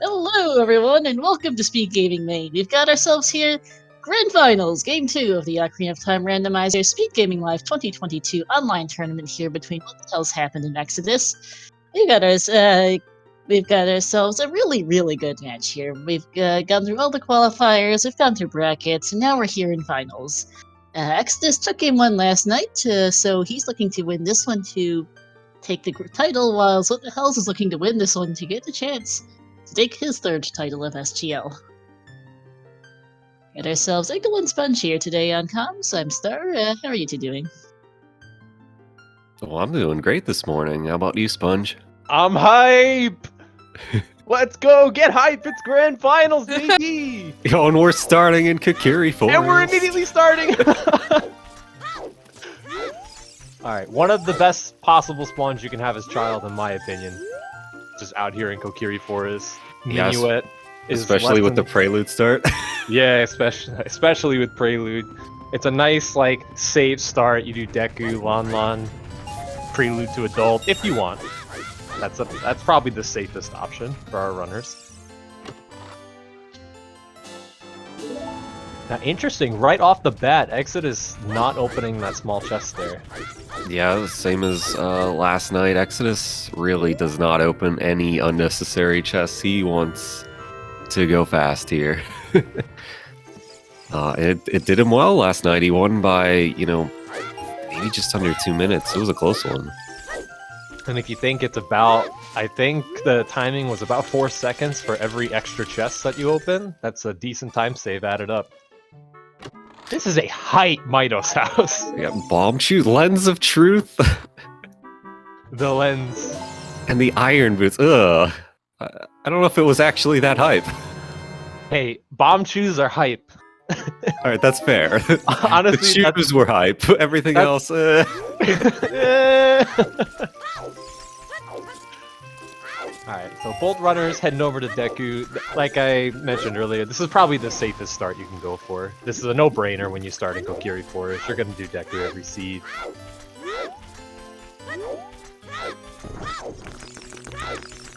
Hello, everyone, and welcome to SpeedGaming Main. We've got ourselves here Grand Finals, Game 2 of the Ocarina of Time Randomizer SpeedGaming Live 2022 online tournament here between What the Hell's Happened in Exodus. We've got ourselves a really, really good match here. We've gone through all the qualifiers, we've gone through brackets, and now we're here in finals. Exodus took Game 1 last night, so he's looking to win this one to take the title, while What the Hells is looking to win this one to get the chance to take his third title of SGL. Got ourselves Eagle and Sponge here today on comms. I'm Star. How are you two doing? Well, I'm doing great this morning. How about you, Sponge? I'm hype! Let's go! Get hype! It's Grand Finals, baby! Yo, and we're starting in Kakiri Forest. And we're immediately starting! Alright, one of the best possible Sponge you can have as child, in my opinion. Just out here in Kokiri Forest. Yes, Minuet is especially with the Prelude start. Yeah, especially with Prelude. It's a nice, like, safe start. You do Deku, Lon, Prelude to Adult, if you want. That's probably the safest option for our runners. Now, interesting, right off the bat, Exodus not opening that small chest there. Yeah, same as last night. Exodus really does not open any unnecessary chests. He wants to go fast here. It did him well last night. He won by, maybe just under 2 minutes. It was a close one. And if you think it's about, I think the timing was about 4 seconds for every extra chest that you open. That's a decent time save added up. This is a hype Mitos house. Yeah, bomb shoot, lens of truth. The lens. And the iron boots. Ugh. I don't know if it was actually that hype. Hey, bomb shoes are hype. Alright, that's fair. Honestly, the shoes were hype. Everything else, Alright, so both runners heading over to Deku. Like I mentioned earlier, this is probably the safest start you can go for. This is a no-brainer when you start in Kokiri Forest. You're gonna do Deku every seed.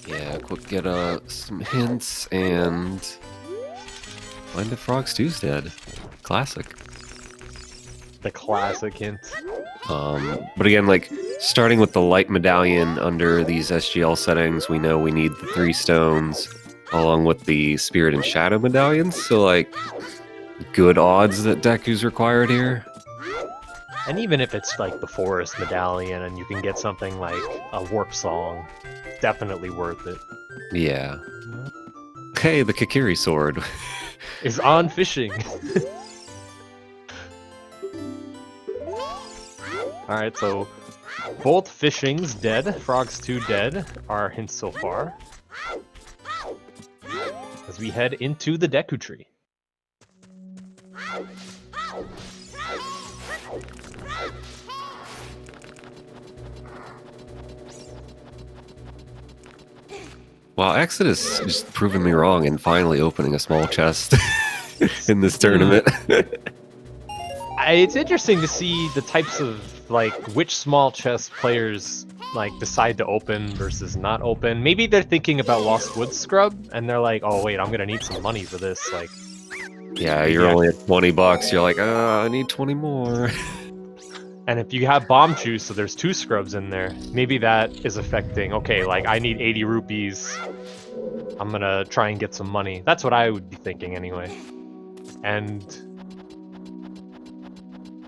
Yeah, quick get some hints and find the Frog Stew's dead. Classic. The classic hint. But again, like, starting with the light medallion under these SGL settings, we know we need the 3 stones along with the spirit and shadow medallions, so like good odds that Deku's required here. And even if it's like the forest medallion and you can get something like a warp song, definitely worth it. Yeah. Hey, the Kakiri sword is on fishing. Alright, so both fishings dead, Frogs 2 dead, are hints so far. As we head into the Deku tree. Wow, Exodus just proving me wrong and finally opening a small chest in this tournament. It's interesting to see the types of, like, which small chest players, like, decide to open versus not open. Maybe they're thinking about Lost Woods Scrub, and they're like, oh wait, I'm gonna need some money for this, like... Yeah, you're only at 20 bucks, you're like, I need 20 more. And if you have Bomb Chews, so there's 2 scrubs in there, maybe that is affecting, okay, like, I need 80 rupees, I'm gonna try and get some money. That's what I would be thinking anyway. And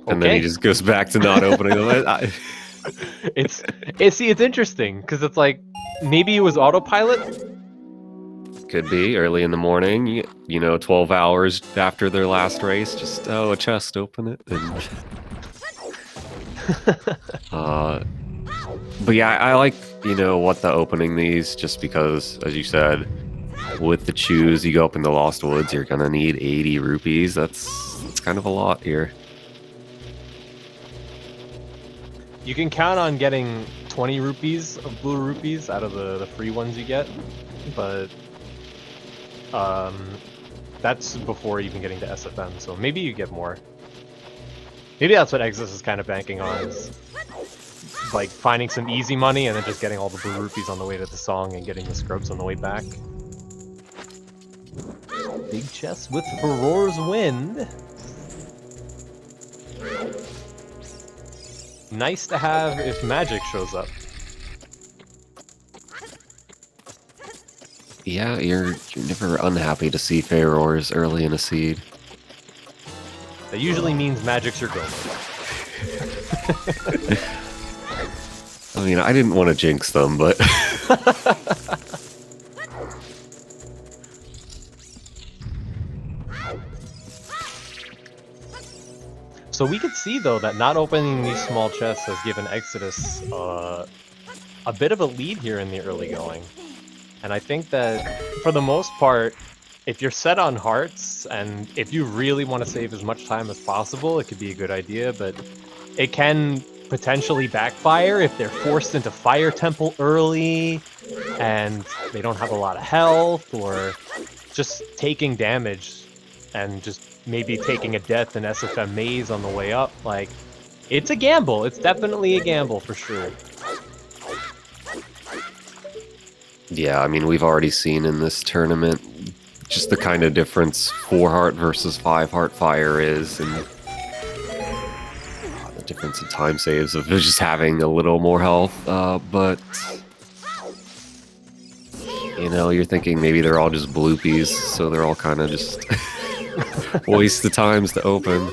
then he just goes back to not opening them. It's interesting, because it's like, maybe it was autopilot? Could be, early in the morning, 12 hours after their last race, just, a chest, open it, and... but yeah, I like, what the opening these, just because, as you said, with the chews, you go up in the Lost Woods, you're gonna need 80 rupees. That's kind of a lot here. You can count on getting 20 rupees of blue rupees out of the free ones you get, but that's before even getting to SFM, so maybe you get more. Maybe that's what Exodus is kind of banking on, is like finding some easy money and then just getting all the blue rupees on the way to the song and getting the scrubs on the way back. Big chest with Furor's Wind. Nice to have if magic shows up. Yeah, you're never unhappy to see Ferrors early in a seed. That usually means magic's your go. I mean, I didn't want to jinx them, but... So we could see, though, that not opening these small chests has given Exodus a bit of a lead here in the early going. And I think that, for the most part, if you're set on hearts, and if you really want to save as much time as possible, it could be a good idea, but it can potentially backfire if they're forced into Fire Temple early, and they don't have a lot of health, or just taking damage, and just maybe taking a death in SFM Maze on the way up. Like, it's a gamble. It's definitely a gamble for sure. Yeah, I mean, we've already seen in this tournament just the kind of difference 4-heart versus 5-heart fire is, and the difference in time saves of just having a little more health, but you know, you're thinking maybe they're all just bloopies, so they're all kind of just waste the times to open.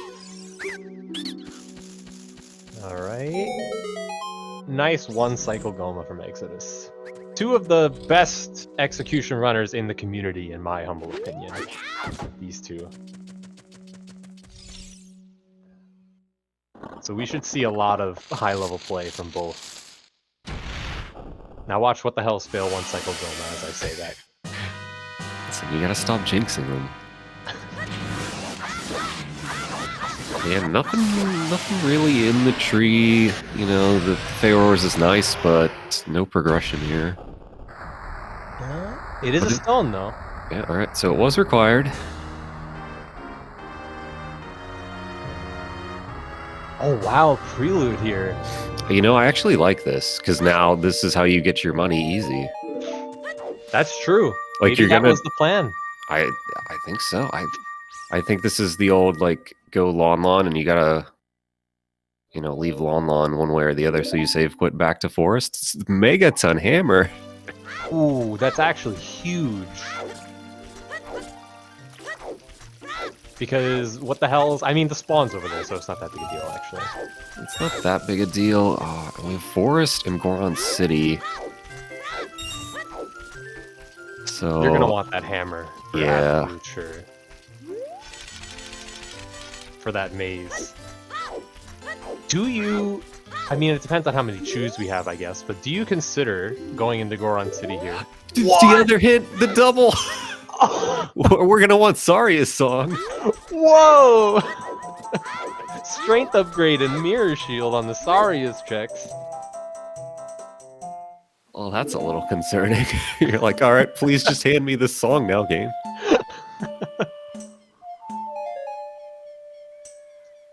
Alright. Nice one-cycle Goma from Exodus. Two of the best execution runners in the community, in my humble opinion. These two. So we should see a lot of high-level play from both. Now watch what the hell's fail one-cycle Goma as I say that. So you gotta stop jinxing them. Yeah, nothing really in the tree. You know, the Feor's is nice, but no progression here. It is a stone, though. Yeah, alright, so it was required. Oh, wow, prelude here. You know, I actually like this, because now this is how you get your money easy. That's true. Like, Maybe you're that gonna... was the plan. I think so. I think this is the old, like, go Lon, and you gotta, you know, leave Lon one way or the other, so you save quit back to Forest. It's Megaton Hammer. Ooh, that's actually huge. Because what the hell's... I mean, the spawn's over there, so it's not that big a deal, actually. It's not that big a deal. We have Forest and Goron City. So... You're gonna want that hammer. For absolute sure. For that maze. Do you... I mean, it depends on how many chews we have, I guess, but do you consider going into Goron City here? The other hit, the double! We're gonna want Saria's song. Whoa! Strength upgrade and mirror shield on the Saria's checks. Oh, that's a little concerning. You're like, alright, please just hand me this song now, game.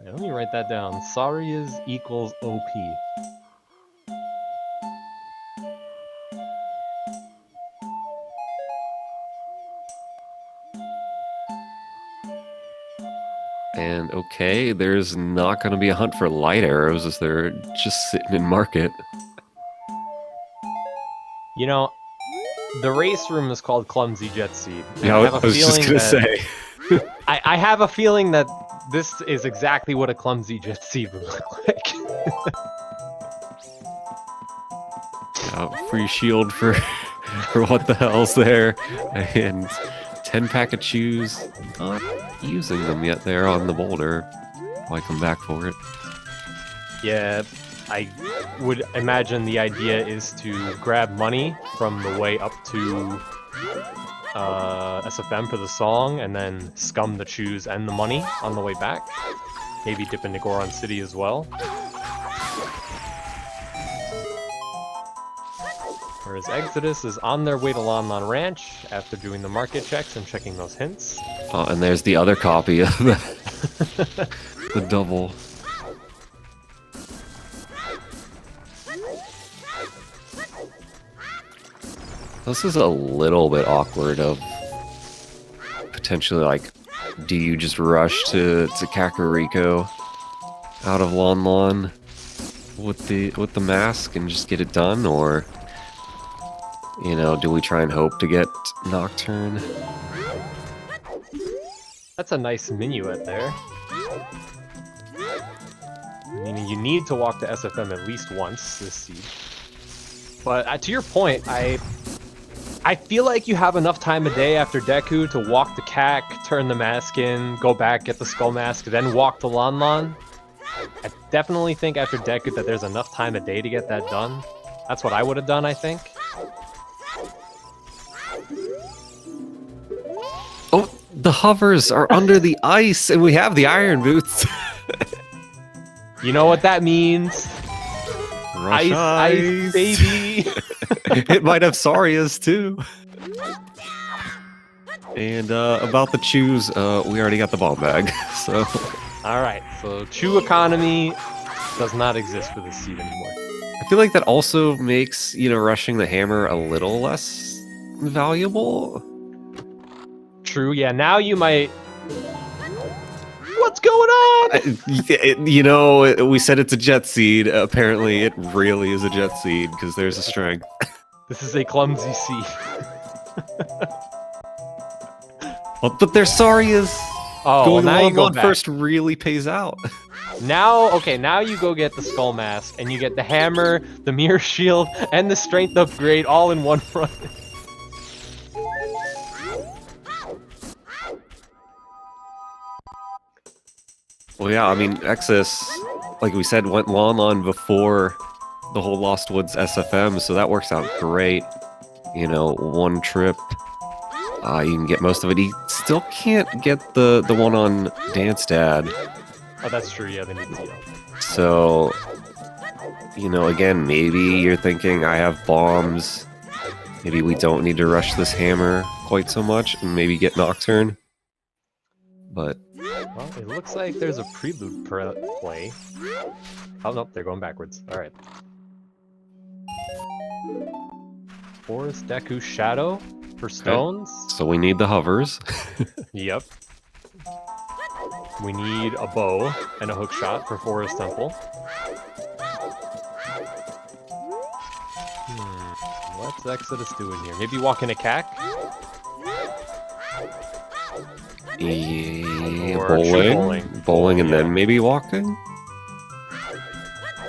Let me write that down. Saria's equals OP. And okay, there's not going to be a hunt for light arrows as they're just sitting in market. You know, the race room is called Clumsy Jet Seed. Yeah, I was just going to say. I have a feeling that this is exactly what a Clumsy Jet Seed would look like. Free shield for what the hell's there. And 10-pack of chews. Not using them yet there on the boulder. Why come back for it? Yeah, I would imagine the idea is to grab money from the way up to SFM for the song, and then scum the chews and the money on the way back. Maybe dip into Goron City as well. Whereas Exodus is on their way to Lon Ranch after doing the market checks and checking those hints. Oh, and there's the other copy of the double. This is a little bit awkward of potentially like, do you just rush to Kakariko out of Lon Lon with the mask and just get it done, or you know, do we try and hope to get Nocturne? That's a nice minuet there. Meaning you need to walk to SFM at least once this seed. But to your point, I feel like you have enough time a day after Deku to walk to Kak, turn the mask in, go back, get the skull mask, then walk to Lon Lon. I definitely think after Deku that there's enough time a day to get that done. That's what I would have done, I think. Oh, the hovers are under the ice, and we have the iron boots. You know what that means? Rush Ice, baby! It might have Sarias too. And about the chews, we already got the bomb bag, so... Alright, so Chew economy does not exist for this seed anymore. I feel like that also makes, you know, rushing the hammer a little less valuable. True, yeah, now you might... What's going on? You know, we said it's a jet seed. Apparently, it really is a jet seed because there's a string. This is a clumsy seed. Well, but there's Sarias. Oh, going well, now you go on back. first really pays out. Now, okay, now you go get the skull mask, and you get the hammer, the mirror shield, and the strength upgrade all in one run. Well, yeah, I mean, Exodus, like we said, went Lon Lon before the whole Lost Woods SFM, so that works out great. You know, one trip, you can get most of it. He still can't get the one on Dance Dad. Oh, that's true, yeah, they need to. So, you know, again, maybe you're thinking, I have bombs. Maybe we don't need to rush this hammer quite so much, and maybe get Nocturne. But... Well, it looks like there's a prelude play. Oh, nope, they're going backwards. Alright. Forest Deku Shadow for stones. So we need the hovers. Yep. We need a bow and a hook shot for Forest Temple. What's Exodus doing here? Maybe walking a Kak? Yeah, Or bowling, and yeah. then maybe walking.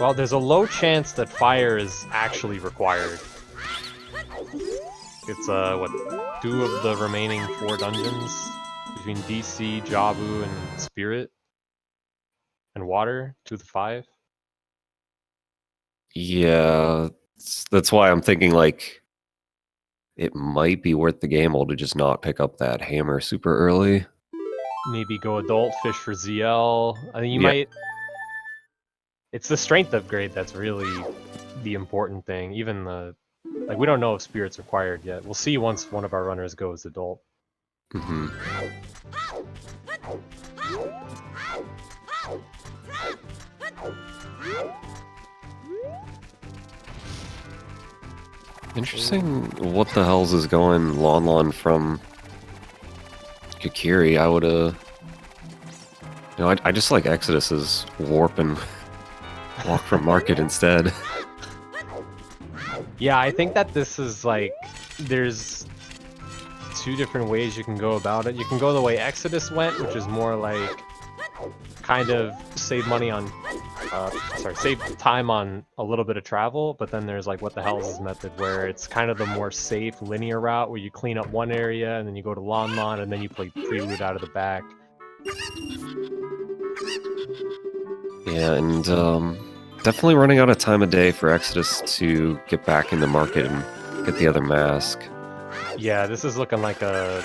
Well, there's a low chance that fire is actually required. It's what, 2 of the remaining 4 dungeons between DC, Jabu, and Spirit, and water, 2 of the 5. Yeah, that's why I'm thinking like it might be worth the gamble to just not pick up that hammer super early. Maybe go adult, fish for ZL. I think you might... It's the strength upgrade that's really the important thing. Even the... Like, we don't know if Spirit's required yet. We'll see once one of our runners goes adult. Mm-hmm. Interesting what the hell's is going Lon Lon from Kakiri. I would've... You know, I just like Exodus's warp and walk from market instead. Yeah, I think that this is like... There's 2 different ways you can go about it. You can go the way Exodus went, which is more like... kind of save money on... save time on a little bit of travel, but then there's like what the hell is this method where it's kind of the more safe linear route where you clean up one area and then you go to Lon Lon and then you play Prelude out of the back. Yeah, and definitely running out of time a day for Exodus to get back in the market and get the other mask. Yeah, this is looking like a...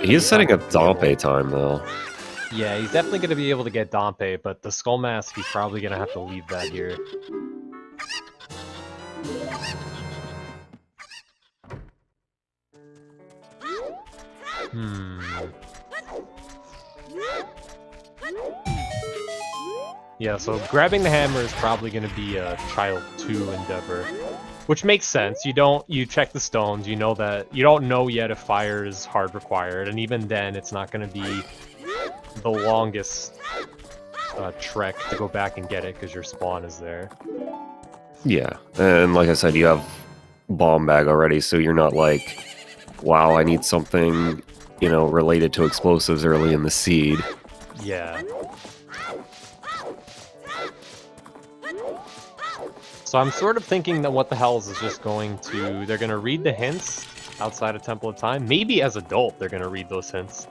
He is setting up Dompe time though. Yeah, he's definitely going to be able to get Dompe, but the Skull Mask, he's probably going to have to leave that here. Yeah, so grabbing the hammer is probably going to be a Child 2 endeavor. Which makes sense. You check the stones, you know that you don't know yet if fire is hard required, and even then it's not going to be the longest trek to go back and get it because your spawn is there. Yeah, and like I said, you have bomb bag already, so you're not like, wow, I need something, you know, related to explosives early in the seed. Yeah. So I'm sort of thinking that What the Hells is just going to... They're going to read the hints outside of Temple of Time. Maybe as adult they're going to read those hints.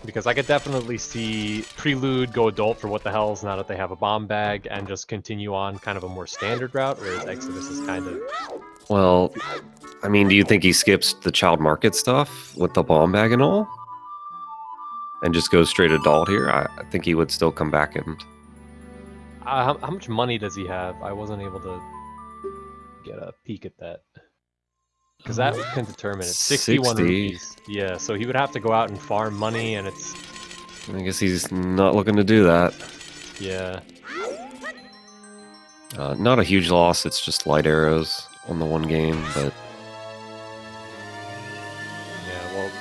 Because I could definitely see Prelude go adult for What the Hells now that they have a bomb bag and just continue on kind of a more standard route, whereas Exodus is kind of... Well, I mean, do you think he skips the child market stuff with the bomb bag and all? And just goes straight adult here? I think he would still come back and... how much money does he have? I wasn't able to get a peek at that. Because that can determine it. 61 60. rupees. Yeah, so he would have to go out and farm money, and it's... I guess he's not looking to do that. Yeah. Not a huge loss, it's just light arrows on the one game, but... Yeah, well,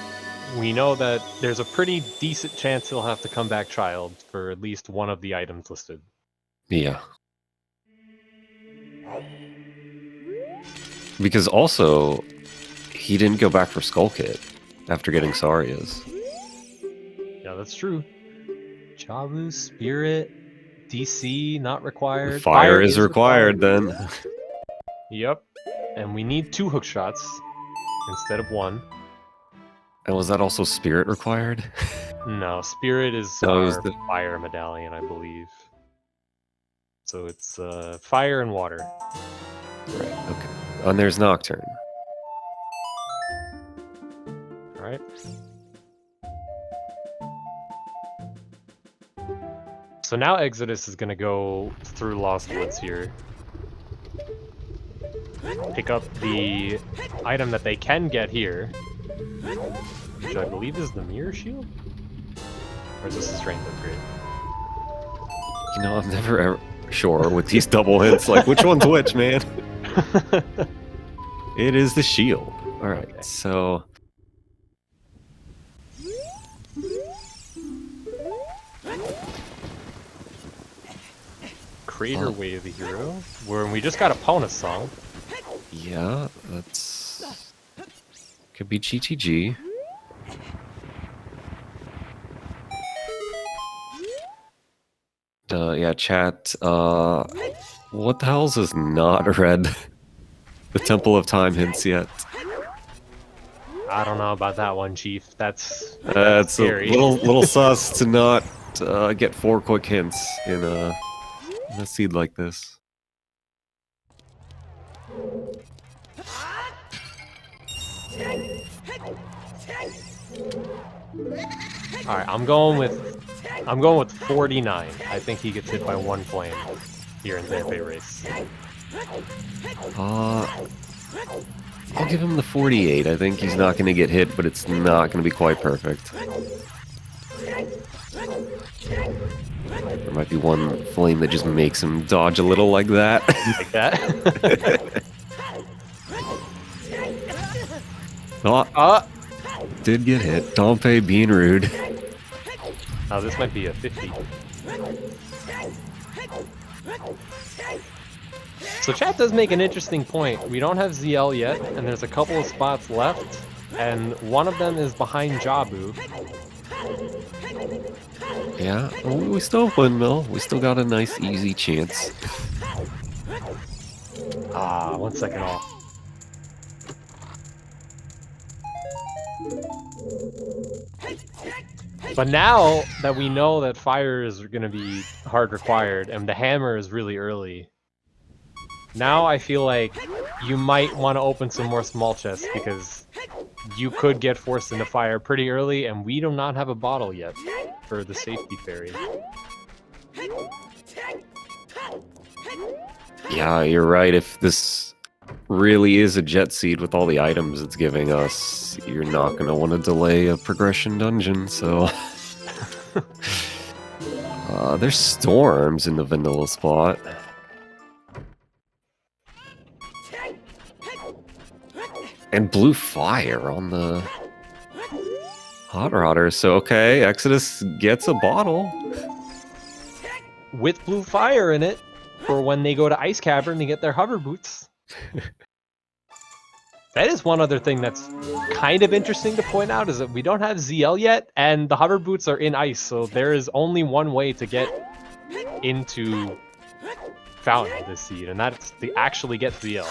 we know that there's a pretty decent chance he'll have to come back child for at least one of the items listed. Yeah. Because also, he didn't go back for Skull Kit after getting Saria's. Yeah, that's true. Chavu, Spirit, DC, not required. Fire is required then. Yep. And we need 2 hook shots instead of 1. And was that also Spirit required? No, Spirit is No, it our was the- fire medallion, I believe. So it's fire and water. Right, okay. And there's Nocturne. Alright. So now Exodus is going to go through Lost Woods here. Pick up the item that they can get here, which I believe is the Mirror Shield? Or is this a strength upgrade? You know, I'm never ever sure with these double hints, like, which one's which, man? It is the shield. Alright, Okay. so... Crater Way of the Hero, where we just got a Pona song. Yeah, that's... Could be GTG. Yeah, chat, what the hell's is not read the Temple of Time hints yet? I don't know about that one, Chief. That's It's scary. a little sus to not get 4 quick hints in a seed like this. Alright, I'm going with 49. I think he gets hit by 1 flame here in Tempe Race. I'll give him the 48. I think he's not going to get hit, but it's not going to be quite perfect. There might be one flame that just makes him dodge a little like that. Like that. Did get hit. Dompe being rude. Oh, this might be a 50. So chat does make an interesting point. We don't have ZL yet, and there's a couple of spots left, and one of them is behind Jabu. Yeah, we still have Windmill. We still got a nice, easy chance. 1 second off. But now that we know that fire is going to be hard required, and the hammer is really early, now I feel like you might want to open some more small chests, because you could get forced into fire pretty early, and we do not have a bottle yet for the safety fairy. Yeah, you're right. If this really is a jet seed with all the items it's giving us, you're not going to want to delay a progression dungeon, so... there's storms in the vanilla spot. And blue fire on the hot rodder. So okay, Exodus gets a bottle. With blue fire in it for when they go to Ice Cavern to get their hover boots. That is one other thing that's kind of interesting to point out, is that we don't have ZL yet, and the hover boots are in ice, so there is only one way to get into Fountain with this seed, and that's to actually get ZL.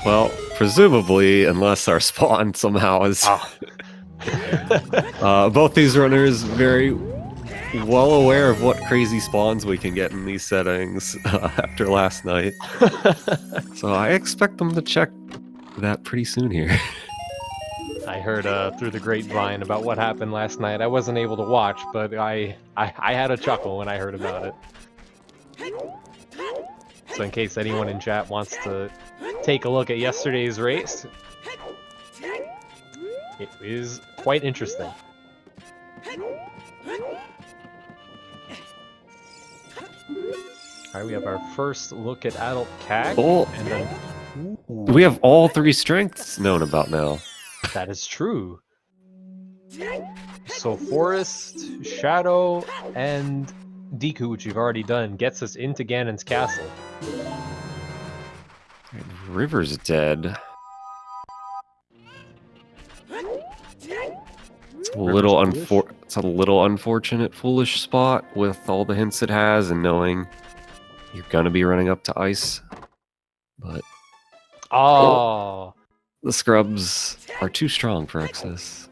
Well, presumably, unless our spawn somehow is... both these runners very well aware of what crazy spawns we can get in these settings after last night. So I expect them to check that pretty soon here. I heard through the grapevine about what happened last night. I wasn't able to watch, but I had a chuckle when I heard about it. So in case anyone in chat wants to take a look at yesterday's race, it is quite interesting. Alright, we have our first look at Adult Cag, Oh. and then... We have all three strengths known about now. That is true. So Forest, Shadow, and Deku, which we've already done, gets us into Ganon's castle. River's dead. It's a little unfortunate, foolish spot with all the hints it has and knowing you're gonna be running up to ice. But Oh, the scrubs are too strong for Exodus.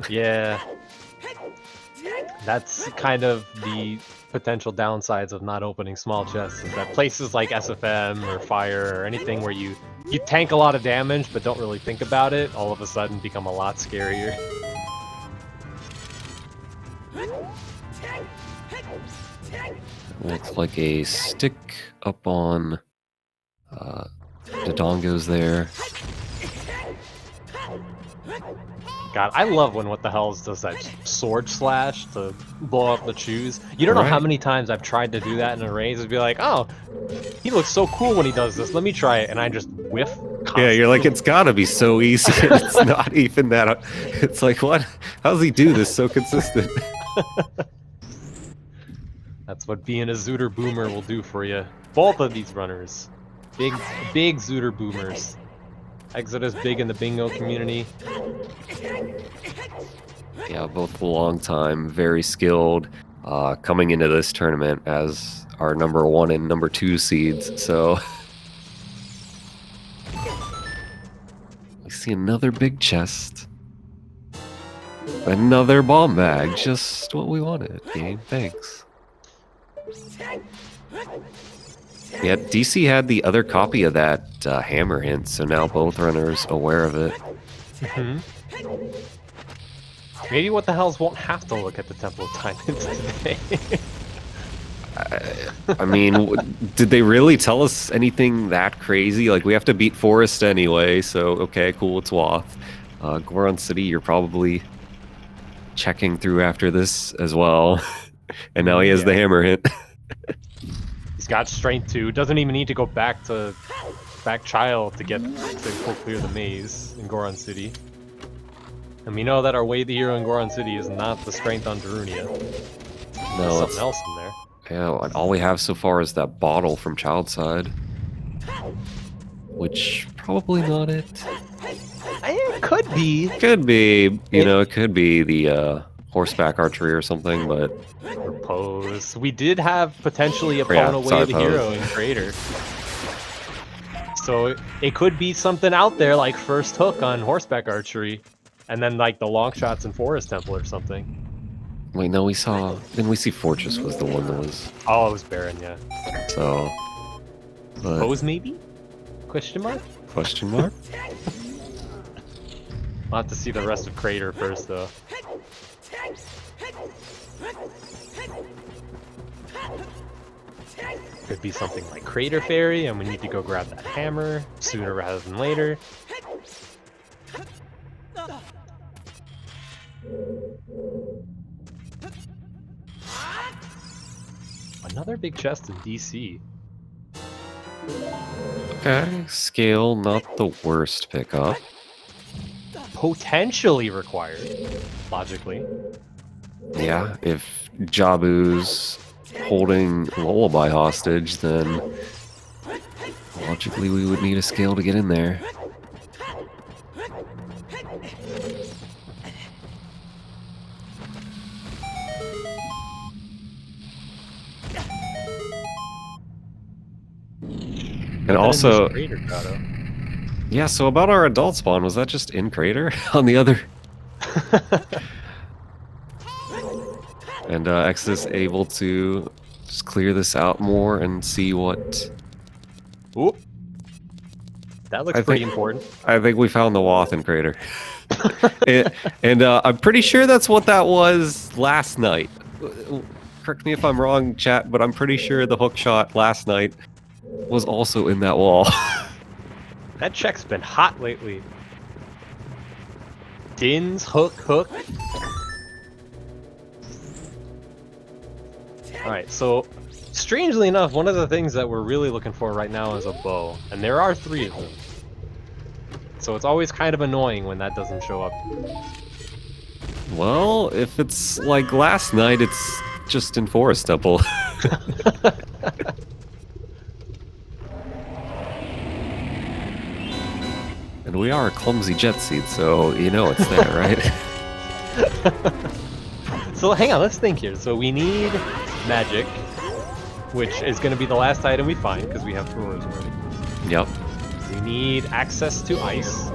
yeah. That's kind of the potential downsides of not opening small chests, is that places like SFM or Fire or anything where you tank a lot of damage but don't really think about it, all of a sudden become a lot scarier. Looks like a stick up on Dodongo's there. God, I love when What the Hells does that sword slash to blow up the shoes. You don't know how Right. many times I've tried to do that in a race and be like, oh, he looks so cool when he does this, let me try it, and I just whiff constantly. Yeah, you're like, it's gotta be so easy. It's not even that. It's like, what? How does he do this so consistent? That's what being a Zooter Boomer will do for you. Both of these runners. Big Zooter Boomers. Exodus big in the bingo community. Yeah, both a long time, very skilled, coming into this tournament as our number 1 and number 2 seeds. So we see another big chest, another bomb bag, just what we wanted. Game, thanks. Yeah, DC had the other copy of that hammer hint, so now both runners aware of it. Mm-hmm. Maybe What the Hells won't have to look at the Temple of Time hints today. I mean, did they really tell us anything that crazy? Like, we have to beat Forest anyway, so okay, cool, it's Wath. Goron City, you're probably checking through after this as well. And now he has the hammer hint. He's got strength too. Doesn't even need to go back child to get to full clear the maze in Goron City. And we know that our way the hero in Goron City is not the strength on Darunia. No, There's something else in there. Yeah, all we have so far is that bottle from Child Side. Which, probably not it. It could be. Could be, it could be the horseback archery or something, but... Or Pose. We did have potentially a Yeah, Pwn away sorry, the Pose. hero in Crater. So it could be something out there like First Hook on horseback archery. And then like the long shots in Forest Temple or something. Wait, no, didn't we see Fortress was the one that was... Oh, it was Baron, yeah. So... But, Pose maybe? Question mark? question mark? I'll have to see the rest of Crater first, though. Could be something like Crater Fairy, and we need to go grab that hammer sooner rather than later. Another big chest in DC. Okay, scale, not the worst pickup. potentially required, logically. Yeah, if Jabu's holding Lullaby hostage, then logically we would need a scale to get in there. And also, yeah, so about our adult spawn, was that just in crater on the other? And Exodus able to just clear this out more and see what... Oop. That looks pretty important. I think we found the Wathen crater. and I'm pretty sure that's what that was last night. Correct me if I'm wrong, chat, but I'm pretty sure the hook shot last night was also in that wall. That check's been hot lately. Dins, hook. Alright, so strangely enough, one of the things that we're really looking for right now is a bow. And there are 3 of them. So it's always kind of annoying when that doesn't show up. Well, if it's like last night, it's just in Forest Temple. And we are a clumsy jet seed, so you know it's there, right? So hang on, let's think here. So we need magic, which is going to be the last item we find because we have throwers already. Yep. We need access to ice, so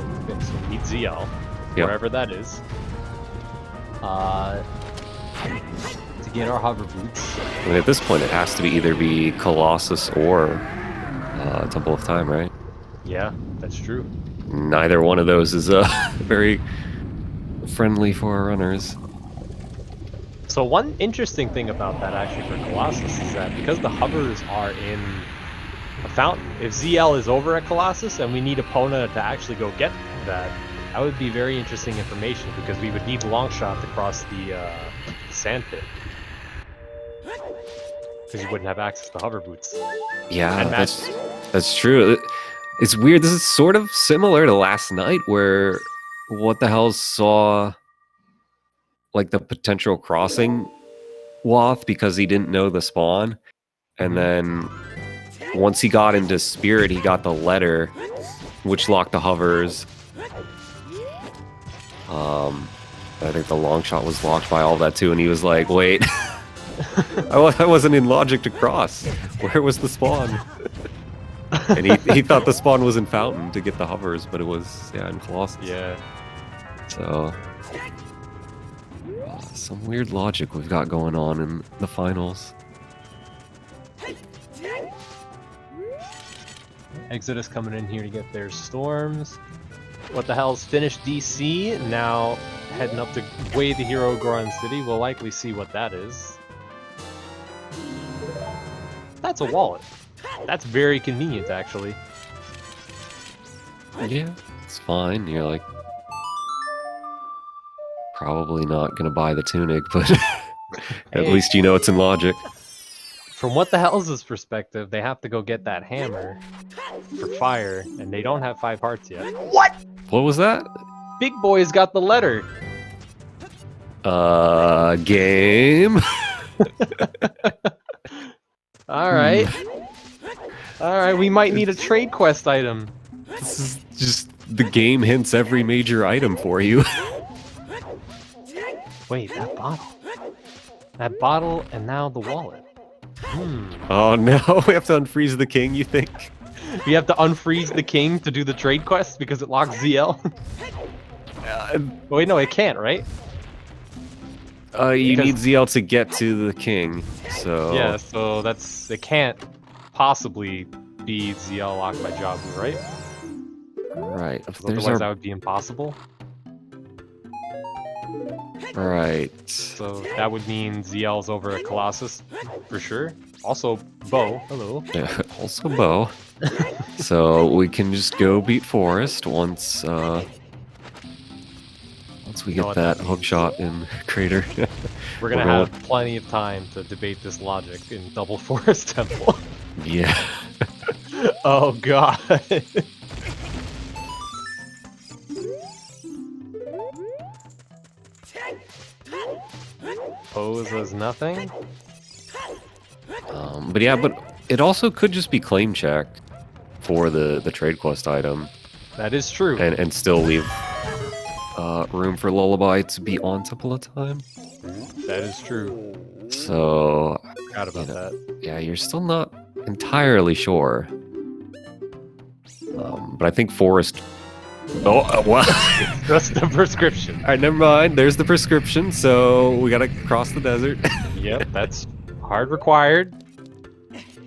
we need ZL, wherever that is. To get our hover boots. I mean, at this point, it has to either be Colossus or Temple of Time, right? Yeah, that's true. Neither one of those is very friendly for our runners. So one interesting thing about that actually for Colossus is that because the hovers are in a fountain, if ZL is over at Colossus and we need Epona to actually go get that, that would be very interesting information because we would need Longshot to cross the sand pit. Because you wouldn't have access to hover boots. Yeah, that's true. It's weird. This is sort of similar to last night where What the Hell saw like the potential crossing Wath because he didn't know the spawn. And then once he got into Spirit, he got the letter, which locked the hovers. I think the long shot was locked by all that too, and he was like, wait, I wasn't in logic to cross. Where was the spawn? And he thought the spawn was in Fountain to get the hovers, but it was, yeah, in Colossus. Yeah. So, some weird logic we've got going on in the finals. Exodus coming in here to get their storms. What the Hell's finished DC, now heading up to Way the Hero Goron City. We'll likely see what that is. That's a wallet. That's very convenient, actually. Yeah, it's fine. You're like, probably not gonna buy the tunic, but at least you know it's in logic. From What the Hell's perspective, they have to go get that hammer for fire, and they don't have 5 hearts yet. What? What was that? Big Boy's got the letter. Game. Alright. Alright, we might need a trade quest item. This is just the game hints every major item for you. Wait, that bottle. That bottle, and now the wallet. Oh no, we have to unfreeze the king, you think? We have to unfreeze the king to do the trade quest because it locks ZL? Wait, no, it can't, right? You need ZL to get to the king, so... Yeah, so it can't possibly be ZL locked by Jabu, right? Right. Otherwise that would be impossible. Right. So that would mean ZL's over at Colossus, for sure. Also, Bo. Hello. Yeah, also Bo. So we can just go beat Forest once we get that hook shot in Crater. We're gonna have plenty of time to debate this logic in Double Forest Temple. Yeah. Oh god. pose as nothing. But yeah, but it also could just be claim checked for the trade quest item, That is true. and still leave room for Lullaby to be on Temple of Time. That is true. So Forgot about that. yeah, you're still not entirely sure. But I think Forest. Oh, what? That's the prescription. All right, never mind. There's the prescription. So we gotta cross the desert. Yep, that's hard required.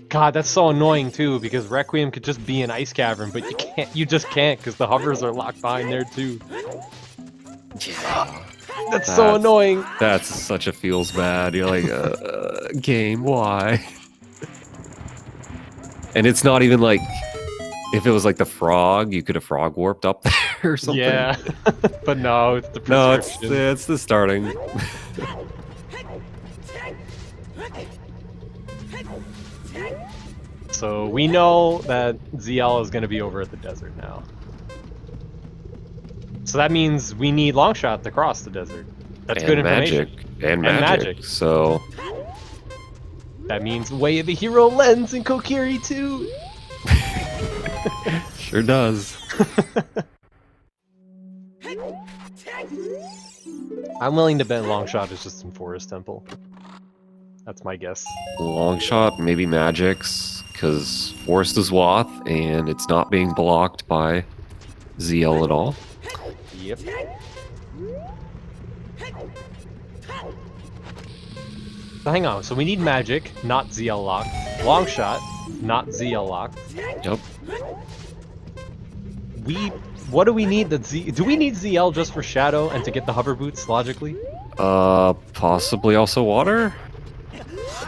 God, that's so annoying too, because Requiem could just be an ice cavern, but you can't. You just can't, because the hovers are locked behind there too. Yeah. That's so annoying. That's such a feels bad. You're like, game, why? And it's not even like, if it was like the frog, you could have frog warped up there or something. Yeah, but no, it's the No, prescription. it's the starting. So we know that ZL is going to be over at the desert now. So that means we need Longshot to cross the desert. That's good information. And magic. So That means Way of the Hero Lens in Kokiri too. sure does. I'm willing to bet Longshot is just in Forest Temple. That's my guess. Long shot, maybe magics, because Forest is Wath, and it's not being blocked by ZL at all. Yep. So hang on, so we need magic, not ZL locked. Longshot, not ZL locked. Yep. What do we need do we need ZL just for Shadow and to get the hover boots, logically? Possibly also water?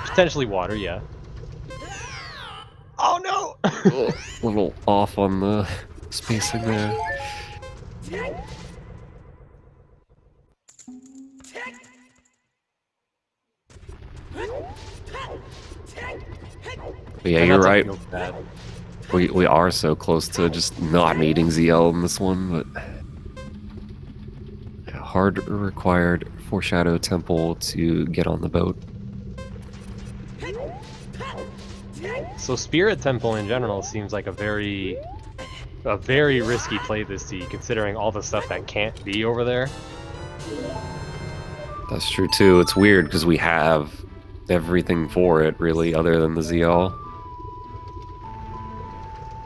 Potentially water, yeah. Oh no! A little off on the spacing there. But yeah, you're right. We are so close to just not needing ZL in this one, but hard required for Shadow Temple to get on the boat. So Spirit Temple in general seems like a very risky play this seed, considering all the stuff that can't be over there. That's true too. It's weird because we have everything for it, really, other than the ZL.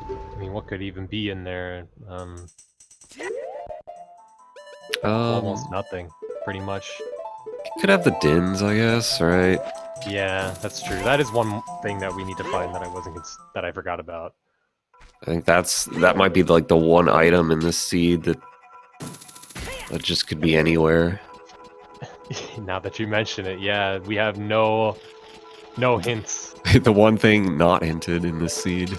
I mean, what could even be in there? Almost nothing, pretty much. Could have the Dins, I guess, right? Yeah, that's true. That is one thing that we need to find that I forgot about. I think that might be like the one item in this seed that just could be anywhere. Now that you mention it, yeah, we have no hints. The one thing not hinted in this seed.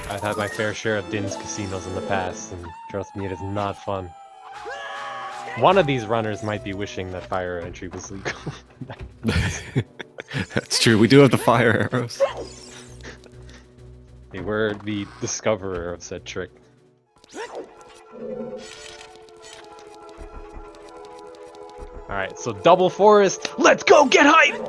I've had my fair share of Din's casinos in the past, and trust me, it is not fun. One of these runners might be wishing that fire entry was legal. That's true, we do have the fire arrows. They were the discoverer of said trick. Alright, so double forest. Let's go get hype!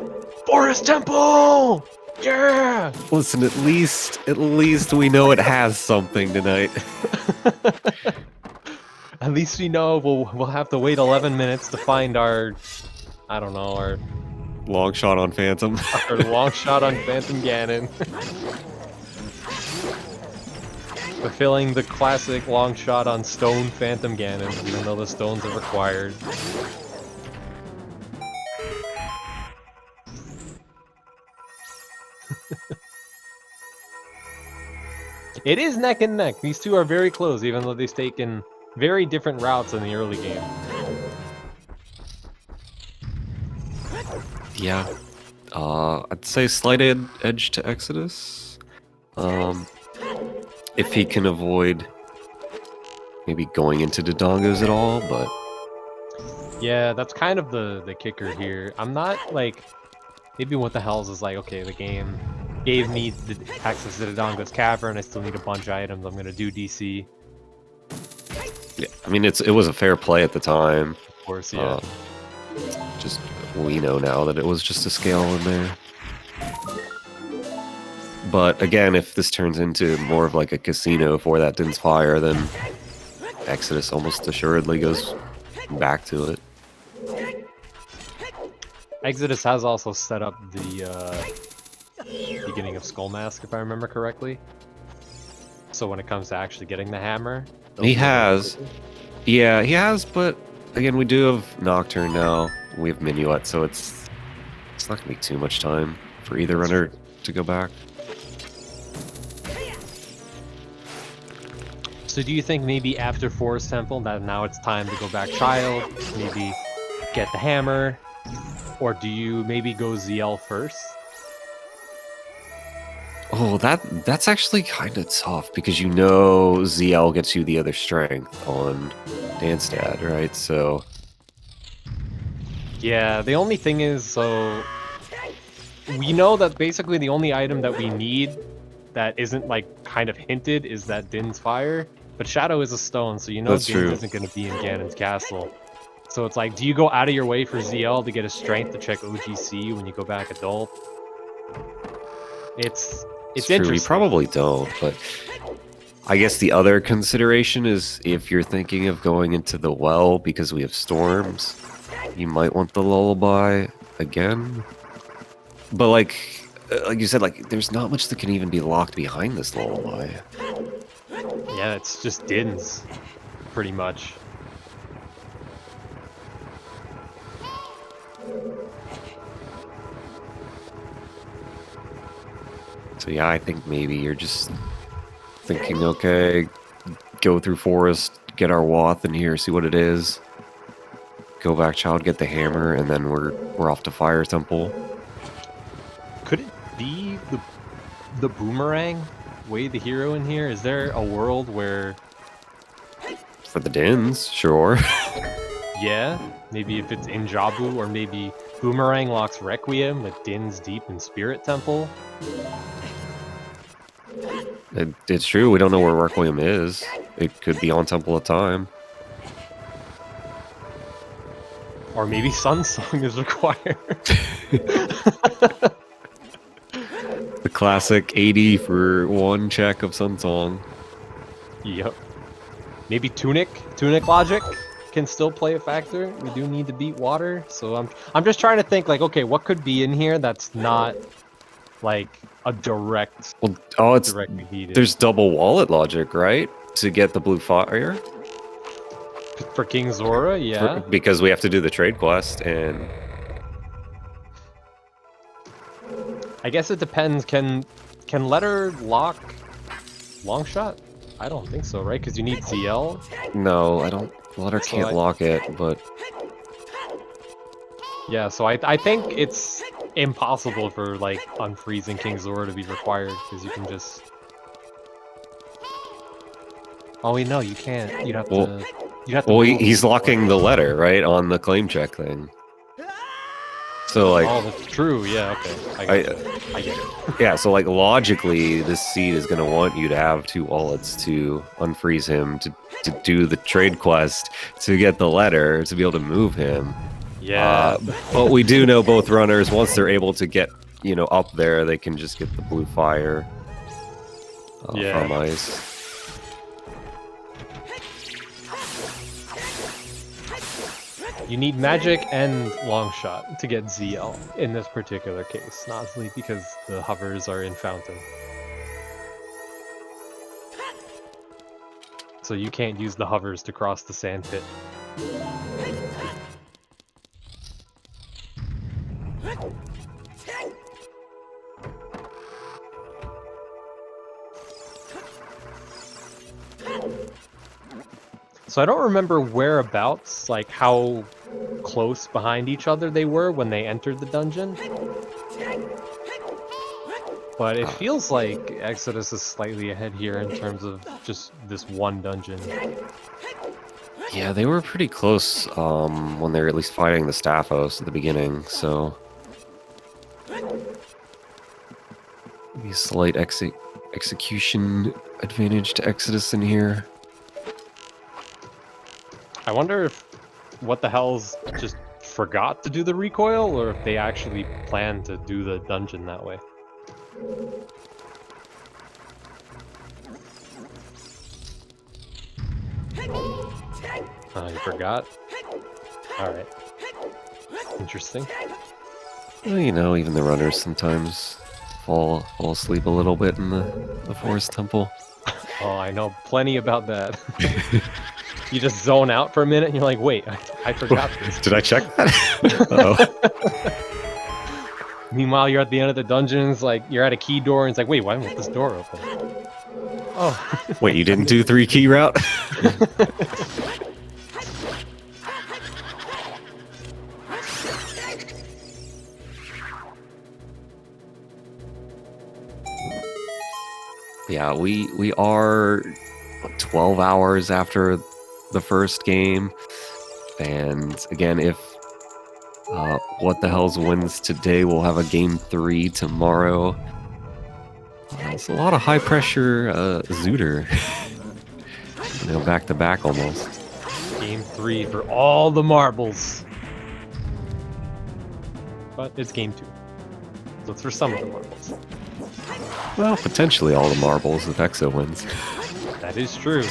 Forest Temple! Yeah! Listen, at least we know it has something tonight. At least we know we'll have to wait 11 minutes to find our, I don't know, our long shot on Phantom. Our long shot on Phantom Ganon. Fulfilling the classic long shot on Stone Phantom Ganon, even though the stones are required. It is neck and neck. These two are very close, even though they've taken very different routes in the early game. Yeah. I'd say slight edge to Exodus. If he can avoid maybe going into Dodongos at all, but... Yeah, that's kind of the kicker here. I'm not, like... Maybe what the hell's is like, okay, the game gave me the access to Dodongo's Cavern, I still need a bunch of items, I'm gonna do DC. Yeah, I mean, it was a fair play at the time. Of course, yeah. Just we know now that it was just a scale in there. But again, if this turns into more of like a casino for that Din's Fire, then Exodus almost assuredly goes back to it. Exodus has also set up the beginning of Skull Mask, if I remember correctly. So when it comes to actually getting the hammer, He has. Yeah, he has, but again, we do have Nocturne now. We have Minuet, so it's not gonna be too much time for either runner to go back. So do you think maybe after Forest Temple that now it's time to go back Child, maybe get the hammer, or do you maybe go ZL first? Oh, that's actually kind of tough because you know ZL gets you the other strength on Danstad, right? So Yeah, the only thing is, so we know that basically the only item that we need that isn't like kind of hinted is that Din's Fire, but Shadow is a stone, so you know That's Din's true. isn't going to be in Ganon's castle. So it's like, do you go out of your way for ZL to get a strength to check OGC when you go back adult? It's true. interesting. We probably don't, but I guess the other consideration is if you're thinking of going into the well because we have storms, you might want the lullaby again. But like you said, like there's not much that can even be locked behind this lullaby. Yeah, it's just Din's, pretty much. So yeah, I think maybe you're just thinking, okay, go through forest, get our Wath in here, see what it is. Go back, child, get the hammer, and then we're off to Fire Temple. Could it be the boomerang way the hero in here? Is there a world where, For the Dins, sure. yeah, maybe if it's in Jabu, or maybe boomerang locks Requiem with Din's deep in Spirit Temple? It's true, we don't know where Requiem is. It could be on Temple of Time. Or maybe Sun Song is required. The classic 80 for one check of Sun Song. Yep. Maybe Tunic logic can still play a factor. We do need to beat water, so I'm just trying to think, like, okay, what could be in here that's not like a direct. Well, oh, it's directly needed. there's double wallet logic, right? To get the blue fire. For King Zora, yeah. Because we have to do the trade quest, and I guess it depends. Can Letter lock Longshot? I don't think so, right? Because you need ZL. no, I don't. Letter So can't lock it, but Yeah, so I think it's impossible for like unfreezing King Zora to be required, because you can just. Oh wait, no, you can't. You'd have to. You'd have to. well, move he's before. locking the letter right on the claim check thing. So like, Oh, that's true. Yeah. Okay. I get it. yeah, so like logically, this seed is gonna want you to have two wallets to unfreeze him, to do the trade quest, to get the letter, to be able to move him. Yeah. But we do know both runners, once they're able to get, up there, they can just get the blue fire Yeah. from ice. You need magic and Longshot to get ZL in this particular case, Nosley, because the hovers are in Fountain. So you can't use the hovers to cross the sand pit. So I don't remember whereabouts, like how close behind each other they were when they entered the dungeon. But it feels like Exodus is slightly ahead here in terms of just this one dungeon. Yeah, they were pretty close when they were at least fighting the Staphos at the beginning, so maybe a slight execution advantage to Exodus in here. I wonder if what the hell's just forgot to do the recoil or if they actually plan to do the dungeon that way. Oh, you forgot? Alright. Interesting. Well, you know, even the runners sometimes fall asleep a little bit in the forest temple. Oh, I know plenty about that. You just zone out for a minute and you're like, wait, I forgot this. Did I check that? Uh-oh. Meanwhile, you're at the end of the dungeon, it's like, you're at a key door, and it's like, wait, why won't this door open? Oh. Wait, you didn't do 3 key route? Yeah, we are 12 hours after the first game, and again, if What the Hells wins today, we'll have a game 3 tomorrow. It's a lot of high pressure Zooter, you know, back to back almost. Game 3 for all the marbles. But it's game 2, so it's for some of the marbles. Well, potentially all the marbles if Exo wins. That is true.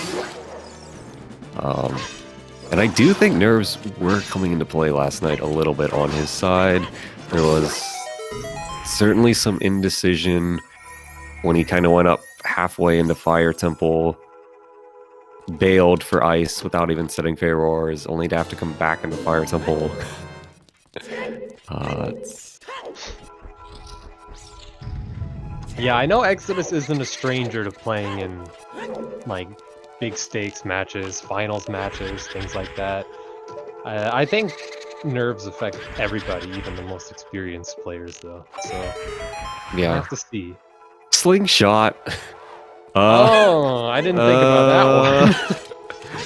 And I do think nerves were coming into play last night a little bit on his side. There was certainly some indecision when he kind of went up halfway into Fire Temple, bailed for Ice without even setting Pharaohs, only to have to come back into Fire Temple. Yeah, I know Exodus isn't a stranger to playing in, like, big stakes matches, finals matches, things like that. I think nerves affect everybody, even the most experienced players, though. So, Yeah. I have to see. Slingshot. Oh, I didn't think about that one.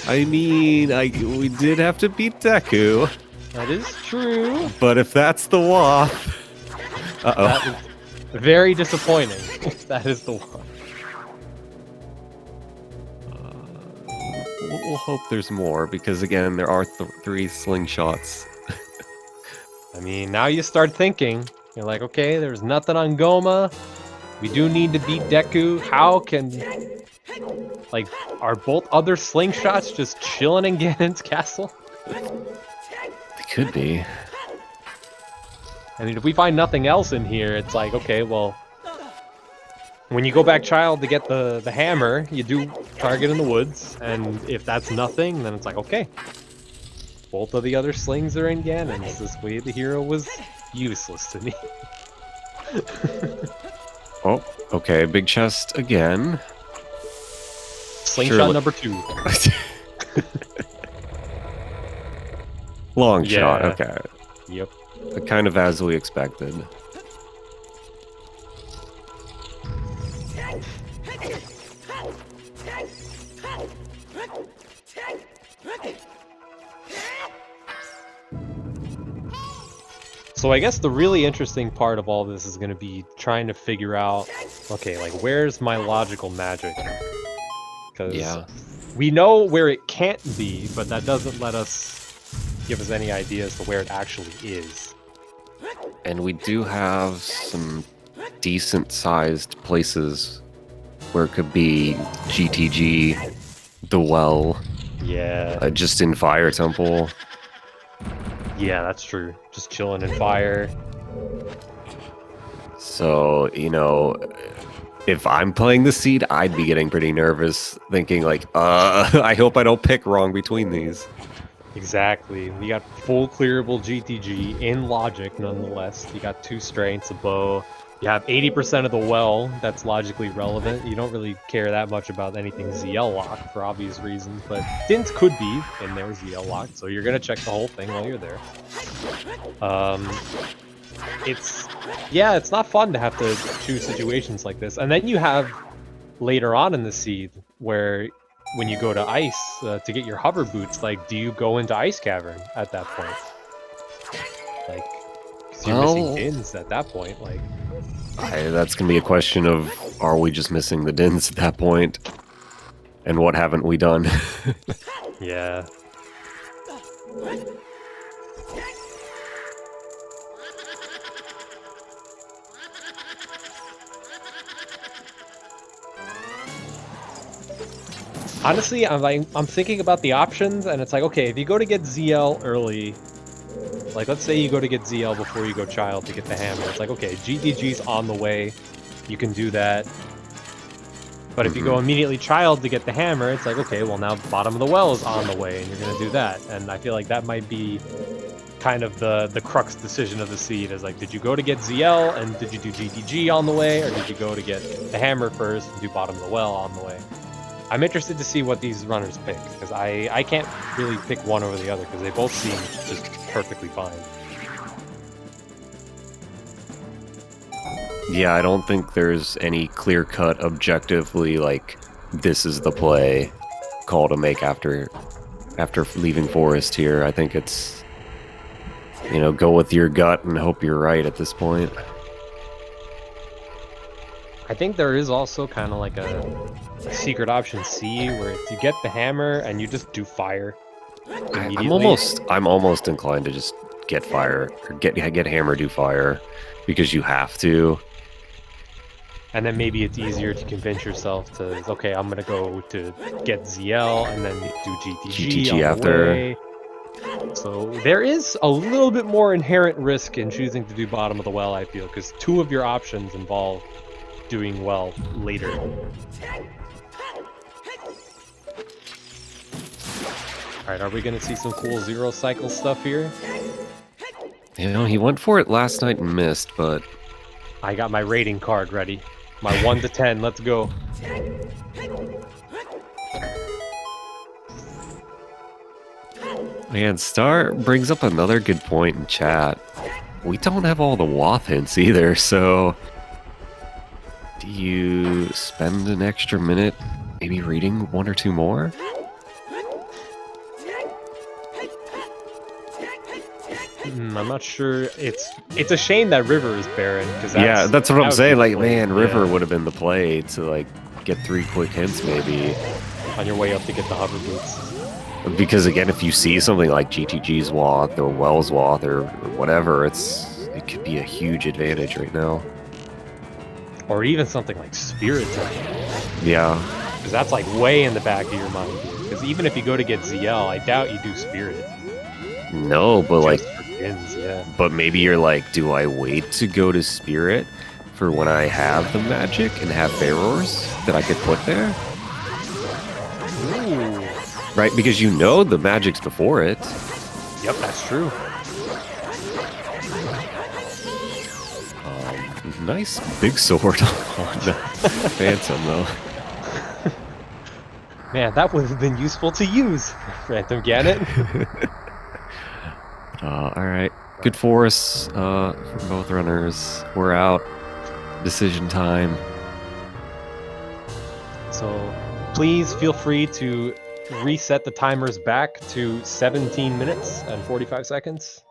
I mean, we did have to beat Deku. That is true. But if that's the WAF... Uh-oh. That is very disappointing. That is the one. We'll hope there's more, because again, there are 3 slingshots. I mean, now you start thinking. You're like, okay, there's nothing on Goma. We do need to beat Deku. How can... Like, are both other slingshots just chilling in Ganon's castle? They could be. I mean, if we find nothing else in here, it's like, okay, well... When you go back Child to get the hammer, you do target in the woods, and if that's nothing, then it's like, okay. Both of the other slings are in Ganon's. This way the hero was useless to me. Oh, okay, big chest again. Slingshot number 2. Long shot, Yeah. okay. Yep. Kind of as we expected. So I guess the really interesting part of all this is going to be trying to figure out, okay, like, where's my logical magic? Because we know where it can't be, but that doesn't give us any idea as to where it actually is. And we do have some decent-sized places where it could be GTG, the well, just in Fire Temple. Yeah, that's true. Just chilling in fire. So, you know, if I'm playing the seed, I'd be getting pretty nervous, thinking like, I hope I don't pick wrong between these. Exactly. You got full clearable GTG in logic, nonetheless. You got 2 strengths, a bow. You have 80% of the well that's logically relevant. You don't really care that much about anything ZL locked for obvious reasons, but Dins could be in there ZL locked, so you're gonna check the whole thing while you're there. It's not fun to have to choose situations like this. And then you have later on in the seed where when you go to ice to get your hover boots, like, do you go into Ice Cavern at that point? Like, because you're missing Dins at that point, like. That's going to be a question of, are we just missing the Dins at that point? And what haven't we done? Yeah. Honestly, I'm thinking about the options, and it's like, okay, if you go to get ZL early, like let's say you go to get ZL before you go Child to get the hammer, it's like, okay, GTG's on the way, you can do that. But if you go immediately Child to get the hammer, it's like, okay, well now Bottom of the Well is on the way, and you're gonna do that. And I feel like that might be kind of the crux decision of the seed, is like, did you go to get ZL and did you do GTG on the way, or did you go to get the hammer first and do Bottom of the Well on the way? I'm interested to see what these runners pick, because I can't really pick one over the other, because they both seem just perfectly fine. Yeah, I don't think there's any clear-cut, objectively, like, this is the play call to make after leaving Forest here. I think it's, you know, go with your gut and hope you're right at this point. I think there is also kind of like a secret option C, where if you get the hammer and you just do fire immediately. I'm almost inclined to just get fire, or get hammer, do fire, because you have to. And then maybe it's easier to convince yourself to, okay, I'm gonna go to get ZL and then do GTG on after. The way. So there is a little bit more inherent risk in choosing to do Bottom of the Well, I feel, because two of your options involve doing well later. Alright, are we gonna see some cool zero cycle stuff here? You know, he went for it last night and missed, but I got my rating card ready. My 1 to 10, let's go. Man, Star brings up another good point in chat. We don't have all the Wath hints either, so do you spend an extra minute maybe reading one or two more? I'm not sure. It's a shame that River is barren, because that's what I'm saying. Like, man, River would have been the play to like get 3 quick hints maybe on your way up to get the hover boots. Because again, if you see something like GTG's Wath or Wells Wath or whatever, it could be a huge advantage right now. Or even something like Spirit Time. Yeah. Because that's like way in the back of your mind. Because even if you go to get ZL, I doubt you do Spirit. No, but like, ends, yeah. But maybe you're like, do I wait to go to Spirit for when I have the magic and have Ferrors that I could put there? Ooh. Right, because you know the magic's before it. Yep, that's true. Nice big sword on the Phantom, though. Man, that would have been useful to use, Phantom Gannett. Alright. Good for us, for both runners. We're out. Decision time. So, please feel free to reset the timers back to 17 minutes and 45 seconds,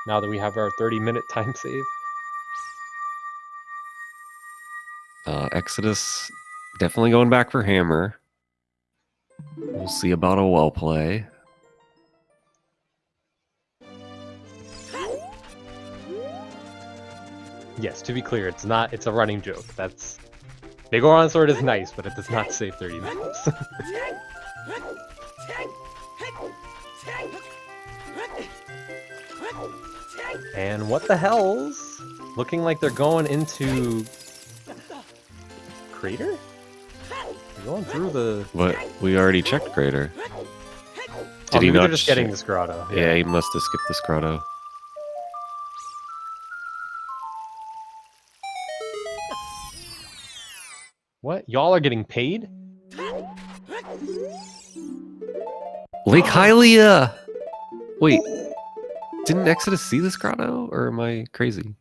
now that we have our 30-minute time save. Exodus definitely going back for hammer. We'll see about a well play. Yes, to be clear, it's a running joke. That's Big Oron Sword is nice, but it does not save 30 minutes. And what the hell's looking like they're going into Crater? They're going through the... What? We already checked Crater. Did he not? They're just getting this grotto. Yeah, he must have skipped this grotto. What? Y'all are getting paid? Lake Hylia! Wait, didn't Exodus see this grotto, or am I crazy?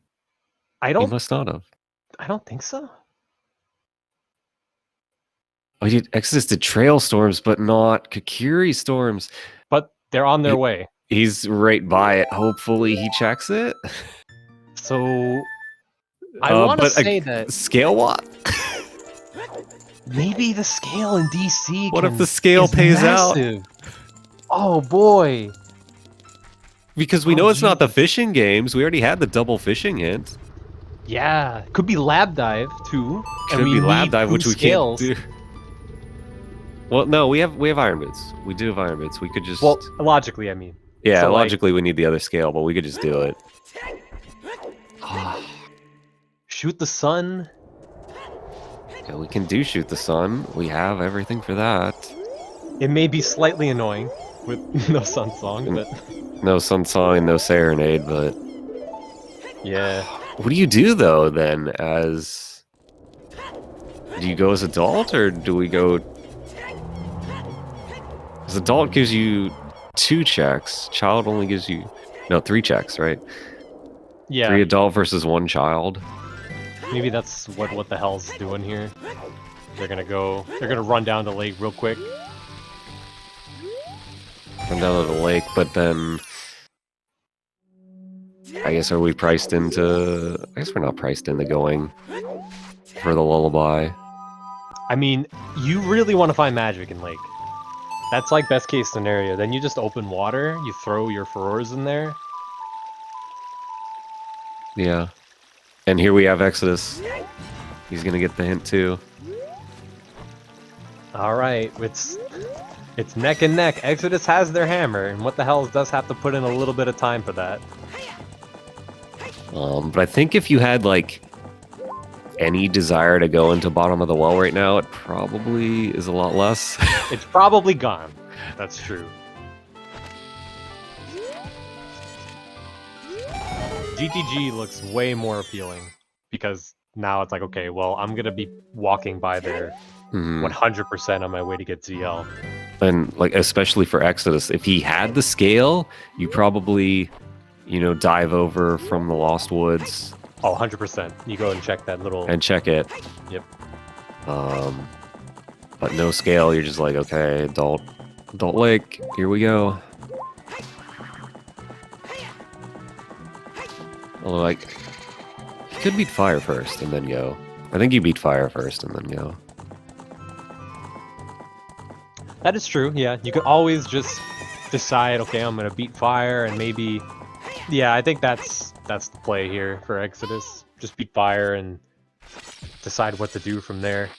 He must not have. I don't think so. Oh, Exodus did Trail Storms, but not Kakiri Storms. But they're on their way. He's right by it. Hopefully he checks it. So, I want to say that... Scale what? Maybe the scale in DC What if the scale pays massive. Out? Oh boy. Because we know it's not the fishing games. We already had the double fishing hint. Yeah. Could be Lab Dive too. Could be Lab Dive, which we can't do. Well, no, we have iron boots. We do have iron boots. We could just. Well, logically, I mean. yeah, so, logically we need the other scale, but we could just do it. Shoot the sun. Yeah, we can do shoot the sun. We have everything for that. It may be slightly annoying with no sun song, but No sun song and no serenade, but yeah. what do you do though then? As do you go as adult or do we go? As adult gives you 2 checks. Child only gives you 3 checks, right? Yeah. 3 adult versus 1 child. Maybe that's what the hell's doing here. They're gonna run down the lake real quick. Run down to the lake, but then I guess are we priced into? I guess we're not priced into going for the lullaby. I mean, you really want to find magic in lake. That's like best case scenario. Then you just open water, you throw your furrows in there. Yeah. And here we have Exodus. He's gonna get the hint too. All right, it's neck and neck. Exodus has their hammer, and what the hell does have to put in a little bit of time for that. But I think if you had like any desire to go into bottom of the well right now, it probably is a lot less. It's probably gone. That's true. GTG looks way more appealing because now it's like, okay, well, I'm gonna be walking by there 100% on my way to get ZL. And like especially for Exodus, if he had the scale, you probably, dive over from the Lost Woods. Oh, 100%. You go and check that little... And check it. Yep. But no scale, you're just like, okay, adult lake, here we go. Although, like, you could beat fire first and then go. I think you beat fire first and then go. That is true, yeah. You could always just decide, okay, I'm gonna beat fire and maybe... Yeah, I think that's the play here for Exodus. Just beat fire and decide what to do from there.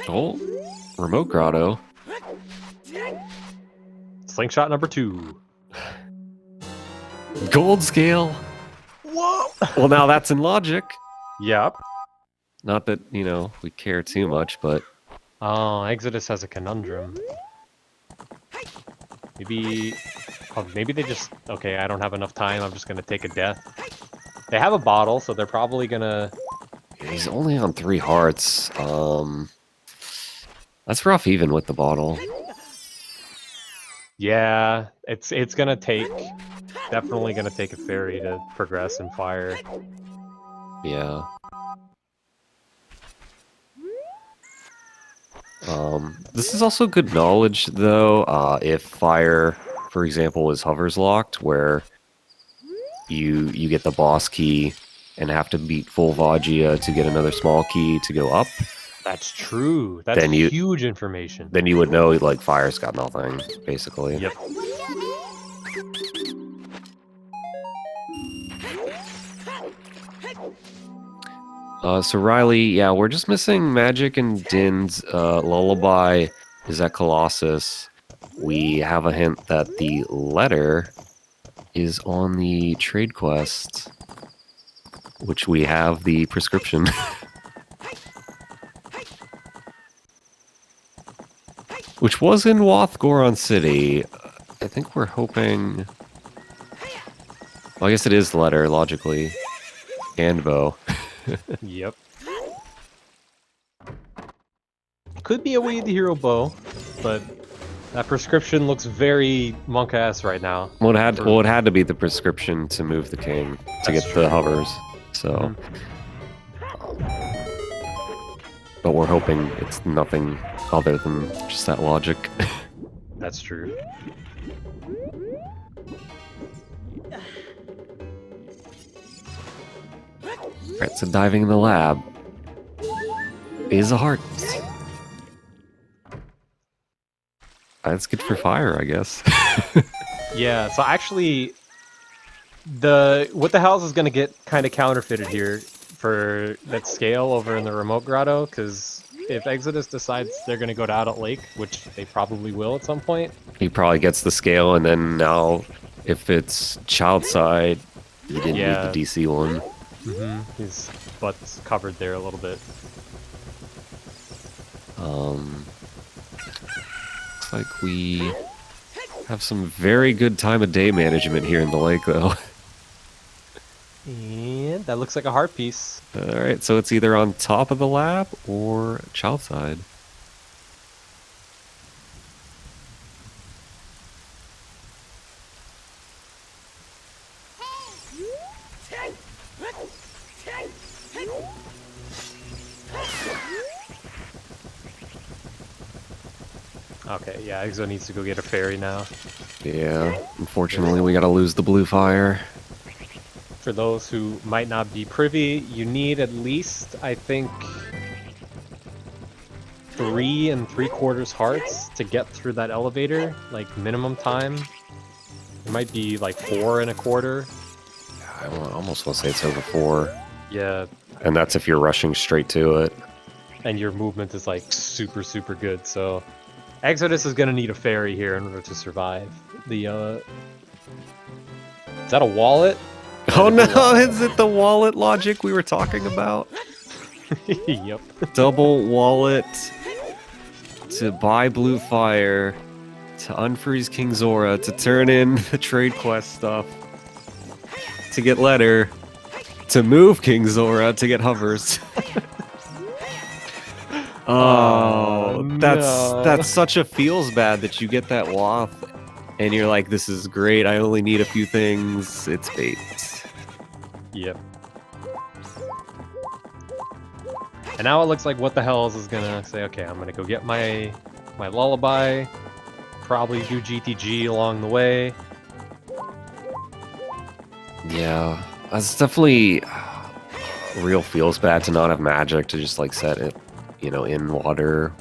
Oh, remote grotto. Slingshot number 2. Gold scale. Whoa! Well, now that's in logic. Yep. Not that, we care too much, but... Oh, Exodus has a conundrum. Maybe... Oh, maybe they just... Okay, I don't have enough time, I'm just gonna take a death. They have a bottle, so they're probably gonna... He's only on 3 hearts. That's rough even with the bottle. Yeah, it's gonna take... Definitely gonna take a fairy to progress in fire. Yeah. This is also good knowledge, though, if fire, for example, is hovers locked, where you get the boss key and have to beat full Vagia to get another small key to go up. That's true. That's huge information. Then you would know, like, fire's got nothing, basically. Yep. So Riley, yeah, we're just missing Magic and Din's lullaby is at Colossus. We have a hint that the letter is on the trade quest, which we have the prescription. Which was in Wathgoron City. I think we're hoping... Well, I guess it is letter, logically. And bow. Yep. Could be a way to hero bow, but that prescription looks very monk-ass right now. Well, it had to be the prescription to move the king to get the hovers. So, but we're hoping it's nothing other than just that logic. That's true. Alright, so diving in the lab is a heart. That's good for fire, I guess. Yeah, so actually, what the hell is going to get kind of counterfeited here for that scale over in the remote grotto, because if Exodus decides they're going to go to Adult Lake, which they probably will at some point. He probably gets the scale, and then now, if it's child side, he didn't need the DC one. His butt's covered there a little bit. Looks like we have some very good time of day management here in the lake, though. And that looks like a heart piece. Alright, so it's either on top of the lab or child side. Okay, yeah, Exo needs to go get a fairy now. Yeah, unfortunately we gotta lose the blue fire. For those who might not be privy, you need at least, I think, 3 3/4 hearts to get through that elevator, like minimum time. It might be like 4 1/4. I almost want to say it's over 4. Yeah. And that's if you're rushing straight to it. And your movement is like super, super good, so Exodus is gonna need a fairy here in order to survive. The is that a wallet? Oh no, is it the wallet logic we were talking about? Yep. Double wallet to buy blue fire, to unfreeze King Zora, to turn in the trade quest stuff, to get letter, to move King Zora, to get hovers. Oh, that's such a feels bad that you get that wath and you're like, this is great, I only need a few things. It's bait. Yep. And now it looks like What the Hells is gonna say, okay, I'm gonna go get my lullaby, probably do GTG along the way. Yeah, that's definitely real feels bad to not have magic to just like set it, you know, in water.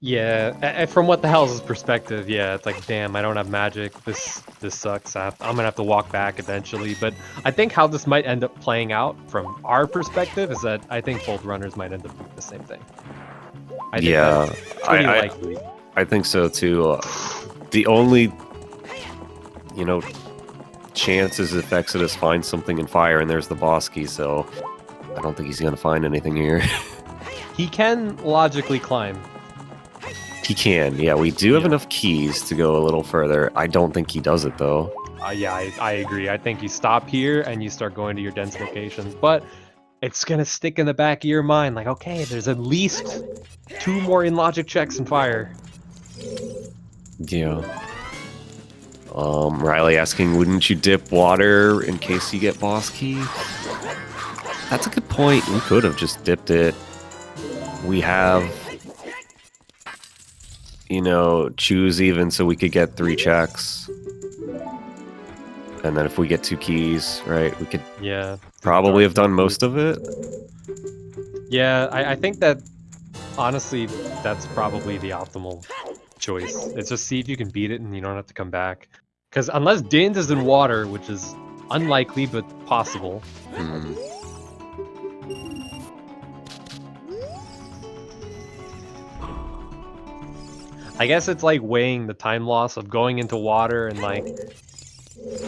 Yeah, from What the Hell's perspective, yeah, it's like, damn, I don't have magic. This sucks. I'm gonna have to walk back eventually. But I think how this might end up playing out from our perspective is that I think both runners might end up doing the same thing. I think that's pretty likely. I think so too. The only, you know, chance is if Exodus finds something in fire, and there's the boss key. So I don't think he's gonna find anything here. He can logically climb. He can, yeah. We do have enough keys to go a little further. I don't think he does it, though. Yeah, I agree. I think you stop here and you start going to your dense locations. But it's going to stick in the back of your mind, like, okay, there's at least 2 more in logic checks and fire. Yeah. Riley asking, wouldn't you dip water in case you get boss key? That's a good point. We could have just dipped it. We have, you know, choose even so we could get 3 checks. And then if we get 2 keys, right, we could probably have done most of it. Yeah, I think that, honestly, that's probably the optimal choice. It's just see if you can beat it and you don't have to come back. Because unless Dins is in water, which is unlikely but possible. I guess it's like weighing the time loss of going into water and like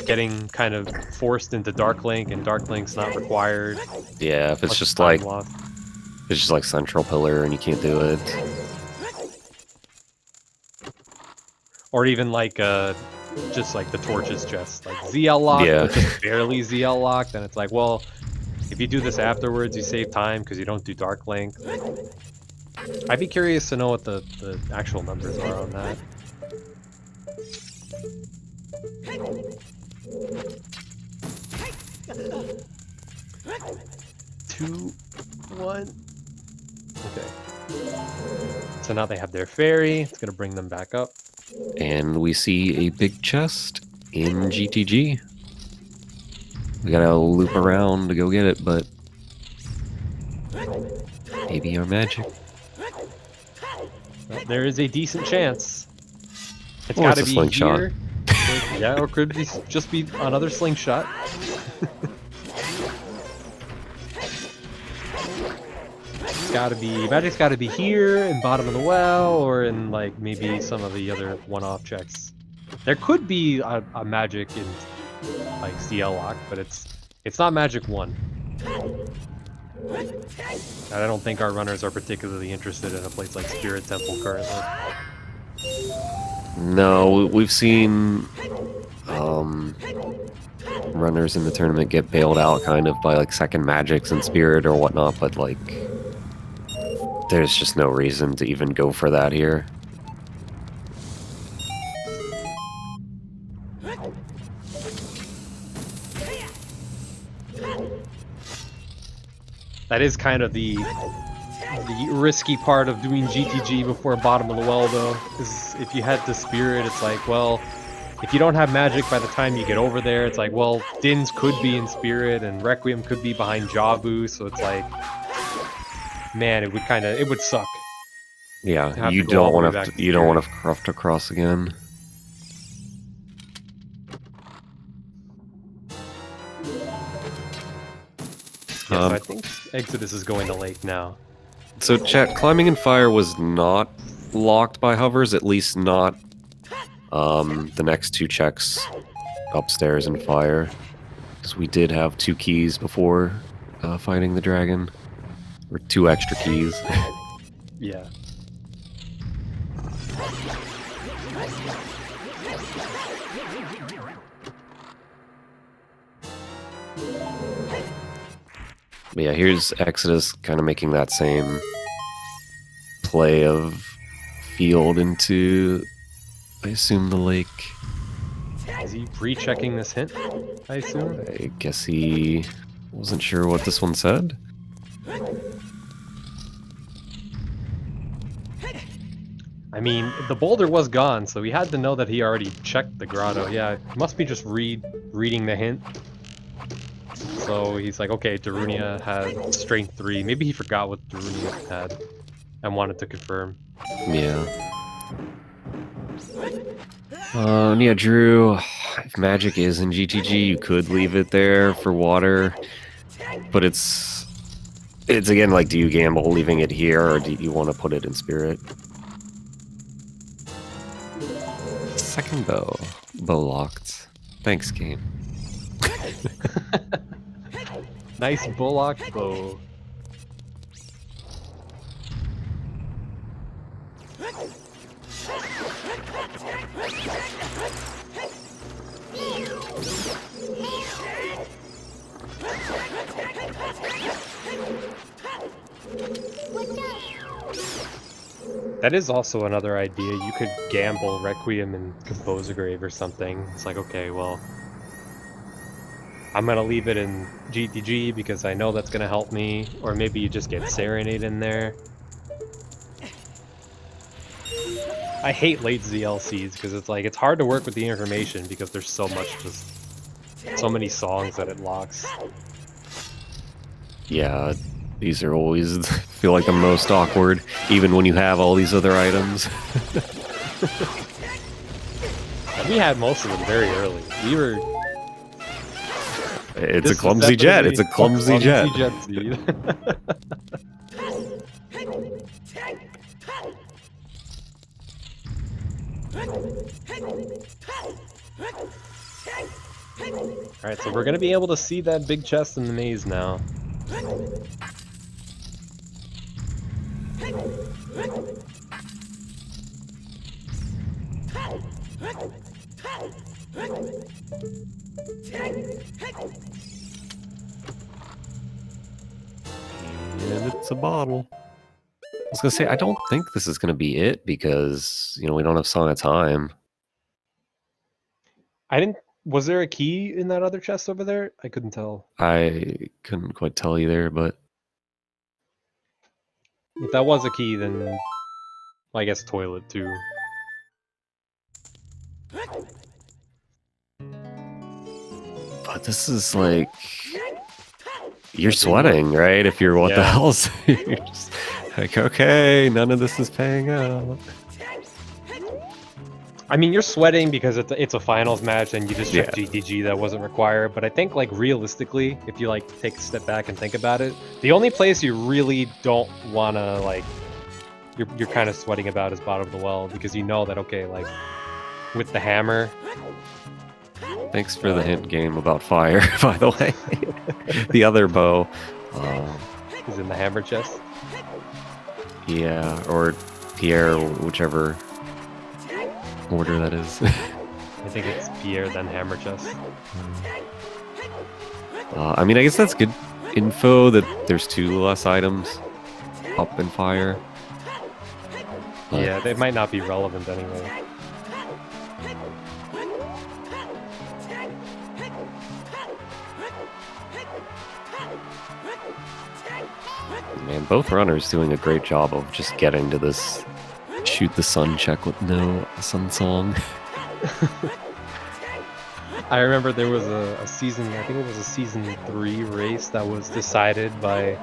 getting kind of forced into Dark Link, and Dark Link's not required. Yeah, if it's just like Central Pillar and you can't do it. Or even like just like the Torches chest, like ZL lock, but just barely ZL lock, then it's like, well, if you do this afterwards, you save time because you don't do Dark Link. I'd be curious to know what the actual numbers are on that. Two, one. Okay. So now they have their fairy. It's gonna bring them back up. And we see a big chest in GTG. We gotta loop around to go get it, but maybe our magic. Well, there is a decent chance. It's Or gotta it's a be slingshot. here. Yeah, or could be just be another slingshot. magic's gotta be here in bottom of the well, or in like maybe some of the other one-off checks. There could be a magic in like CL lock, but it's not magic 1. And I don't think our runners are particularly interested in a place like Spirit Temple currently. No, we've seen runners in the tournament get bailed out kind of by like second magics and spirit or whatnot, but like there's just no reason to even go for that here. That is kind of the risky part of doing GTG before bottom of the well, though, is if you head to Spirit, it's like, well, if you don't have magic by the time you get over there, it's like, well, Dins could be in Spirit and Requiem could be behind Jabu, so it's like, man, it would suck. Yeah, you don't want to craft across again. Yeah, so I think Exodus is going to Lake now. So chat, climbing in fire was not locked by hovers, at least not the next 2 checks upstairs in fire. Because we did have 2 keys before fighting the dragon. Or 2 extra keys. Yeah. But yeah, here's Exodus kind of making that same play of field into, I assume, the lake. Is he pre-checking this hint, I assume? I guess he wasn't sure what this one said. I mean, the boulder was gone, so he had to know that he already checked the grotto. Yeah, he must be just reading the hint. So he's like, okay, Darunia had strength 3. Maybe he forgot what Darunia had and wanted to confirm. Yeah. Yeah, Drew, if magic is in GTG, you could leave it there for water. But it's again, like, do you gamble leaving it here, or do you want to put it in spirit? Second bow. Bow locked. Thanks, game. Nice bullock bow. That is also another idea. You could gamble Requiem and Compose a Grave or something. It's like, okay, well, I'm gonna leave it in GTG because I know that's gonna help me. Or maybe you just get Serenade in there. I hate late ZLCs because it's like, it's hard to work with the information because there's so many songs that it locks. Yeah, these are always feel like the most awkward, even when you have all these other items. We had most of them very early. We were... It's a clumsy jet. It's a clumsy jet. Seed. Alright, so we're gonna be able to see that big chest in the maze now. And it's a bottle. I was gonna say, I don't think this is gonna be it because, you know, we don't have Song of Time. Was there a key in that other chest over there? I couldn't tell. I couldn't quite tell either, but If that was a key, then well, I guess toilet too. But this is like, you're sweating, right? If you're what the hell's you're just like, okay, none of this is paying out. I mean, you're sweating because it's a finals match and you just checked Yeah. GTG that wasn't required. But I think, like, realistically, if you like take a step back and think about it, the only place you really don't wanna like you're kind of sweating about is bottom of the well, because you know that, okay, like with the hammer. Thanks for the hint game about fire, by the way. The other bow. Is in the hammer chest. Yeah, or Pierre, whichever order that is. I think it's Pierre, then hammer chest. I mean, I guess that's good info that there's 2 less items up in fire. But Yeah, they might not be relevant anyway. man, both runners doing a great job of just getting to this shoot the sun check with no sun song. I remember there was a season, I think it was a season 3 race that was decided by,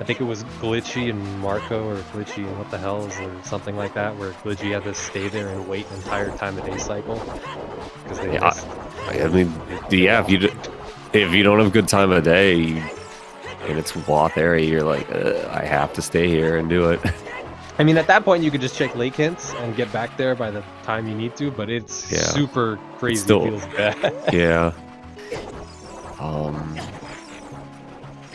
I think it was Glitchy and Marco, or Glitchy and what the hell is, or something like that, where Glitchy had to stay there and wait an entire time of day cycle. Because they missed. I mean, yeah, if you don't have good time of day and it's Wath area, you're like, I have to stay here and do it. I mean, at that point, you could just check lake hints and get back there by the time you need to, but it's super crazy. Still, feels bad. Yeah.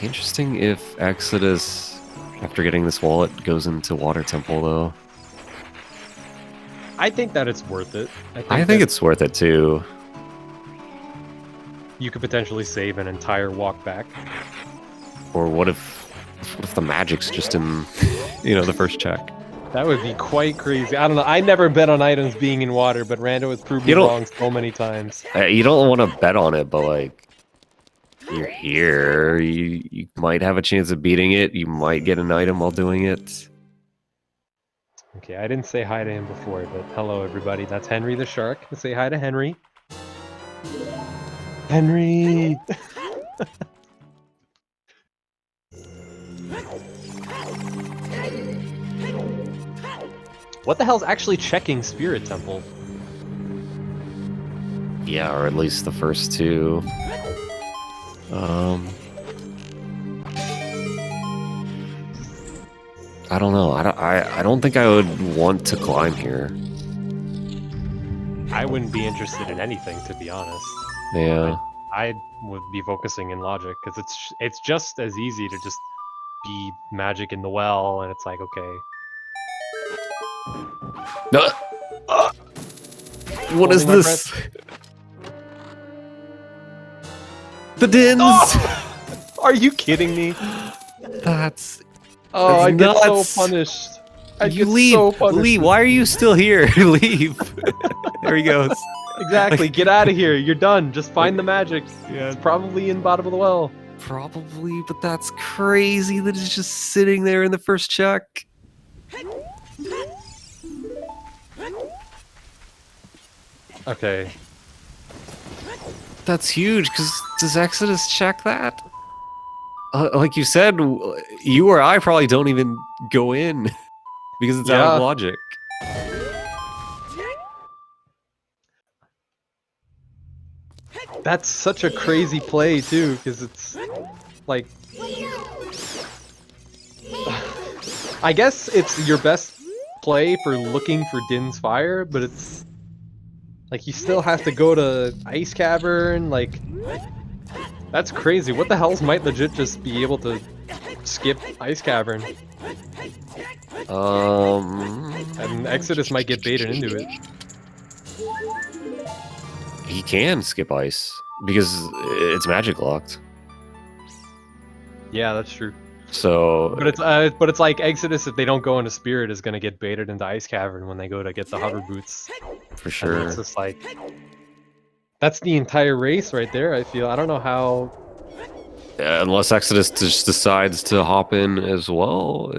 Interesting if Exodus, after getting this wallet, goes into Water Temple, though. I think that it's worth it. I think it's worth it, too. You could potentially save an entire walk back. Or what if the magic's just in, the first check? That would be quite crazy. I don't know. I never bet on items being in water, but Rando has proved me wrong so many times. You don't want to bet on it, but like, you're here. You might have a chance of beating it. You might get an item while doing it. Okay, I didn't say hi to him before, but hello everybody. That's Henry the Shark. Let's say hi to Henry. Henry! What the hell's actually checking Spirit Temple? Yeah, or at least the first 2. I don't know. I don't think I would want to climb here. I wouldn't be interested in anything, to be honest. Yeah. I would be focusing in logic, because it's just as easy to just be magic in the well, and it's like, okay. No. What is this? The Dins! Oh! Are you kidding me? That's I get nuts. so punished. You leave. So punished. Leave. Why are you still here? Leave. There he goes. Exactly. Get out of here. You're done. Just find the magic. Yeah. It's probably in bottom of the well. Probably, but that's crazy that it's just sitting there in the first check. Okay. That's huge, because does Exodus check that? Like you said, you or I probably don't even go in because it's out of logic. That's such a crazy play, too, because it's like... I guess it's your best play for looking for Din's Fire, but it's... Like, you still have to go to Ice Cavern, like... That's crazy. What the hells might legit just be able to skip Ice Cavern? And Exodus might get baited into it. He can skip ice because it's magic locked. Yeah, that's true. So, but it's like Exodus, if they don't go into Spirit, is gonna get baited into Ice Cavern when they go to get the hover boots. For sure. And it's just like, that's the entire race right there. I feel. I don't know how. Unless Exodus just decides to hop in as well,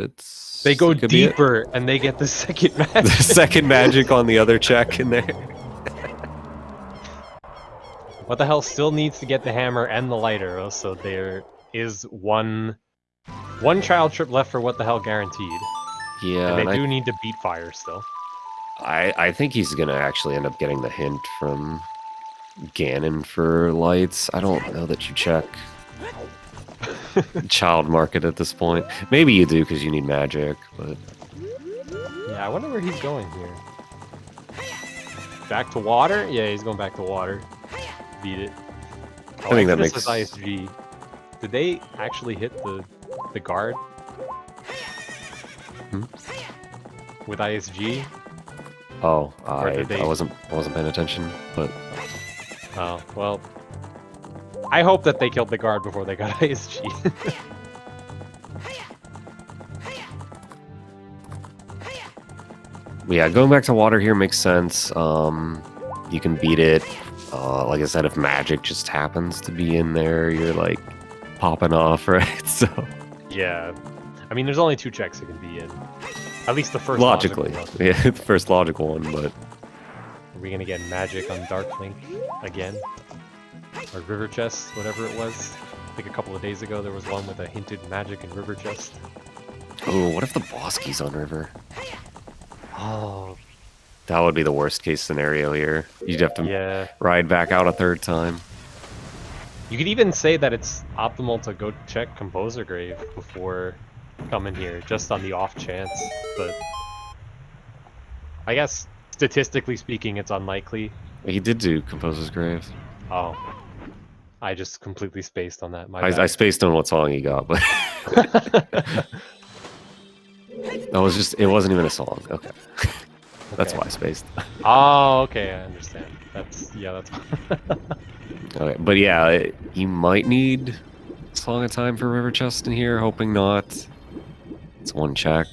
they go deeper and they get the second magic. The second magic on the other check in there. What the hell still needs to get the hammer and the lighter, so there is one trial trip left for what the hell guaranteed. Yeah, and they do need to beat fire still. I think he's gonna actually end up getting the hint from Ganon for lights. I don't know that you check child market at this point. Maybe you do because you need magic, but Yeah, I wonder where he's going here. Back to water? Yeah, he's going back to water. Beat it. I think that this makes is ISG. Did they actually hit the guard? Hmm? With ISG? Oh, Or did they- I wasn't paying attention, but Oh, well. I hope that they killed the guard before they got ISG. yeah, going back to water here makes sense. You can beat it. Like I said, if magic just happens to be in there, you're like popping off, right? So Yeah. I mean, there's only 2 checks it can be in. At least the first logically, logical one. yeah, the first logical one, but Are we gonna get magic on Dark Link again? Or River Chest, whatever it was. I think a couple of days ago there was one with a hinted magic in River Chest. oh, what if the boss key's on river? Oh, That would be the worst case scenario here. You'd have to yeah. ride back out a third time. You could even say that it's optimal to go check Composer Grave before coming here, just on the off chance, but I guess statistically speaking it's unlikely. He did do Composer's Grave. Oh. I just completely spaced on that. My I bad. spaced on what song he got, but it wasn't even a song. Okay. That's Okay. why I spaced. Oh, okay, I understand. That's Okay, but yeah, you might need Song of Time for River Chest in here, hoping not. It's one check.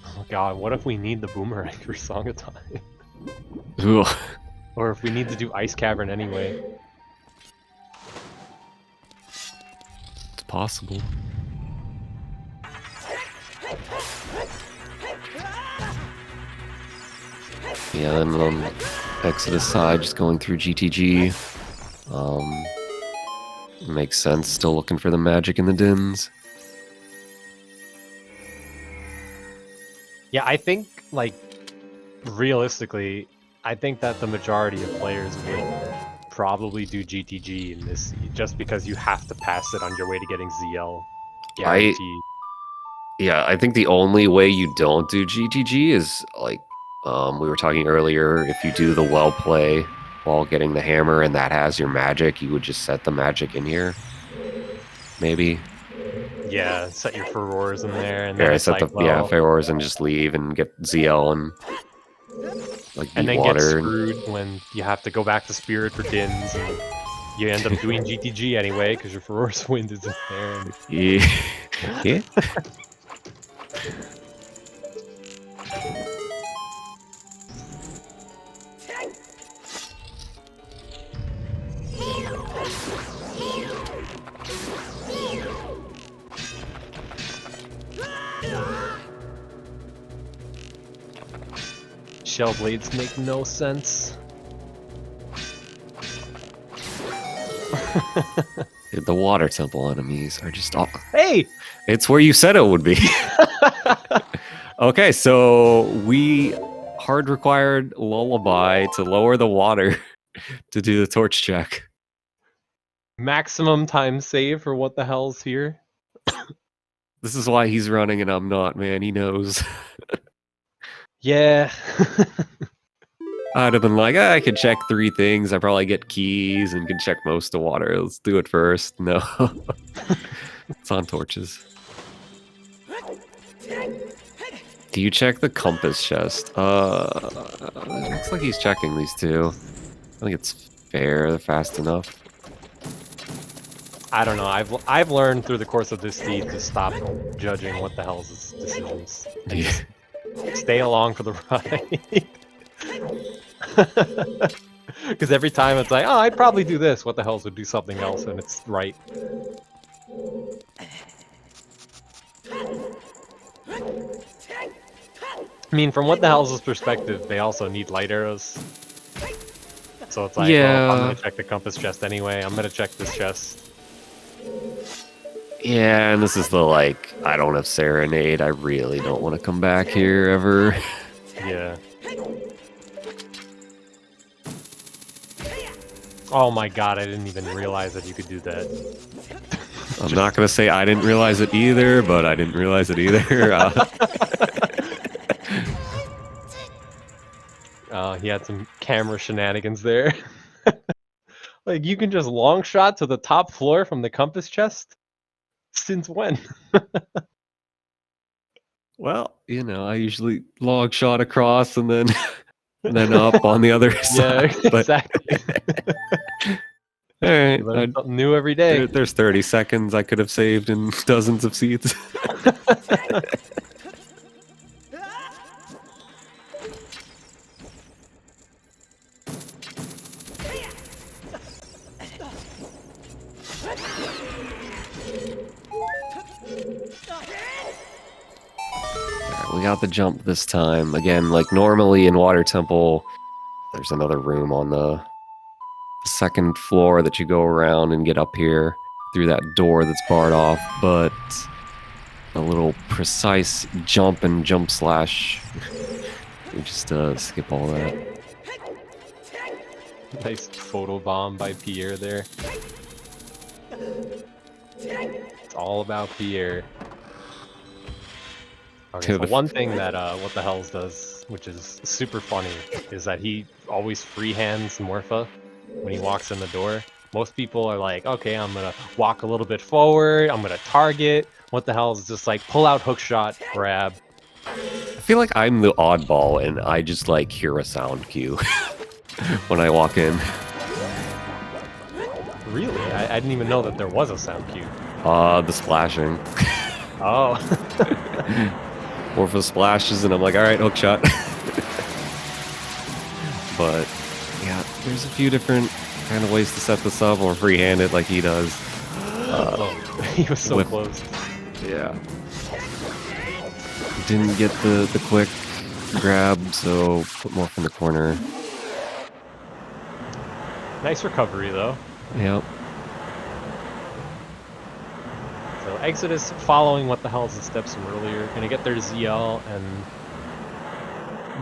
Oh god, what if we need the boomerang for Song of Time? Ooh. Or if we need to do Ice Cavern anyway. It's possible. Yeah, and on Exodus side, just going through GTG. Makes sense. Still looking for the magic in the dins. Yeah, I think, like, realistically, I think that the majority of players would probably do GTG in this, just because you have to pass it on your way to getting ZL. Guaranteed. Yeah, I think the only way you don't do GTG is like we were talking earlier. If you do the well play while getting the hammer and that has your magic, you would just set the magic in here. Maybe. Yeah, set your furrows in there, and Yeah, then I it's set like, the well, Pharaohs and just leave and get ZL and like and beat then get water. screwed when you have to go back to Spirit for Dins, and you end up doing GTG anyway because your Ferocious Wind is in there. And... Yeah. Yeah. Shell blades make no sense. Dude, the water temple enemies are just all... Hey! It's where you said it would be. Okay, so we hard required lullaby to lower the water to do the torch check. Maximum time save for what the hell's here? This is why he's running and I'm not, man. He knows. Yeah. I'd have been like, I could check 3 things. I probably get keys and can check most of water. Let's do it first. No. It's on torches. Do you check the compass chest? It looks like he's checking these 2. I think it's fair. They're fast enough. I don't know. I've learned through the course of this seed to stop judging what the hell's his decisions. And Yeah. just stay along for the ride. Because every time it's like, oh, I'd probably do this. What the hell's would do something else, and it's right. I mean, from what the hell's perspective, they also need light arrows. So it's like, well, I'm Yeah. gonna check the compass chest anyway. I'm gonna check this chest. Yeah, and this is the, like, I don't have Serenade. I really don't want to come back here ever. Yeah. Oh my god, I didn't even realize that you could do that. I'm not going to say I didn't realize it either, but I didn't realize it either. He had some camera shenanigans there. Like, you can just long shot to the top floor from the compass chest? Since when? Well, you know, I usually log shot across and then up on the other Yeah, side. But exactly. all right, You learn something new every day. there's 30 seconds I could have saved in dozens of seats. Alright, we got the jump this time. Again, like normally in Water Temple, there's another room on the second floor that you go around and get up here through that door that's barred off, but a little precise jump and jump slash. We just skip all that. Nice photo bomb by Pierre there. It's all about Pierre. Okay, so one thing that What the Hells does, which is super funny, is that he always freehands Morpha when he walks in the door. Most people are like, okay, I'm gonna walk a little bit forward, I'm gonna target. What the Hells is just like pull out hook shot, grab. I feel like I'm the oddball and I just like hear a sound cue when I walk in. Really? I didn't even know that there was a sound cue. The splashing. Oh. Morpho splashes and I'm like, alright, hook shot. But yeah, there's a few different kind of ways to set this up or freehand it like he does. He was so close. Yeah. Didn't get the quick grab, so put Morph in the corner. Nice recovery though. Yep. So Exodus following What the Hell's steps from earlier, gonna get their ZL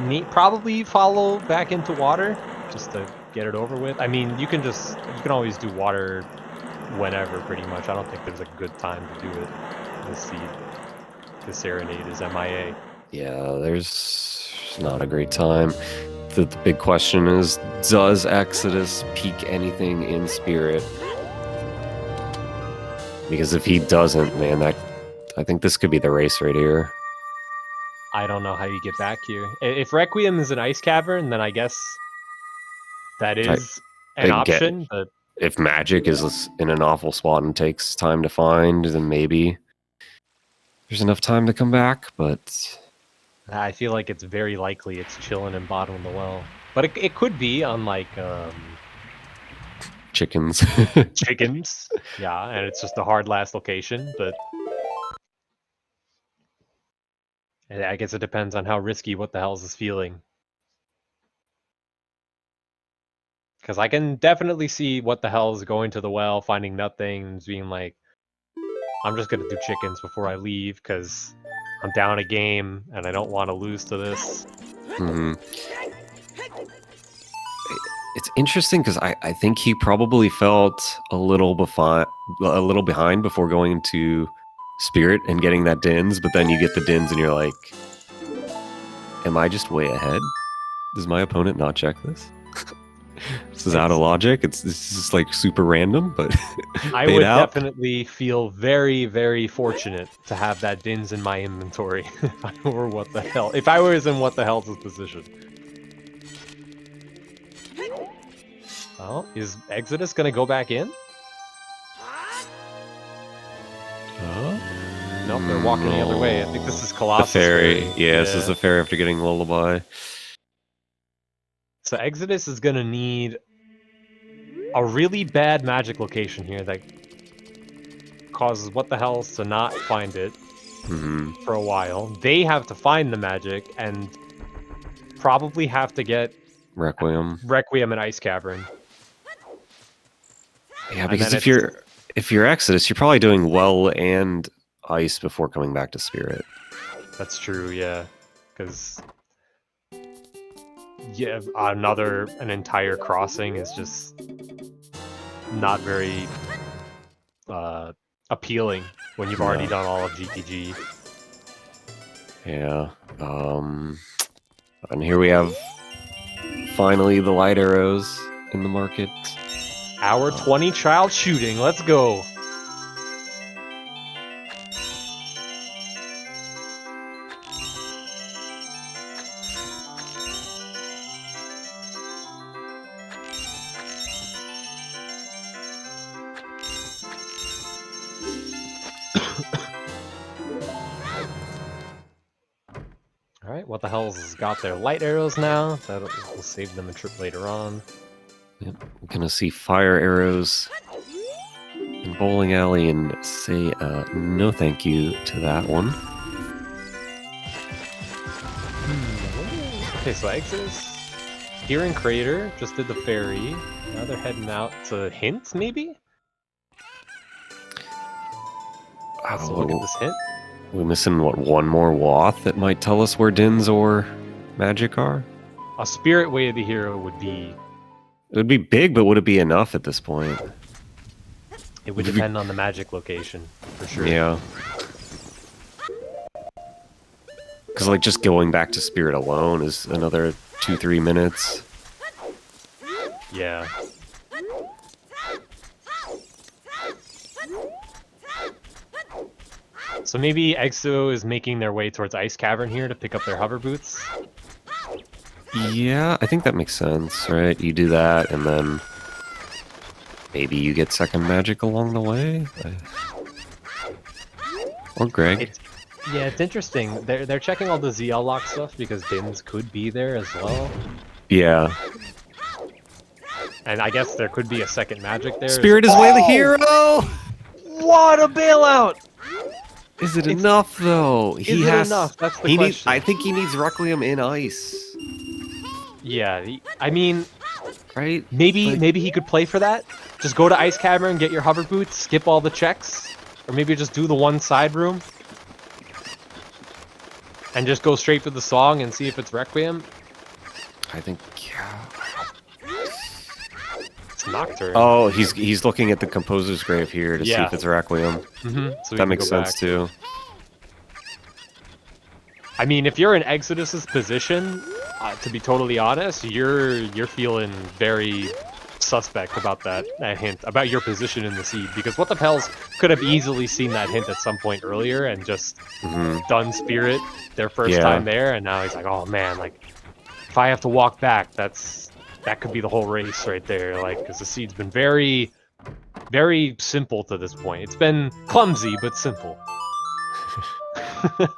and probably follow back into water just to get it over with. I mean, you can always do water whenever pretty much. I don't think there's a good time to do it this seed. The Serenade is MIA. Yeah, there's not a great time. The big question is, does Exodus peak anything in Spirit? Because if he doesn't, man, I think this could be the race right here. I don't know how you get back here. If Requiem is an ice cavern, then I guess that is an option. But if Magic is in an awful spot and takes time to find, then maybe there's enough time to come back, but I feel like it's very likely it's chilling in bottom of the well. But it could be on like chickens. Chickens. Yeah, and it's just a hard last location, but I guess it depends on how risky What the Hells is feeling. Because I can definitely see What the Hells going to the well, finding nothing, being like, I'm just gonna do chickens before I leave because I'm down a game and I don't want to lose to this. Mm-hmm. It's interesting because I think he probably felt a little behind before going into Spirit and getting that Dins, but then you get the Dins and you're like, am I just way ahead? Does my opponent not check this? This is out of logic. This is just like super random, but I would definitely feel very, very fortunate to have that Dins in my inventory if I were What the Hell. If I was in What the Hell's position. Well, is Exodus gonna go back in? Nope, they're walking the other way. I think this is Colossus. The ferry. Yeah, this is the ferry after getting Lullaby. So Exodus is gonna need a really bad magic location here that causes What the Hells to not find it for a while. They have to find the magic and probably have to get Requiem and Ice Cavern. Yeah, because if you're Exodus, you're probably doing well and ice before coming back to Spirit. That's true, yeah. Because yeah, an entire crossing is just not very appealing when you've already done all of GTG. Yeah. And here we have finally the light arrows in the market. Hour 20 child shooting. Let's go. Alright, what the hell's got their light arrows now? That'll will save them a trip later on. Yep. We're gonna see fire arrows in Bowling Alley and say no thank you to that one. Okay, so Exodus here in Crater just did the ferry. Now they're heading out to Hint, maybe? Let's look at this Hint. We're missing, what, one more Wath that might tell us where Dins or Magic are? A Spirit Way of the Hero would be... It would be big, but would it be enough at this point? It would depend on the Magic location, for sure. Yeah. Because, like, just going back to Spirit alone is another 2-3 minutes. Yeah. So maybe Exo is making their way towards Ice Cavern here to pick up their hover boots? Yeah, I think that makes sense, right? You do that, and then maybe you get second magic along the way? Or Greg. It's interesting. They're checking all the ZL lock stuff because Dins could be there as well. Yeah. And I guess there could be a second magic there. Spirit is way the hero! What a bailout! Is it enough, though? Is it enough? That's the question. I think he needs Requiem in ice. Yeah, I mean... Right? Maybe he could play for that. Just go to Ice Cavern, get your hover boots, skip all the checks. Or maybe just do the one side room. And just go straight for the song and see if it's Requiem. I think, yeah. It's Nocturne. Oh, he's looking at the Composer's Grave here to see if it's Requiem. So that makes sense, too. I mean, if you're in Exodus's position, to be totally honest, you're feeling very suspect about that hint, about your position in the seed, because what the Pels could have easily seen that hint at some point earlier and just done Spirit their first time there, and now he's like, oh man, like, if I have to walk back, that could be the whole race right there, like, because the seed's been very, very simple to this point. It's been clumsy, but simple.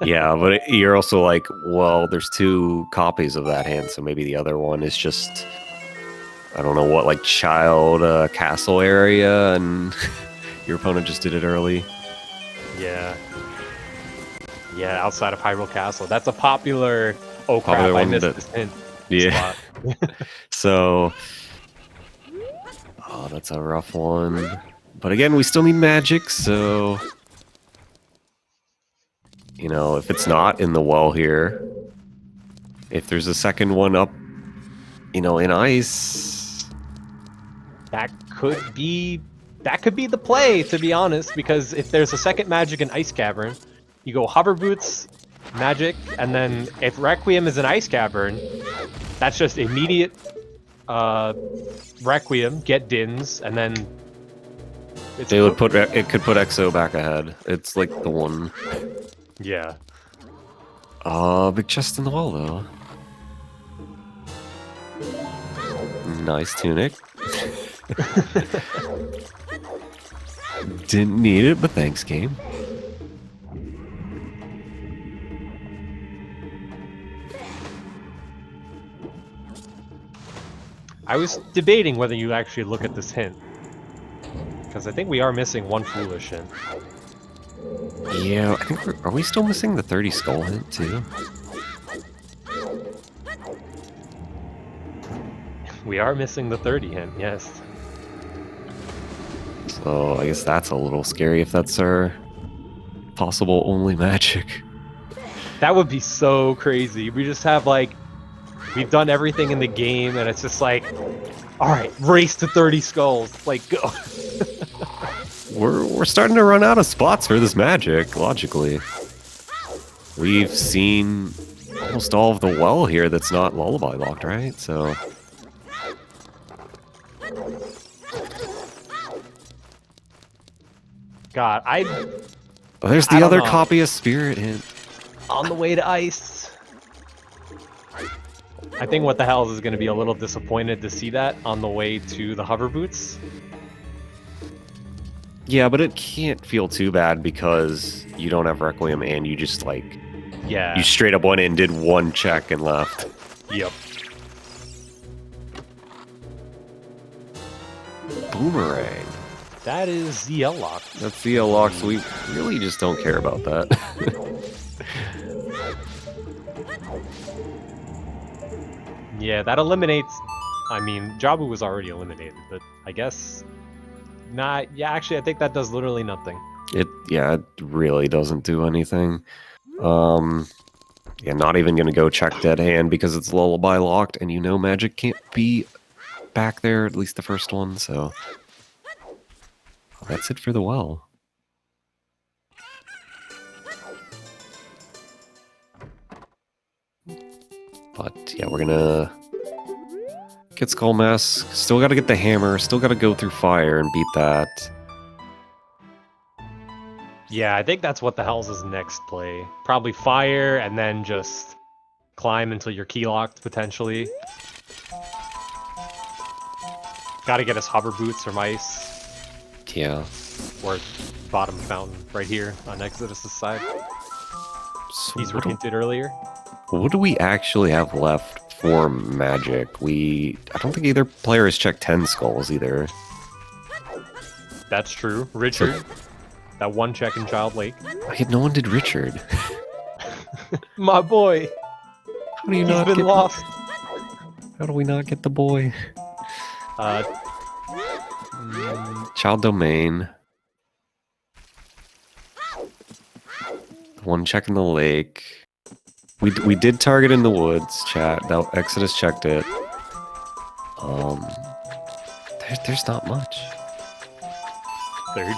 Yeah, but you're also like, well, there's 2 copies of that hand, so maybe the other one is just, I don't know what, like child castle area, and your opponent just did it early. Yeah. Yeah, outside of Hyrule Castle. That's a popular, oh crap, I missed this hint. Yeah. So, oh, that's a rough one. But again, we still need magic, so... You know, if it's not in the well here, if there's a second one up, you know, in ice... That could be the play, to be honest, because if there's a second magic in Ice Cavern, you go Hover Boots, magic, and then if Requiem is an Ice Cavern, that's just immediate Requiem, get Dins, and then it could put Exo back ahead. It's like the one. Yeah. Big chest in the wall though. Nice tunic. Didn't need it, but thanks, game. I was debating whether you actually look at this hint, because I think we are missing one foolish hint. Yeah, I think are we still missing the 30 skull hint too? We are missing the 30 hint, yes. So I guess that's a little scary if that's our possible only magic. That would be so crazy. We just have like, we've done everything in the game, and it's just like, all right, race to 30 skulls. Like, go. We're starting to run out of spots for this magic, logically. We've seen almost all of the well here that's not lullaby locked, right? So God, oh, there's I the don't other know. copy of Spirit Hint. On the way to ice. I think What the Hells is going to be a little disappointed to see that on the way to the hover boots. Yeah, but it can't feel too bad because you don't have Requiem and you just like Yeah. you straight up went in, did one check and left. Yep. Boomerang. That is ZL lock. That's the lock, so we really just don't care about that. Yeah, that eliminates. I mean, Jabu was already eliminated, but I guess not. Yeah, actually, I think that does literally nothing. It really doesn't do anything. Yeah, not even gonna go check Dead Hand because it's lullaby locked, and you know magic can't be back there, at least the first one, so that's it for the well. But yeah, we're gonna get Skull Mask. Still gotta get the hammer, still gotta go through fire and beat that. Yeah, I think that's What the Hell's next play. Probably fire, and then just climb until you're key locked, potentially. Gotta get us hover boots from ice. Yeah. Or bottom fountain, right here on Exodus' side. So These were hinted earlier. what do we actually have left for magic? I don't think either player has checked 10 skulls either. That's true. Richard. That one check in Child Lake. No one did Richard. My boy! How do you He's not been get lost. How do we not get the boy? Child domain. One check in the lake. We did target in the woods, chat. That Exodus checked it. There's not much. 30?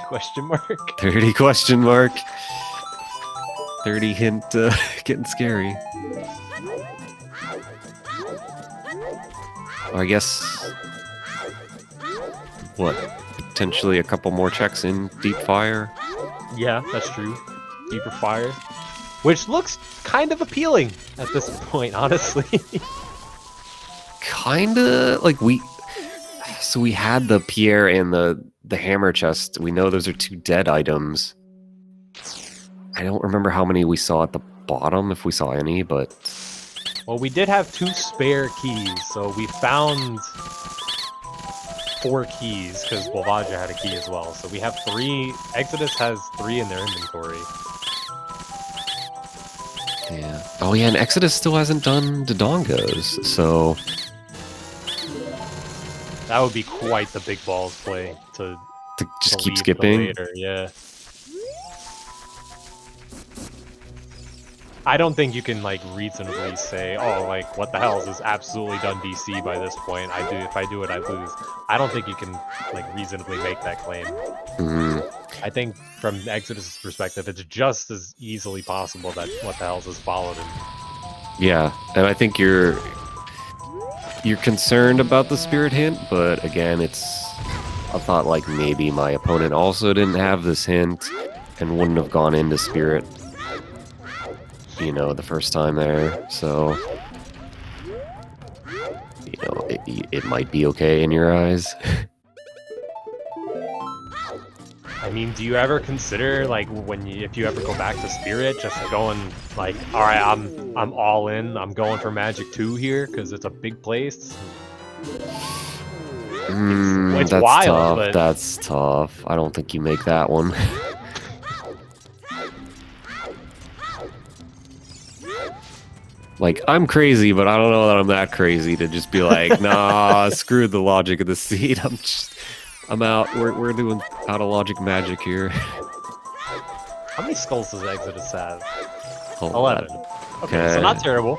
Question mark? 30 question mark. 30 hint getting scary. I guess what? Potentially a couple more checks in deep fire. Yeah, that's true. Deeper fire. Which looks kind of appealing at this point, honestly. Kinda like we had the Pierre and the hammer chest. We know those are two dead items. I don't remember how many we saw at the bottom, if we saw any, but Well, we did have 2 spare keys, so we found 4 keys, because Bolvaja had a key as well. So we have 3. Exodus has 3 in their inventory. yeah. Oh yeah, and Exodus still hasn't done Dodongos, so That would be quite the big balls play to just to keep leave skipping. Later. Yeah. I don't think you can like reasonably say, oh, like What the Hell is absolutely done DC by this point. If I do it, I lose. I don't think you can like reasonably make that claim. Mhm. I think from Exodus' perspective, it's just as easily possible that What the Hell's has followed him. Yeah, and I think you're concerned about the spirit hint, but again, it's a thought like maybe my opponent also didn't have this hint and wouldn't have gone into spirit, the first time there. So, it might be okay in your eyes. I mean, do you ever consider like if you ever go back to Spirit, just going like, all right, I'm all in. I'm going for Magic 2 here because it's a big place. It's that's wild, tough. but That's tough. I don't think you make that one. Like, I'm crazy, but I don't know that I'm that crazy to just be like, nah, screw the logic of the seed. I'm out. We're doing out of logic magic here. How many skulls does Exodus have? Hold 11. on. Okay, so not terrible.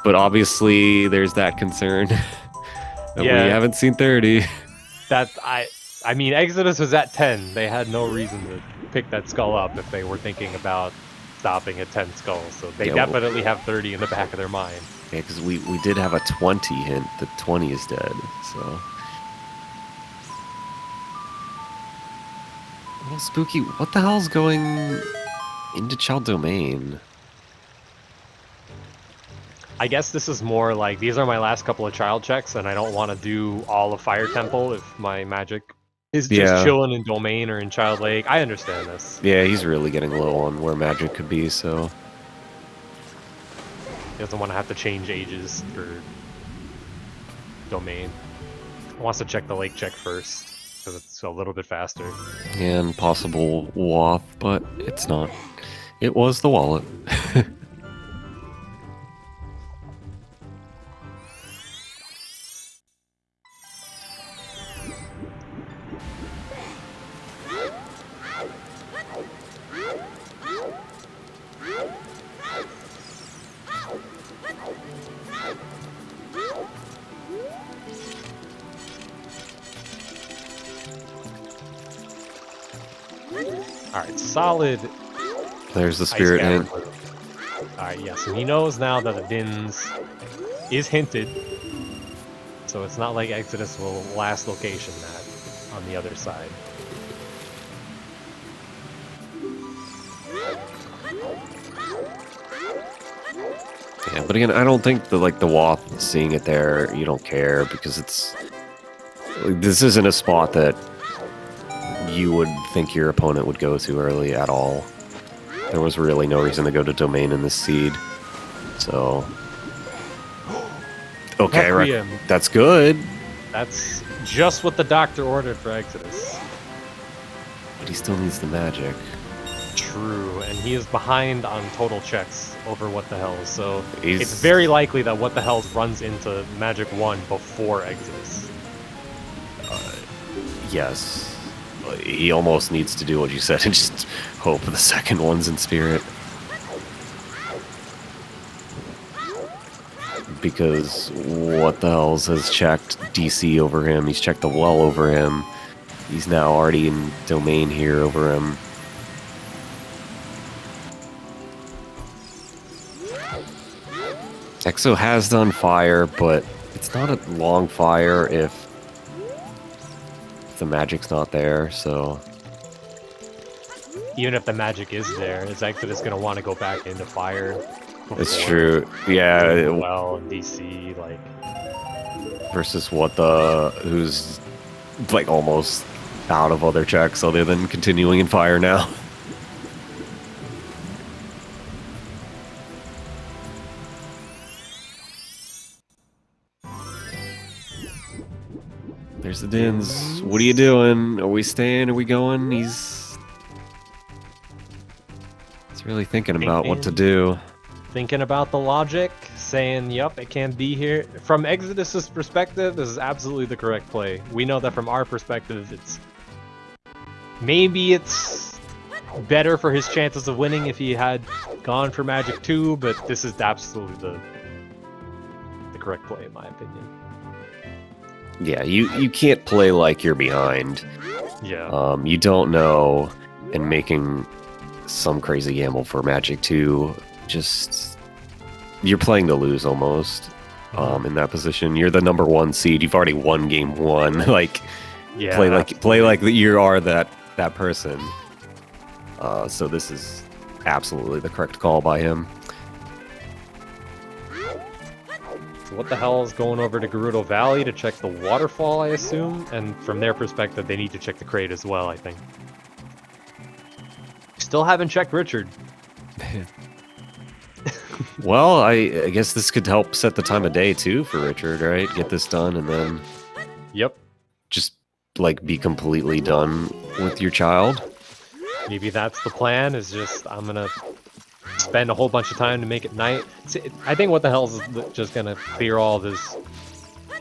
But obviously, there's that concern that we Yeah. haven't seen 30. I mean, Exodus was at 10. They had no reason to pick that skull up if they were thinking about stopping at 10 skulls. So they definitely have 30 in the back of their mind. Yeah, because we did have a 20 hint that 20 is dead, so... Well, Spooky, what the hell's going into Child Domain? I guess this is more like, these are my last couple of child checks, and I don't want to do all of Fire Temple if my magic is just chilling in Domain or in Child Lake. I understand this. Yeah, he's really getting low on where magic could be, so... He doesn't want to have to change ages for Domain. He wants to check the lake check first, because it's a little bit faster. And possible Wath, but it's not. It was the wallet. Alright, solid. There's the spirit hint. Alright, yeah, so he knows now that the Dins is hinted. So it's not like Exodus will last location that on the other side. Yeah, but again, I don't think the Wath seeing it there, you don't care because it's this isn't a spot that you would think your opponent would go to early at all. There was really no reason to go to Domain in this seed. So okay, right. That's good. That's just what the doctor ordered for Exodus. But he still needs the magic. True, and he is behind on total checks over What the Hell, so He's... it's very likely that What the Hells runs into Magic 1 before Exodus. Yes. He almost needs to do what you said and just hope the second one's in spirit. Because What the Hells has checked DC over him, he's checked the well over him, he's now already in Domain here over him. Exo has done fire, but it's not a long fire if the magic's not there, so... Even if the magic is there, is Exodus going to want to go back into fire? It's true, yeah. Well, in DC, like... Versus who's, like, almost out of other checks other than continuing in fire now. There's the Dins. What are you doing? Are we staying? Are we going? He's really thinking about what to do. Thinking about the logic, saying, yup, it can't be here. From Exodus's perspective, this is absolutely the correct play. We know that from our perspective, maybe it's better for his chances of winning if he had gone for Magic 2, but this is absolutely the correct play, in my opinion. Yeah, you can't play like you're behind. Yeah. You don't know, and making some crazy gamble for Magic 2, just... You're playing to lose, almost, in that position. You're the number 1 seed, you've already won game 1, like... Yeah, play like you are that person. So this is absolutely the correct call by him. So What the Hell is going over to Gerudo Valley to check the waterfall, I assume? And from their perspective, they need to check the crate as well, I think. Still haven't checked Richard. Well, I guess this could help set the time of day, too, for Richard, right? Get this done, and then... Yep. Just, like, be completely done with your child. Maybe that's the plan, is just, I'm gonna spend a whole bunch of time to make it night. I think What the Hell is just gonna clear all of his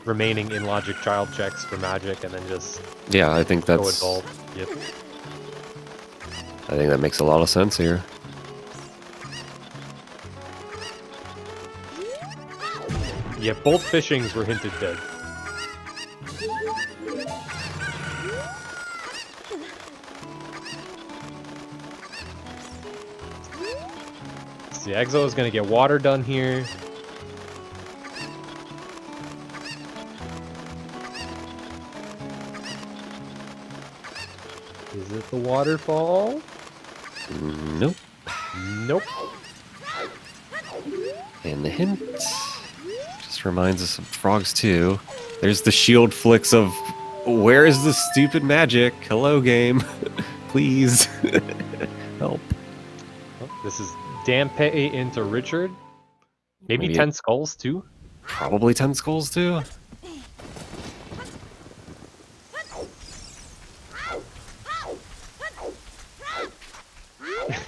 remaining in logic child checks for magic, and then just Yeah, I think go that's. adult. Yep. I think that makes a lot of sense here. Yeah, both fishings were hinted dead. See, Exo is gonna get water done here. Is it the waterfall? Nope. Nope. And the hint just reminds us of frogs too. There's the shield flicks of where is the stupid magic? Hello, game. Please. Help. Oh, this is Dampe into Richard. Maybe 10 skulls too? Probably 10 skulls too.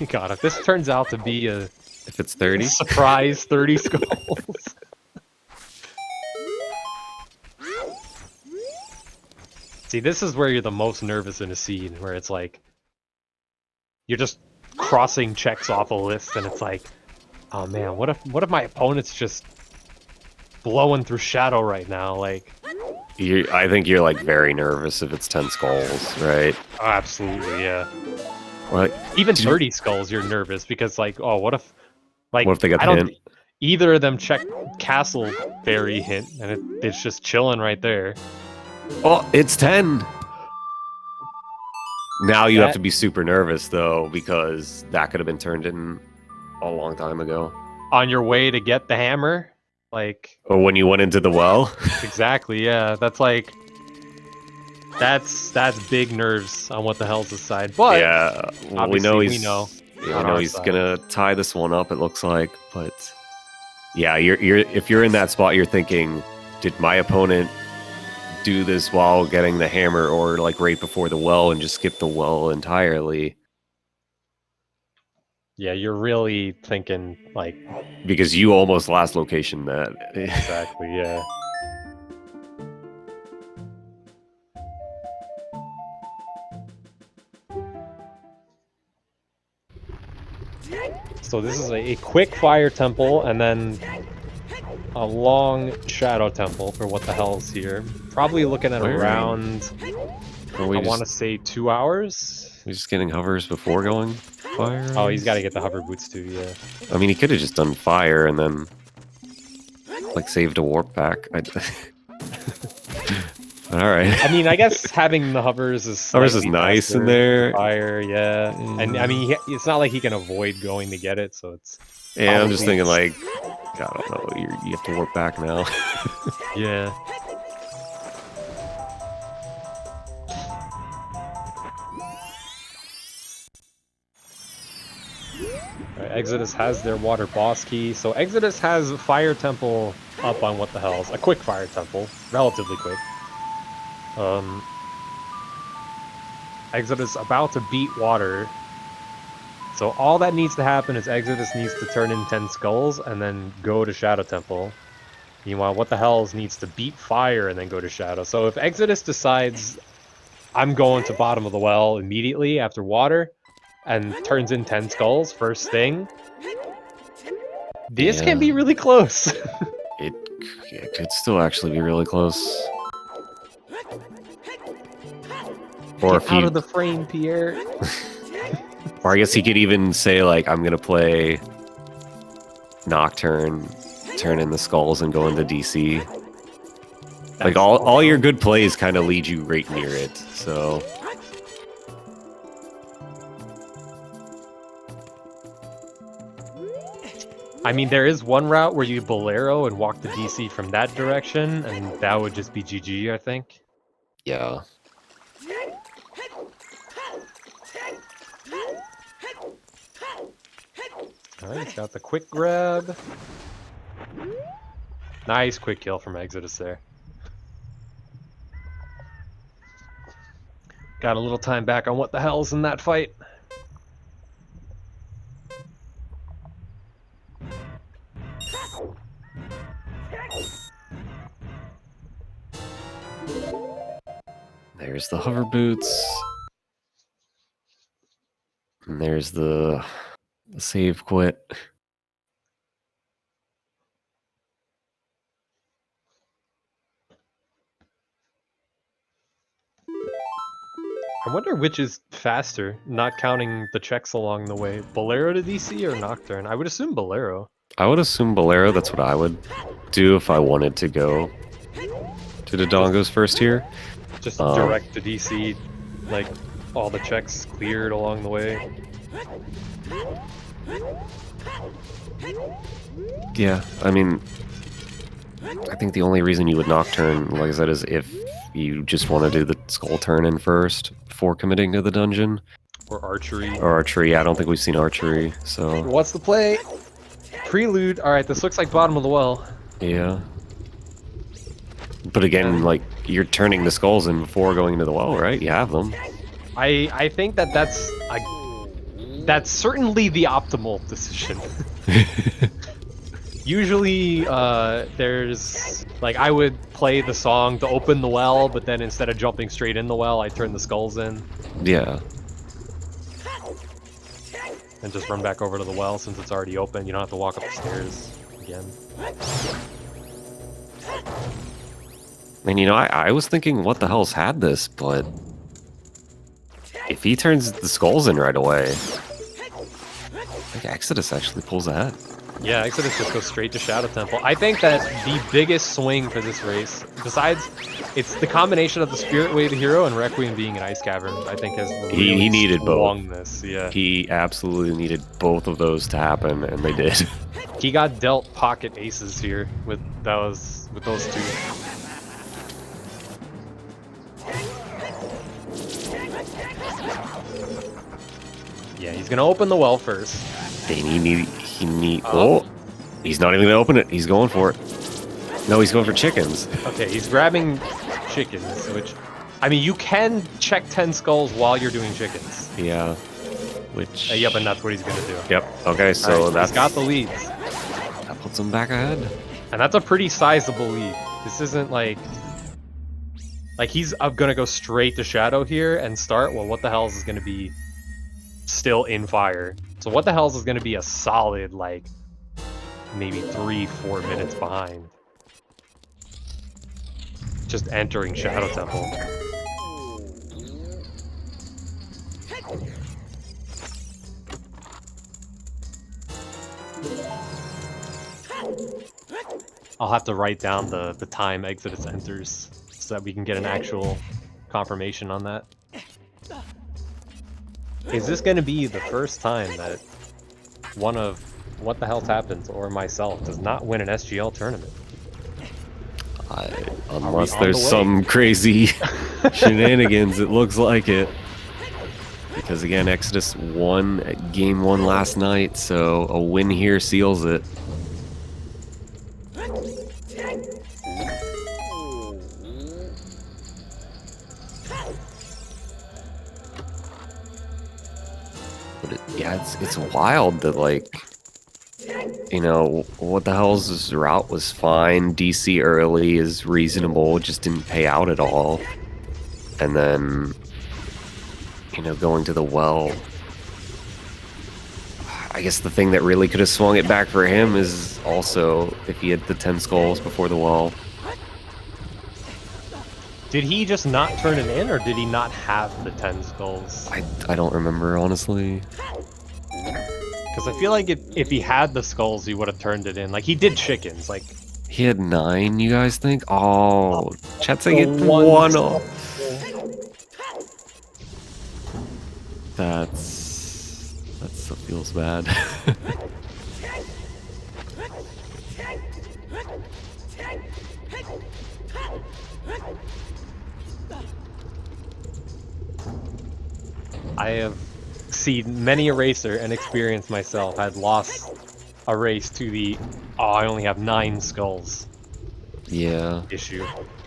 God, if this turns out to be a If it's 30. surprise 30 skulls. See, this is where you're the most nervous in a scene, where it's like you're just crossing checks off a list, and it's like, oh man, what if my opponent's just blowing through shadow right now? Like, I think you're like very nervous if it's 10 skulls, right? oh, absolutely, yeah. Or Even 30 skulls, you're nervous because, like, oh, what if they got I the don't hint? either of them check Castle Fairy hint, and it's just chilling right there. Oh, it's 10. Now you have That- to be super nervous though, because that could have been turned in a long time ago. On your way to get the hammer, like, Or when you went into the well. exactly, yeah. That's like, that's big nerves on what the hell's his side. But Yeah, well, we know obviously he's. we know Yeah, on we know our he's side. gonna tie this one up. It looks like, but yeah, you're if you're in that spot, you're thinking, did my opponent do this while getting the hammer, or like right before the well and just skip the well entirely? Yeah, you're really thinking like Because you almost last location that. exactly, yeah. So this is a quick fire temple and then a long shadow temple for what the hell's here. Probably looking at Where? around, Are we I just, want to say 2 hours. we just getting hovers before going fire? Oh, he's got to get the hover boots too, yeah. I mean, he could have just done fire and then like saved a warp pack. All right. I mean, I guess having the hovers is Hovers is slightly nice in faster there. than fire, yeah. And I mean, it's not like he can avoid going to get it, so it's Yeah, I'm just probably- thinking like, I don't know, you have to warp back now. yeah. Alright, Exodus has their water boss key. So Exodus has Fire Temple up on what the hell's a quick Fire Temple, relatively quick. Exodus about to beat water. So all that needs to happen is Exodus needs to turn in 10 skulls and then go to Shadow Temple. Meanwhile, what the hell's needs to beat fire and then go to Shadow. So if Exodus decides I'm going to bottom of the well immediately after water and turns in 10 skulls first thing, this can be really close. It could still actually be really close. Or Get if out he, of the frame, Pierre. or I guess he could even say like, I'm gonna play Nocturne, turn in the skulls, and go into DC. Like all your good plays kind of lead you right near it. So I mean, there is one route where you bolero and walk to DC from that direction, and that would just be GG, I think. yeah. Alright, he's got the quick grab. Nice quick kill from Exodus there. Got a little time back on what the hell's in that fight. There's the hover boots. And there's the save quit. I wonder which is faster, not counting the checks along the way. Bolero to DC or Nocturne? I would assume Bolero. I would assume Bolero. That's what I would do if I wanted to go to Dodongo's first here. Just direct to DC, like all the checks cleared along the way. Yeah, I mean, I think the only reason you would Nocturne, like I said, is if you just want to do the skull turn in first before committing to the dungeon. Or Archery. Or Archery, yeah, I don't think we've seen Archery, so... What's the play? Prelude. Alright, this looks like bottom of the well. Yeah. But again, like, you're turning the skulls in before going into the well, right? You have them. I think that's certainly the optimal decision. Usually, there's, like, I would play the song to open the well, but then instead of jumping straight in the well, I turn the skulls in. Yeah. And just run back over to the well since it's already open. You don't have to walk up the stairs again. And you know, I was thinking, what the hell's had this, but... if he turns the skulls in right away... I think Exodus actually pulls ahead. Yeah, Exodus just goes straight to Shadow Temple. I think that the biggest swing for this race, besides, it's the combination of the Spirit Wave hero and Requiem being an Ice Cavern, I think has really he needed both. This. Yeah. He absolutely needed both of those to happen, and they did. He got dealt pocket aces here with those two. Yeah, he's gonna open the well first. Then he oh, he's not even gonna open it. He's going for it. No, he's going for chickens. Okay, he's grabbing chickens, which, I mean, you can check 10 skulls while you're doing chickens. Yeah. Which. Yep, and that's what he's gonna do. Yep. Okay, so right, that's he's got the leads. That puts him back ahead. And that's a pretty sizable lead. This isn't like he's gonna go straight to Shadow here and start. Well, what the hell is gonna be still in fire? So what the hell is going to be a solid, like, maybe 3-4 minutes behind? Just entering Shadow Temple. I'll have to write down the time Exodus enters so that we can get an actual confirmation on that. Is this going to be the first time that one of What the Hell's Happened or myself does not win an SGL tournament? Unless there's some crazy shenanigans, it looks like it. Because again, Exodus won at game 1 last night, so a win here seals it. Yeah, it's wild that, like, you know, What the Hell's route was fine. DC early is reasonable, just didn't pay out at all. And then, you know, going to the well. I guess the thing that really could have swung it back for him is also if he had the 10 skulls before the well. Did he just not turn it in, or did he not have the 10 skulls? I don't remember, honestly. Because I feel like if he had the skulls, he would have turned it in. Like, he did chickens, like... He had 9, you guys think? Oh, Chat's saying it 1 off. That still feels bad. I have seen many a racer and experienced myself had lost a race to the I only have 9 skulls issue.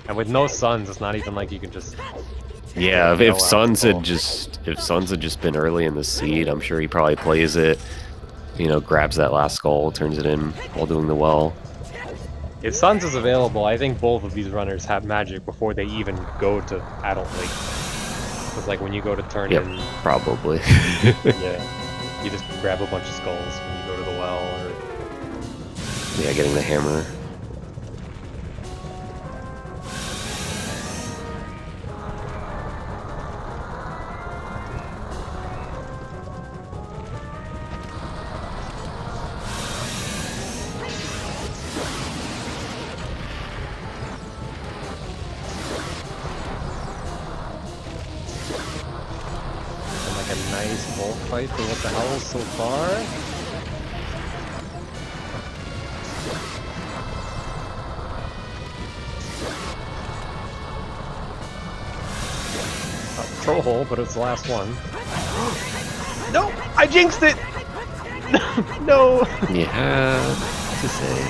And with no suns, it's not even like you can just if Suns had just been early in the seed, I'm sure he probably plays it, you know, grabs that last skull, turns it in while doing the well. If Suns is available, I think both of these runners have magic before they even go to Adult Lake. Because like when you go to turn in... probably. Yeah. You just grab a bunch of skulls when you go to the well, or... Yeah, getting the hammer. Nice bullfight for what the hell so far. Troll hole, but it's the last one. No! I jinxed it! No! Yeah, to say.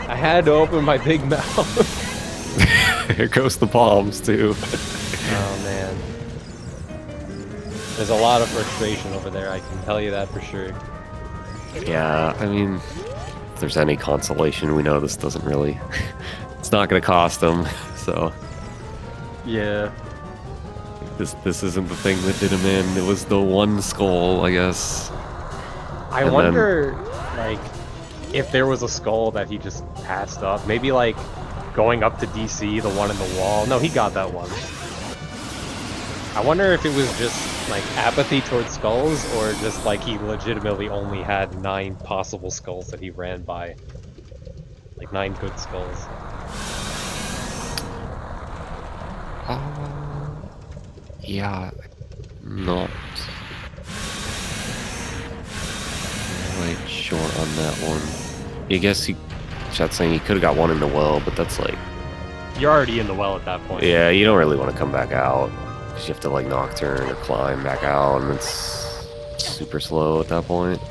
I had to open my big mouth. Here goes the palms, too. Oh, man. There's a lot of frustration over there, I can tell you that for sure. Yeah, I mean, if there's any consolation, we know this doesn't really... It's not going to cost them, so... Yeah. This isn't the thing that did him in. It was the one skull, I guess. I wonder, like, if there was a skull that he just passed up. Maybe, like, going up to DC, the one in the wall. No, he got that one. I wonder if it was just, like, apathy towards skulls, or just, like, he legitimately only had 9 possible skulls that he ran by. Like, 9 good skulls. Yeah, not quite sure on that one. I guess Chat's saying he could have got one in the well, but that's like... You're already in the well at that point. Yeah, you don't really want to come back out, because you have to, like, nocturne or climb back out, and it's super slow at that point.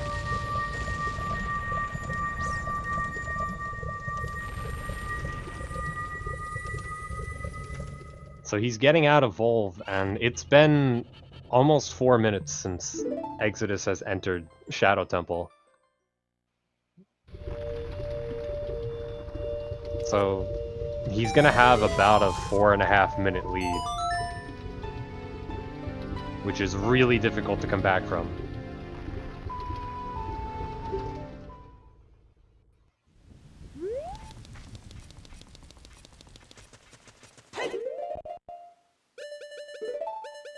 So he's getting out of Volve, and it's been almost 4 minutes since Exodus has entered Shadow Temple. So he's gonna have about a 4.5 minute lead, which is really difficult to come back from.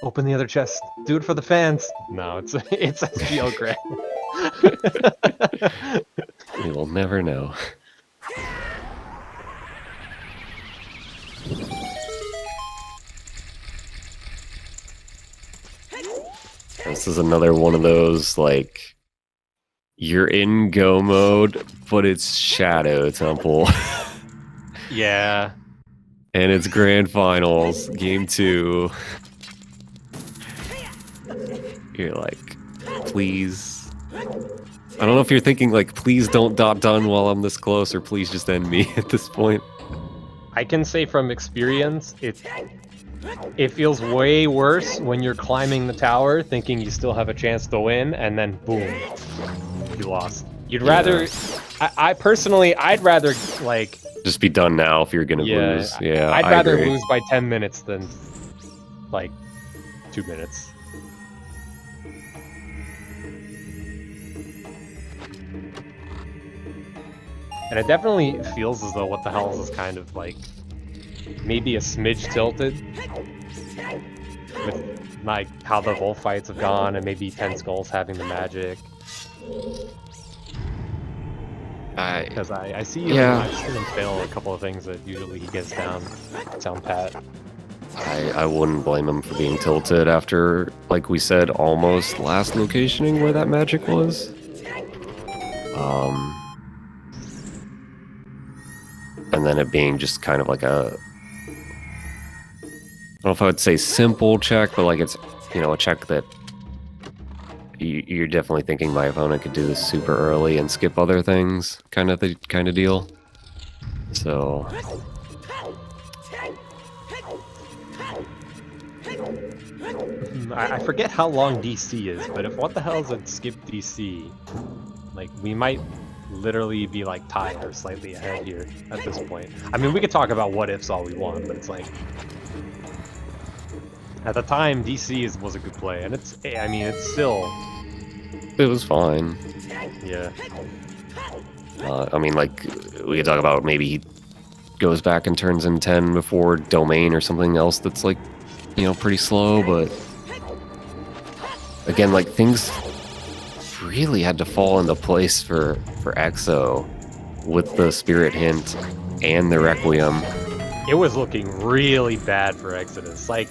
Open the other chest. Do it for the fans. No, it's SGL Grand. We will never know. This is another one of those, like, you're in go mode, but it's Shadow Temple. Yeah. And it's Grand Finals, Game 2. You're like, please. I don't know if you're thinking, like, please don't done while I'm this close, or please just end me at this point. I can say from experience, it feels way worse when you're climbing the tower thinking you still have a chance to win, and then boom, you lost. You'd rather... I personally, I'd rather, like... Just be done now if you're gonna lose. Yeah, I'd rather agree. lose by 10 minutes than, like, 2 minutes. And it definitely feels as though What the Hell is kind of, like, maybe a smidge tilted with, like, how the whole fights have gone, and maybe 10 Skulls having the magic. Because I see him, I've seen him fail a couple of things that usually he gets down pat. I wouldn't blame him for being tilted after, like we said, almost last locationing where that magic was. And then it being just kind of like a... I don't know if I would say simple check, but like it's, you know, a check that you're definitely thinking my opponent could do this super early and skip other things, kind of deal. So... I forget how long DC is, but if What the Hell's had skipped DC, like, we might literally be like tied or slightly ahead here at this point. I mean, we could talk about what ifs all we want, but it's like at the time DC was a good play, and I mean it's still. It was fine. Yeah. I mean, like, we could talk about maybe he goes back and turns in 10 before Domain or something else that's, like, you know, pretty slow, but again, like, things really had to fall into place for Exo with the Spirit Hint and the Requiem. It was looking really bad for Exodus. Like,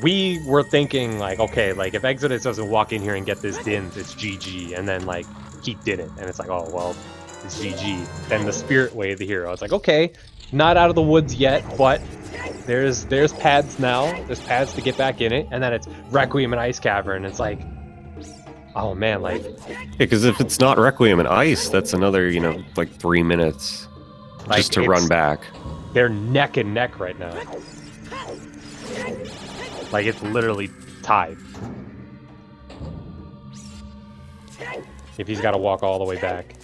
we were thinking, like, okay, like, if Exodus doesn't walk in here and get this dint, it's GG, and then, like, he didn't, and it's like, oh, well, it's GG. Then the Spirit Way of the hero. It's like, okay, not out of the woods yet, but there's pads now. There's pads to get back in it, and then it's Requiem and Ice Cavern. It's like, oh man, like, Yeah, because if it's not Requiem and Ice, that's another, you know, like 3 minutes like just to run back. They're neck and neck right now. Like, it's literally tied. If he's got to walk all the way back.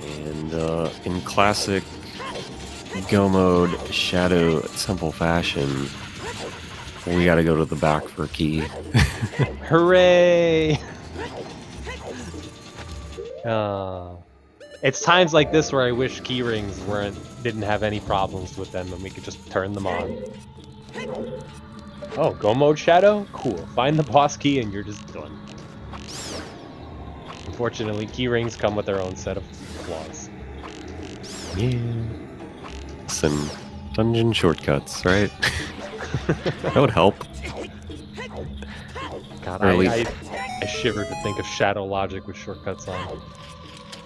And in classic Go Mode Shadow Temple fashion, we gotta go to the back for a key. Hooray! It's times like this where I wish key rings didn't have any problems with them and we could just turn them on. Oh, Go Mode Shadow? Cool. Find the boss key and you're just done. Unfortunately, key rings come with their own set of flaws. Yeah. Some dungeon shortcuts, right? That would help. God, Really? I shiver to think of Shadow Logic with shortcuts on.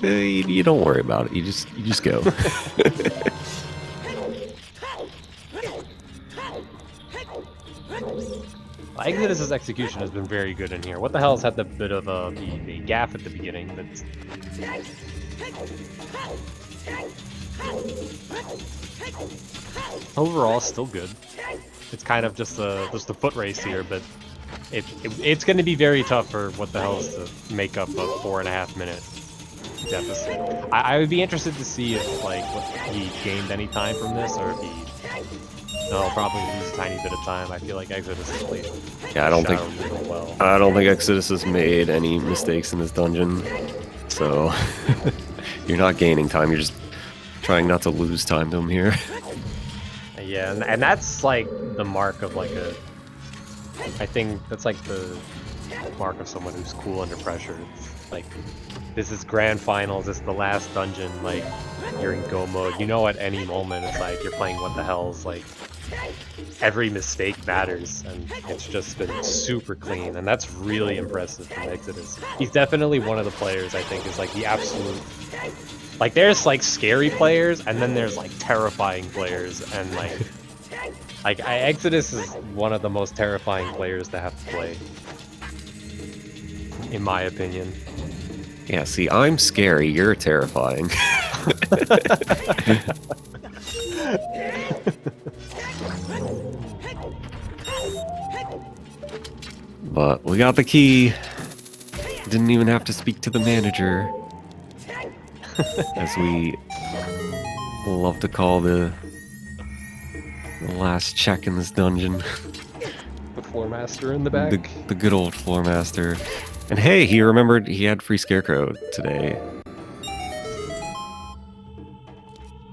You don't worry about it. You just go. Exodus's execution has been very good in here. What the hell's had the bit of the gaff at the beginning? But overall, still good. It's kind of just a foot race here, but it's going to be very tough for what the hell is to make up a 4.5 minute deficit. I would be interested to see if like he gained any time from this, or if he. No, I'll probably lose a tiny bit of time. I feel like Exodus has played. Yeah, I don't think really well. I don't think Exodus has made any mistakes in this dungeon. So you're not gaining time. You're just trying not to lose time to him here. Yeah, and that's like the mark of like a. I think that's like the mark of someone who's cool under pressure. It's like, this is grand finals. It's the last dungeon. Like, you're in go mode. You know, at any moment, it's like you're playing what the hell's like. Every mistake matters, and it's just been super clean, and that's really impressive from Exodus. He's definitely one of the players I think is like the absolute. Like, there's like scary players, and then there's like terrifying players, and like Exodus is one of the most terrifying players to have to play, in my opinion. Yeah, see, I'm scary. You're terrifying. But we got the key. Didn't even have to speak to the manager. As we love to call the last check in this dungeon. The floor master in the back. The good old floor master. And hey, he remembered he had free Scarecrow today.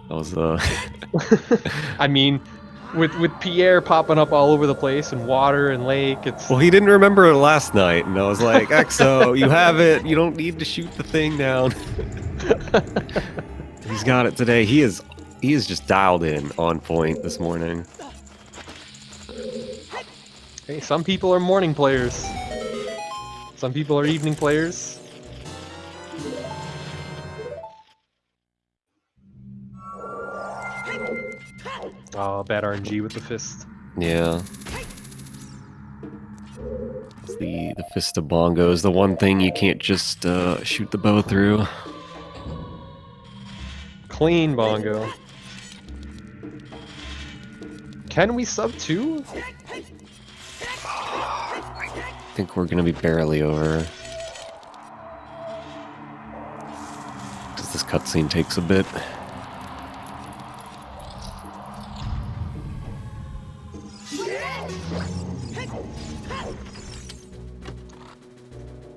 That was I mean, with Pierre popping up all over the place and water and lake, it's. Well, he didn't remember it last night, and I was like, Exo, you have it. You don't need to shoot the thing down. He's got it today. He is just dialed in on point this morning. Hey, some people are morning players. Some people are evening players. Oh, bad RNG with the fist. Yeah. It's the fist of bongos, the one thing you can't just shoot the bow through. Clean bongo. Can we sub 2? I think we're gonna be barely over. Because this cutscene takes a bit.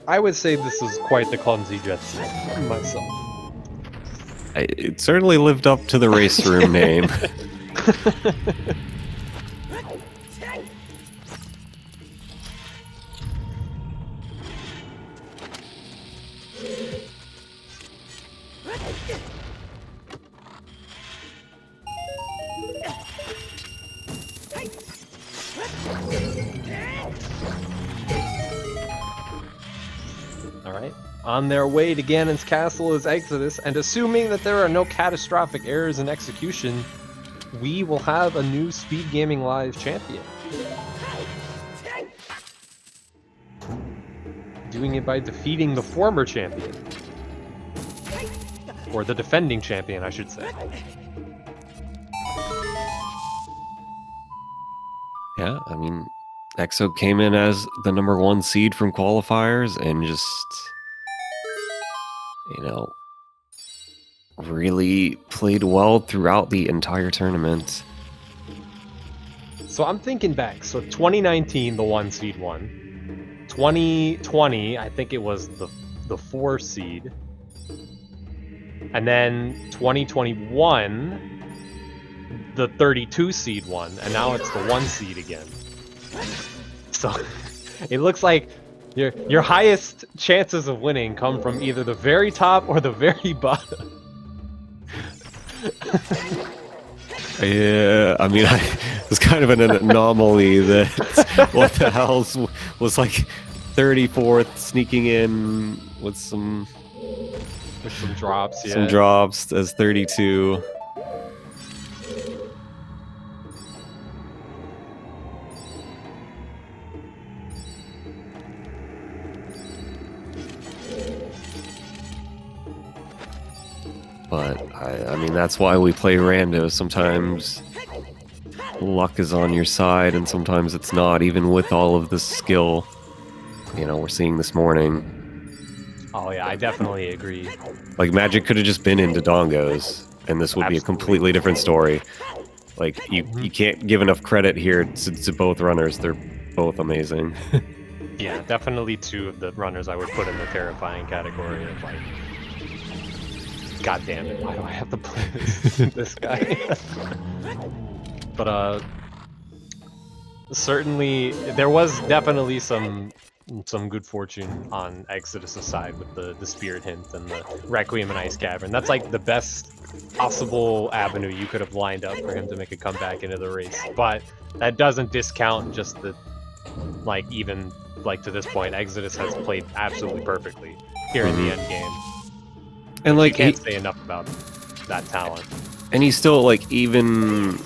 I would say this is quite the clumsy jet scene myself. It certainly lived up to the race room name. Alright. On their way to Ganon's castle is Exodus, and assuming that there are no catastrophic errors in execution, we will have a new SpeedGaming Live champion. Doing it by defeating the former champion. Or the defending champion, I should say. Yeah, I mean, EXO came in as the #1 seed from qualifiers and just, you know, really played well throughout the entire tournament. So I'm thinking back. So 2019, the 1 seed won. 2020, I think it was the 4 seed. And then 2021, the 32 seed won, and now it's the 1 seed again. So it looks like your highest chances of winning come from either the very top or the very bottom. Yeah, I mean, it was kind of an anomaly that what the hell was like 34th, sneaking in with some drops, yeah. Some drops as 32. But, I mean, that's why we play rando. Sometimes luck is on your side, and sometimes it's not, even with all of the skill, you know, we're seeing this morning. Oh yeah, I definitely agree. Like, Magic could have just been into Dongos, and this would be a completely different story. Like, you can't give enough credit here to both runners. They're both amazing. Yeah, definitely 2 of the runners I would put in the terrifying category of, like, God damn it, why do I have to play this guy? But certainly there was definitely some good fortune on Exodus' side with the Spirit Hint and the Requiem and Ice Cavern. That's like the best possible avenue you could have lined up for him to make a comeback into the race. But that doesn't discount just the, like, even like to this point, Exodus has played absolutely perfectly here in the end game. And like, you can't say enough about that talent. And he still, like, even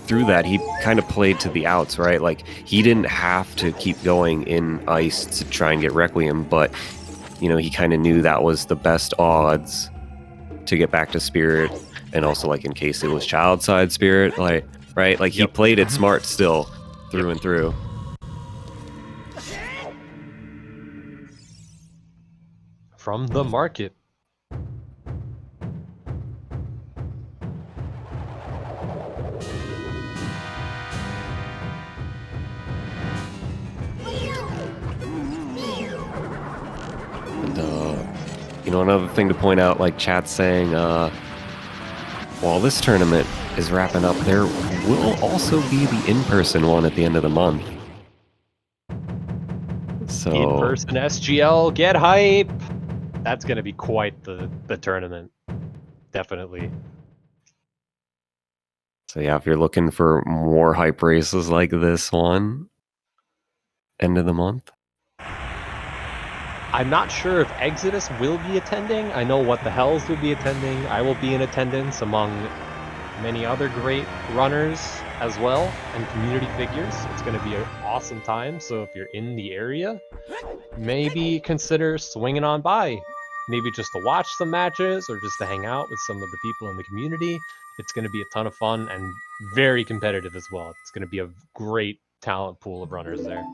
through that, he kind of played to the outs, right? Like, he didn't have to keep going in Ice to try and get Requiem, but, you know, he kind of knew that was the best odds to get back to Spirit, and also, like, in case it was Child Side Spirit, like, right? Like, he played it smart still, through and through. From the market. You know, another thing to point out, like chat's saying, while this tournament is wrapping up, there will also be the in-person one at the end of the month. So In-person SGL, get hype! That's going to be quite the tournament. Definitely. So yeah, if you're looking for more hype races like this one, end of the month. I'm not sure if Exodus will be attending. I know What the Hells will be attending. I will be in attendance among many other great runners as well, and community figures. It's going to be an awesome time, so if you're in the area, maybe consider swinging on by. Maybe just to watch some matches, or just to hang out with some of the people in the community. It's going to be a ton of fun, and very competitive as well. It's going to be a great talent pool of runners there.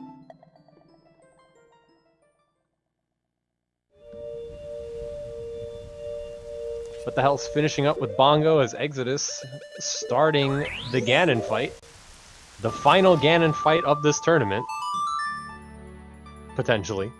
What the hell's finishing up with Bongo as Exodus starting the Ganon fight. The final Ganon fight of this tournament. Potentially.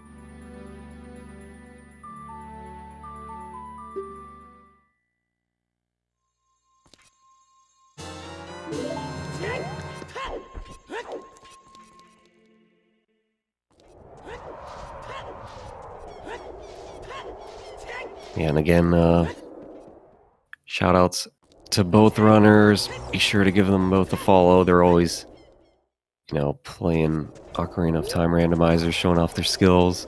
Yeah, and again, shout outs to both runners. Be sure to give them both a follow. They're always, playing Ocarina of Time Randomizer, showing off their skills.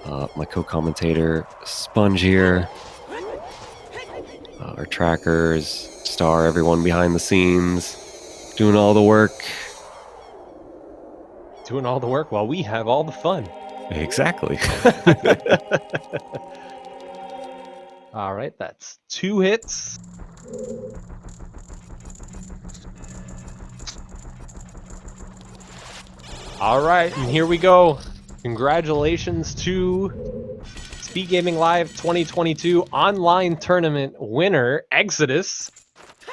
My co-commentator, Sponge here. Our trackers, Star, everyone behind the scenes, doing all the work. Doing all the work while we have all the fun. Exactly. All right, that's 2 hits. All right, and here we go. Congratulations to SpeedGaming Live 2022 online tournament winner, Exodus.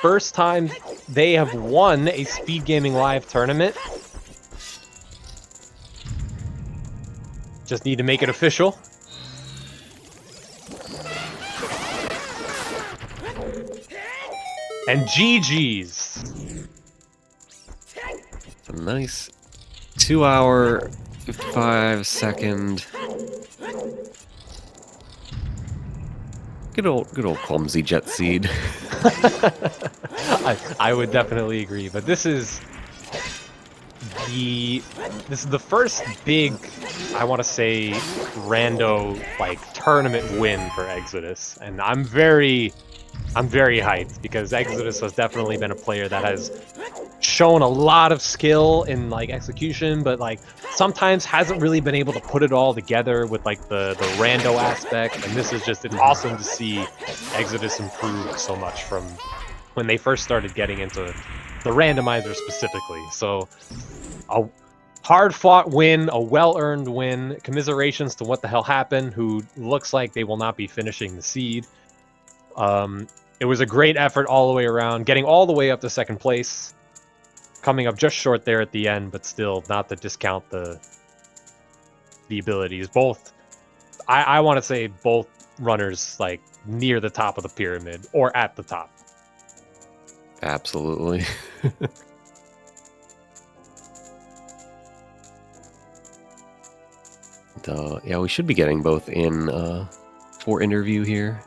First time they have won a SpeedGaming Live tournament. Just need to make it official. And GG's. It's a nice 2 hour, 55 second. Good old clumsy jet seed. I would definitely agree, but this is the first big, I want to say, rando tournament win for Exodus, and I'm very hyped because Exodus has definitely been a player that has shown a lot of skill in execution, but sometimes hasn't really been able to put it all together with the rando aspect. And this is just, it's awesome to see Exodus improve so much from when they first started getting into the randomizer specifically. So a hard-fought win, a well-earned win. Commiserations to What the Hell Happened, who looks like they will not be finishing the seed. It was a great effort all the way around, getting all the way up to second place, coming up just short there at the end, but still not to discount the abilities. Both, I want to say both runners near the top of the pyramid or at the top. Absolutely. Yeah, we should be getting both in for interview here.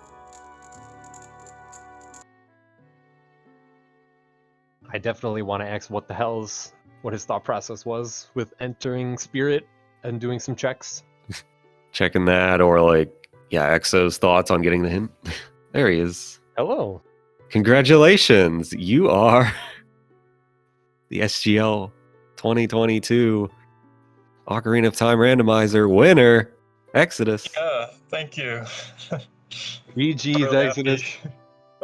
I definitely want to ask what his thought process was with entering Spirit and doing some checks. Checking that, or Exo's thoughts on getting the hint. There he is. Hello. Congratulations, you are the SGL 2022 Ocarina of Time Randomizer winner, Exodus. Yeah, thank you. GG's, Exodus.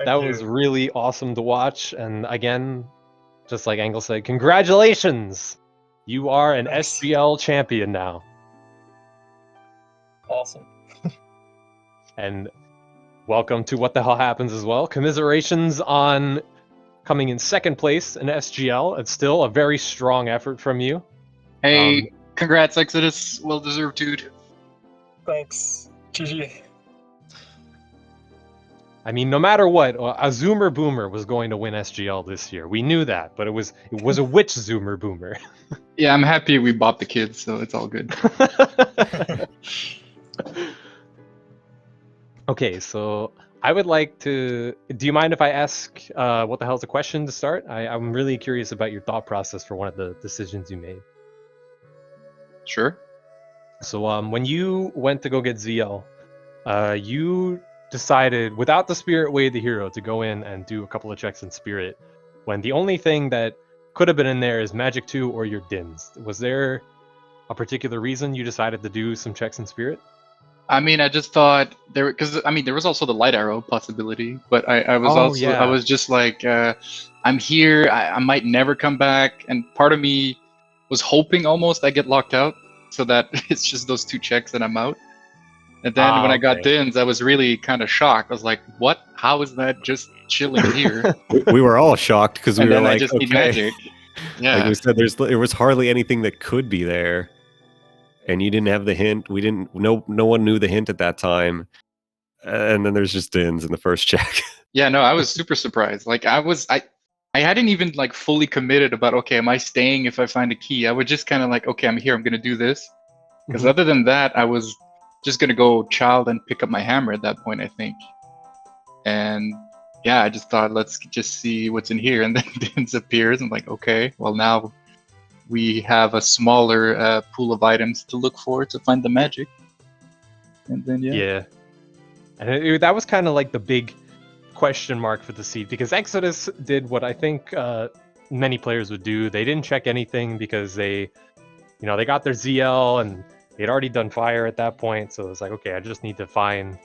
That was really awesome to watch. And again, just like Angle said, congratulations! You are an SGL champion now. Awesome. And welcome to What the Hell Happens as well. Commiserations on coming in second place in SGL. It's still a very strong effort from you. Hey, congrats, Exodus. Well deserved, dude. Thanks. GG. I mean, no matter what, a Zoomer Boomer was going to win SGL this year. We knew that, but it was a which Zoomer Boomer? Yeah, I'm happy we bought the kids, so it's all good. Okay, so I would like to... Do you mind if I ask what the hell's a question to start? I'm really curious about your thought process for one of the decisions you made. Sure. So when you went to go get ZL, you decided, without the Spirit Way the hero, to go in and do a couple of checks in Spirit, when the only thing that could have been in there is Magic 2 or your Dins? Was there a particular reason you decided to do some checks in Spirit? I mean, I just thought there, because I mean, there was also the light arrow possibility, but I was Oh, also, I yeah. was just like, I'm here, I might never come back, and part of me was hoping almost I get locked out, so that it's just those 2 checks and I'm out. And then when I got Okay. Dins, I was really kind of shocked. I was like, what? How is that just chilling here? We were all shocked because we And were then I like, just need okay. magic. Yeah. Like we said, there was hardly anything that could be there, and you didn't have the hint. We didn't. No one knew the hint at that time. And then there's just Dins in the first check. Yeah, no, I was super surprised. Like I hadn't even like fully committed about, okay, am I staying if I find a key? I was just kind of like, okay, I'm here, I'm gonna do this. Because Mhm. other than that, I was just gonna go child and pick up my hammer at that point, I think. And yeah, I just thought, let's just see what's in here. And then Dins appears. I'm like, okay, well now we have a smaller pool of items to look for to find the magic. And then Yeah. And that was kind of like the big question mark for the seed, because Exodus did what I think many players would do. They didn't check anything because they got their ZL and they'd already done fire at that point. So it's like, okay, I just need to find,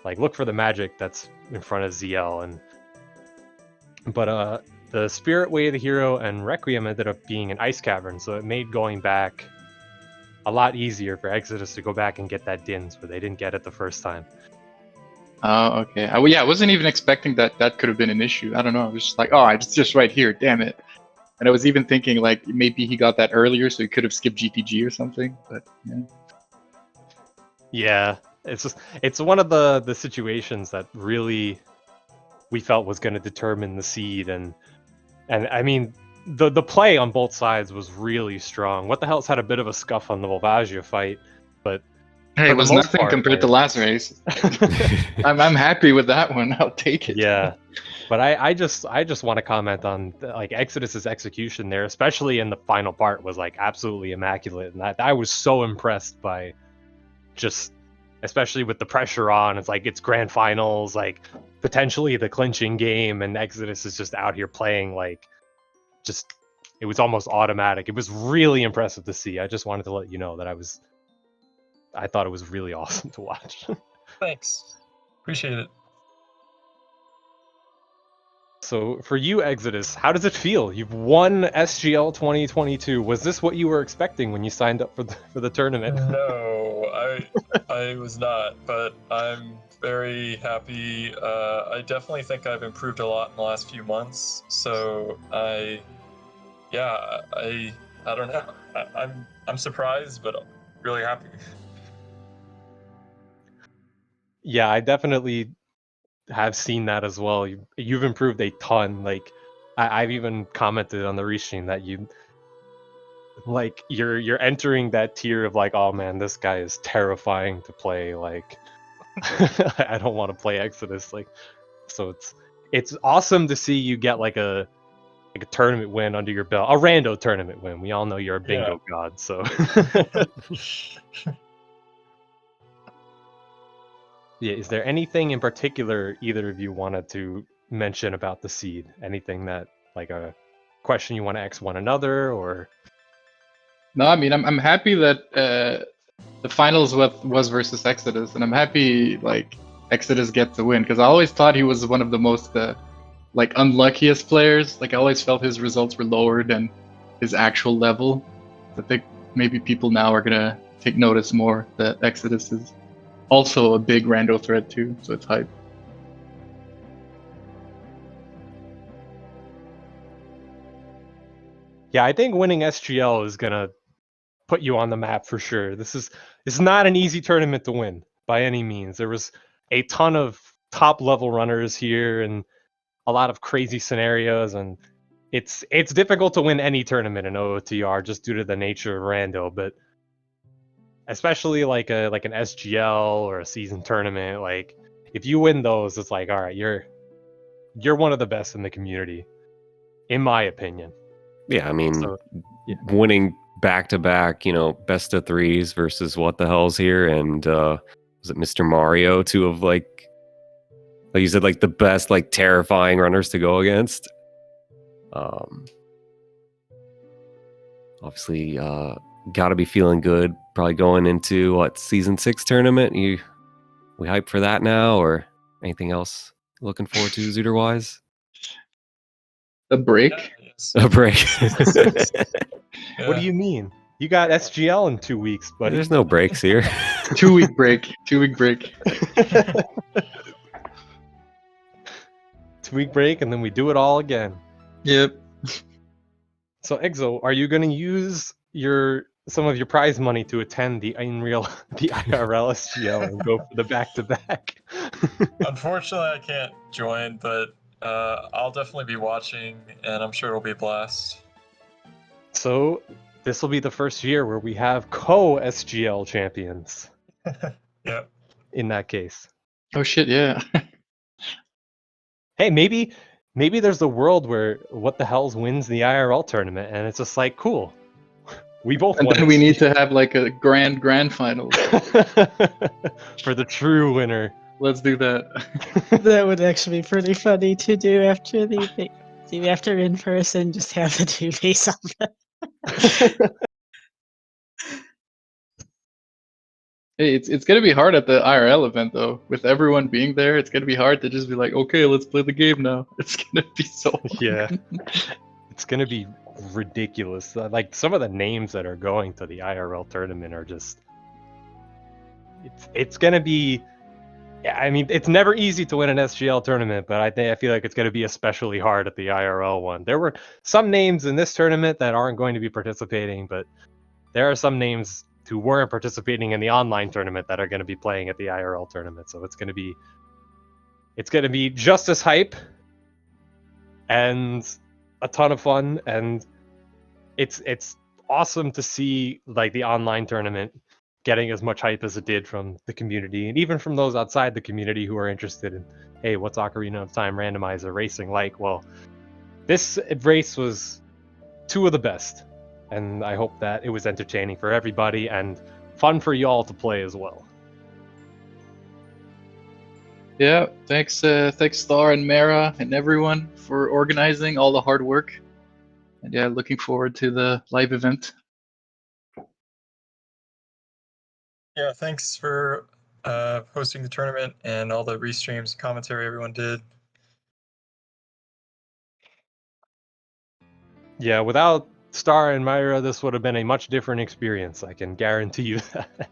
like, look for the magic that's in front of ZL. But the Spirit Way of the hero and Requiem ended up being an ice cavern, so it made going back a lot easier for Exodus to go back and get that Dins where they didn't get it the first time. Oh, okay. I wasn't even expecting that could have been an issue. I don't know. I was just like, oh, it's just right here. Damn it. And I was even thinking like maybe he got that earlier, so he could have skipped GTG or something. But yeah. Yeah, it's one of the situations that really we felt was going to determine the seed, and I mean the play on both sides was really strong. What the Hell's had a bit of a scuff on the Volvagia fight, but Hey, for it the was most nothing part, compared to last race. I'm happy with that one. I'll take it. Yeah, but I just want to comment on like Exodus's execution there, especially in the final part, was like absolutely immaculate, and I was so impressed by just, especially with the pressure on. It's like it's grand finals, like potentially the clinching game, and Exodus is just out here playing like just, it was almost automatic. It was really impressive to see. I just wanted to let you know that I thought it was really awesome to watch. Thanks. Appreciate it. So for you, Exodus, how does it feel? You've won SGL 2022. Was this what you were expecting when you signed up for the tournament? No, I was not, but I'm very happy. I definitely think I've improved a lot in the last few months. So I don't know. I'm surprised, but really happy. Yeah, I definitely have seen that as well. You've improved a ton. Like I've even commented on the restream that you're entering that tier of like, oh man, this guy is terrifying to play. Like I don't want to play Exodus. Like, so it's awesome to see you get like a tournament win under your belt, a rando tournament win. We all know you're a bingo god, so yeah. Is there anything in particular either of you wanted to mention about the seed? Anything that, like, a question you want to ask one another, or? No, I mean I'm happy that the finals was versus Exodus, and I'm happy like Exodus gets the win because I always thought he was one of the most like unluckiest players. Like I always felt his results were lower than his actual level. I think maybe people now are gonna take notice more that Exodus is also a big rando threat too, so it's hype. Yeah, I think winning SGL is gonna put you on the map for sure. It's not an easy tournament to win by any means. There was a ton of top level runners here and a lot of crazy scenarios, and it's difficult to win any tournament in OOTR just due to the nature of rando, but especially like an SGL or a season tournament, like if you win those, it's like, all right, you're one of the best in the community, in my opinion. Yeah, I mean, So, yeah. winning back-to-back, best of threes versus what the hell's here, and was was it Mr. Mario, two of like you said, like the best, like terrifying runners to go against. Obviously, got to be feeling good. Probably going into what, season 6 tournament. We hype for that now, or anything else looking forward to Zooter wise? A break. Yes. A break. What do you mean? You got SGL in 2 weeks, buddy. There's no breaks here. 2-week break. 2-week break. 2-week break, and then we do it all again. Yep. So Exo, are you going to use some of your prize money to attend the IRL SGL and go for the back-to-back? Unfortunately, I can't join, but I'll definitely be watching, and I'm sure it'll be a blast. So this will be the first year where we have co-SGL champions. Yeah. In that case. Oh shit, yeah. Hey, maybe there's a world where What the Hells wins the IRL tournament, and it's just like, cool. We both And won then it. we need to have like a grand final. For the true winner. Let's do that. That would actually be pretty funny to do after in person. Just have the two face off. Hey, it's gonna be hard at the IRL event though. With everyone being there, it's gonna be hard to just be like, okay, let's play the game now. It's gonna be so hard. Yeah. It's gonna be ridiculous. Like some of the names that are going to the IRL tournament are just it's gonna be, yeah, I mean, it's never easy to win an SGL tournament, but I feel like it's going to be especially hard at the IRL one. There were some names in this tournament that aren't going to be participating, but there are some names who weren't participating in the online tournament that are going to be playing at the IRL tournament. So it's going to be just as hype and a ton of fun, and it's awesome to see like the online tournament getting as much hype as it did from the community, and even from those outside the community who are interested in, hey, what's Ocarina of Time Randomizer racing like? Well, this race was two of the best, and I hope that it was entertaining for everybody and fun for y'all to play as well. Yeah, thanks Star and Mara and everyone for organizing all the hard work. And yeah, looking forward to the live event. Yeah, thanks for hosting the tournament and all the restreams and commentary everyone did. Yeah, without Star and Myra, this would have been a much different experience. I can guarantee you that.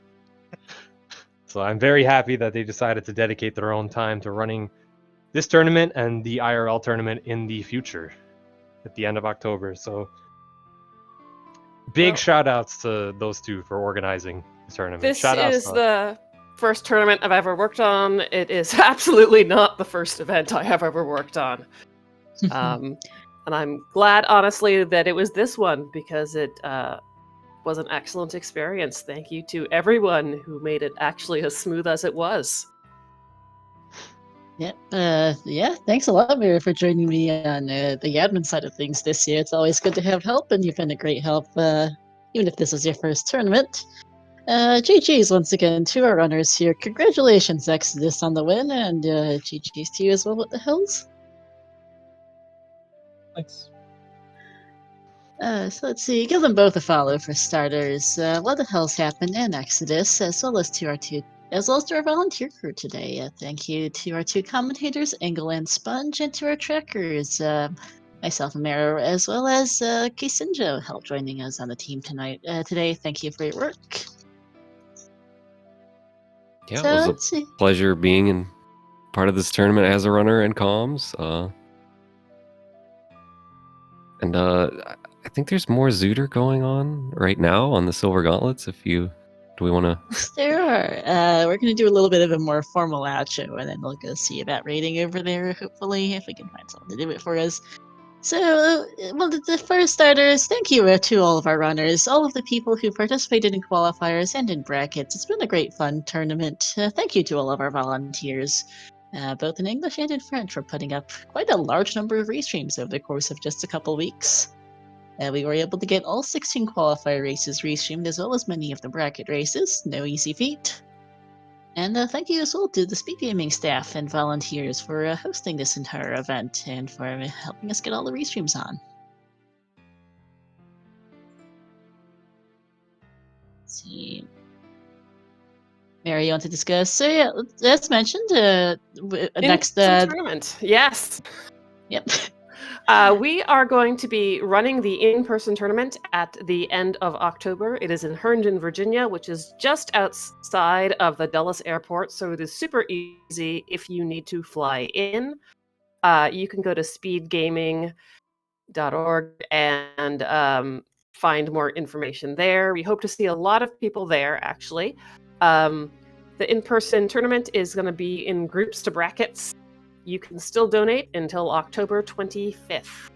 So I'm very happy that they decided to dedicate their own time to running this tournament and the IRL tournament in the future at the end of October. So big shout outs to those two for organizing the tournament. This Shout outs is to- the first tournament I've ever worked on. It is absolutely not the first event I have ever worked on. And I'm glad, honestly, that it was this one, because it was an excellent experience. Thank you to everyone who made it actually as smooth as it was. Yeah, thanks a lot, Mira, for joining me on the admin side of things this year. It's always good to have help, and you've been a great help, even if this is your first tournament. GG's once again to our runners here. Congratulations, Exodus, on the win, and GG's to you as well. What the hells? Thanks. So let's see, give them both a follow for starters. What the hell's happened in Exodus, as well as to our volunteer crew today. Thank you to our two commentators, Engel and Sponge, and to our trackers, myself and Mara, as well as Kisinjo, help joining us on the team today. Thank you for your work. Yeah, So, it was let's see. a pleasure being in part of this tournament as a runner in comms. And I think there's more Zooter going on right now on the Silver Gauntlets. Do we want to? There are. We're going to do a little bit of a more formal outro, and then we'll go see about rating over there, hopefully, if we can find someone to do it for us. So, for starters, thank you to all of our runners, all of the people who participated in qualifiers and in brackets. It's been a great, fun tournament. Thank you to all of our volunteers, both in English and in French, for putting up quite a large number of restreams over the course of just a couple weeks. We were able to get all 16 qualifier races restreamed, as well as many of the bracket races. No easy feat. And thank you as well to the SpeedGaming staff and volunteers for hosting this entire event and for helping us get all the restreams on. Let's see. Mary, you want to discuss? So yeah, as mentioned, next... tournament. Yes. Yep. We are going to be running the in-person tournament at the end of October. It is in Herndon, Virginia, which is just outside of the Dulles Airport, so it is super easy if you need to fly in. You can go to speedgaming.org and find more information there. We hope to see a lot of people there, actually. The in-person tournament is going to be in groups to brackets. You can still donate until October 25th.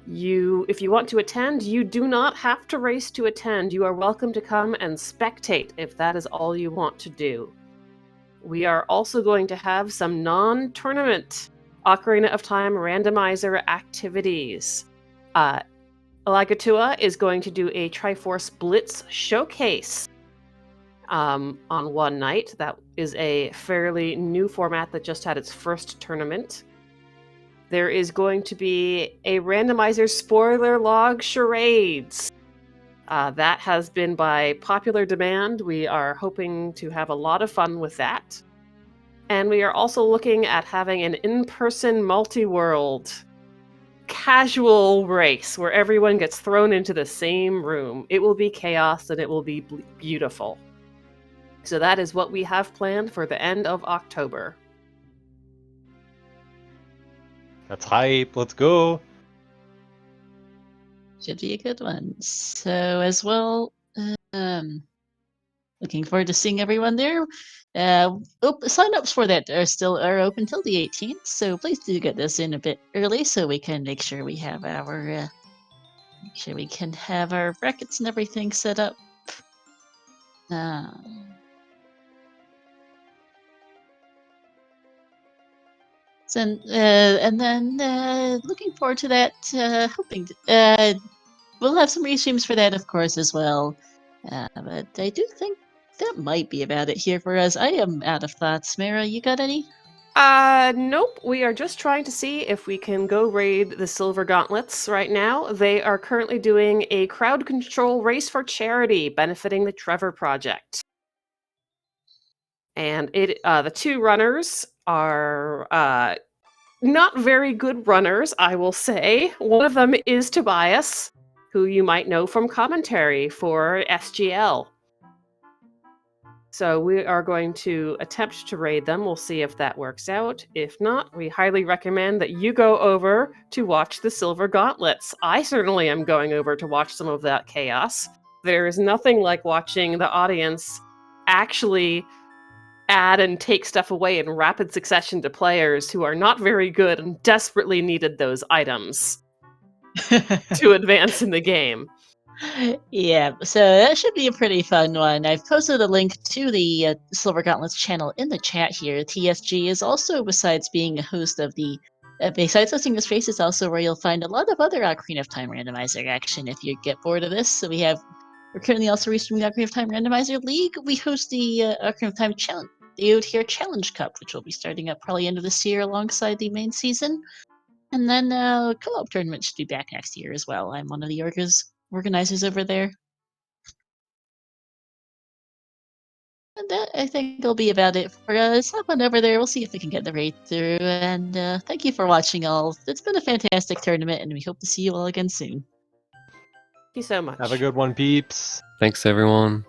If you want to attend, you do not have to race to attend. You are welcome to come and spectate if that is all you want to do. We are also going to have some non-tournament Ocarina of Time randomizer activities. Elagatua is going to do a Triforce Blitz showcase on one night. That is a fairly new format that just had its first tournament. There is going to be a randomizer spoiler log charades. That has been by popular demand. We are hoping to have a lot of fun with that. And we are also looking at having an in-person multi-world casual race where everyone gets thrown into the same room. It will be chaos and it will be beautiful. So that is what we have planned for the end of October. That's hype. Let's go. Should be a good one. So as well, looking forward to seeing everyone there. Sign-ups for that are open till the 18th, so please do get this in a bit early so we can make sure we have our brackets and everything set up. And then looking forward to that. Hoping we'll have some restreams for that, of course, as well. But I do think that might be about it here for us. I am out of thoughts. Mara, you got any? Nope. We are just trying to see if we can go raid the Silver Gauntlets right now. They are currently doing a crowd control race for charity benefiting the Trevor Project. And the two runners are not very good runners, I will say. One of them is Tobias, who you might know from commentary for SGL. So we are going to attempt to raid them. We'll see if that works out. If not, we highly recommend that you go over to watch the Silver Gauntlets. I certainly am going over to watch some of that chaos. There is nothing like watching the audience actually add and take stuff away in rapid succession to players who are not very good and desperately needed those items to advance in the game. Yeah, so that should be a pretty fun one. I've posted a link to the Silver Gauntlets channel in the chat here. TSG is also, besides being a host of the... besides hosting the space, is also where you'll find a lot of other Ocarina of Time randomizer action if you get bored of this. So we're currently also restreaming the Ocarina of Time Randomizer League. We host the Ocarina of Time Challenge, the OOT Challenge Cup, which will be starting up probably end of this year alongside the main season. And then co-op tournament should be back next year as well. I'm one of the organizers over there. And that, I think, will be about it for us. Hop on over there. We'll see if we can get the raid through. And thank you for watching all. It's been a fantastic tournament, and we hope to see you all again soon. Thank you so much. Have a good one, peeps. Thanks, everyone.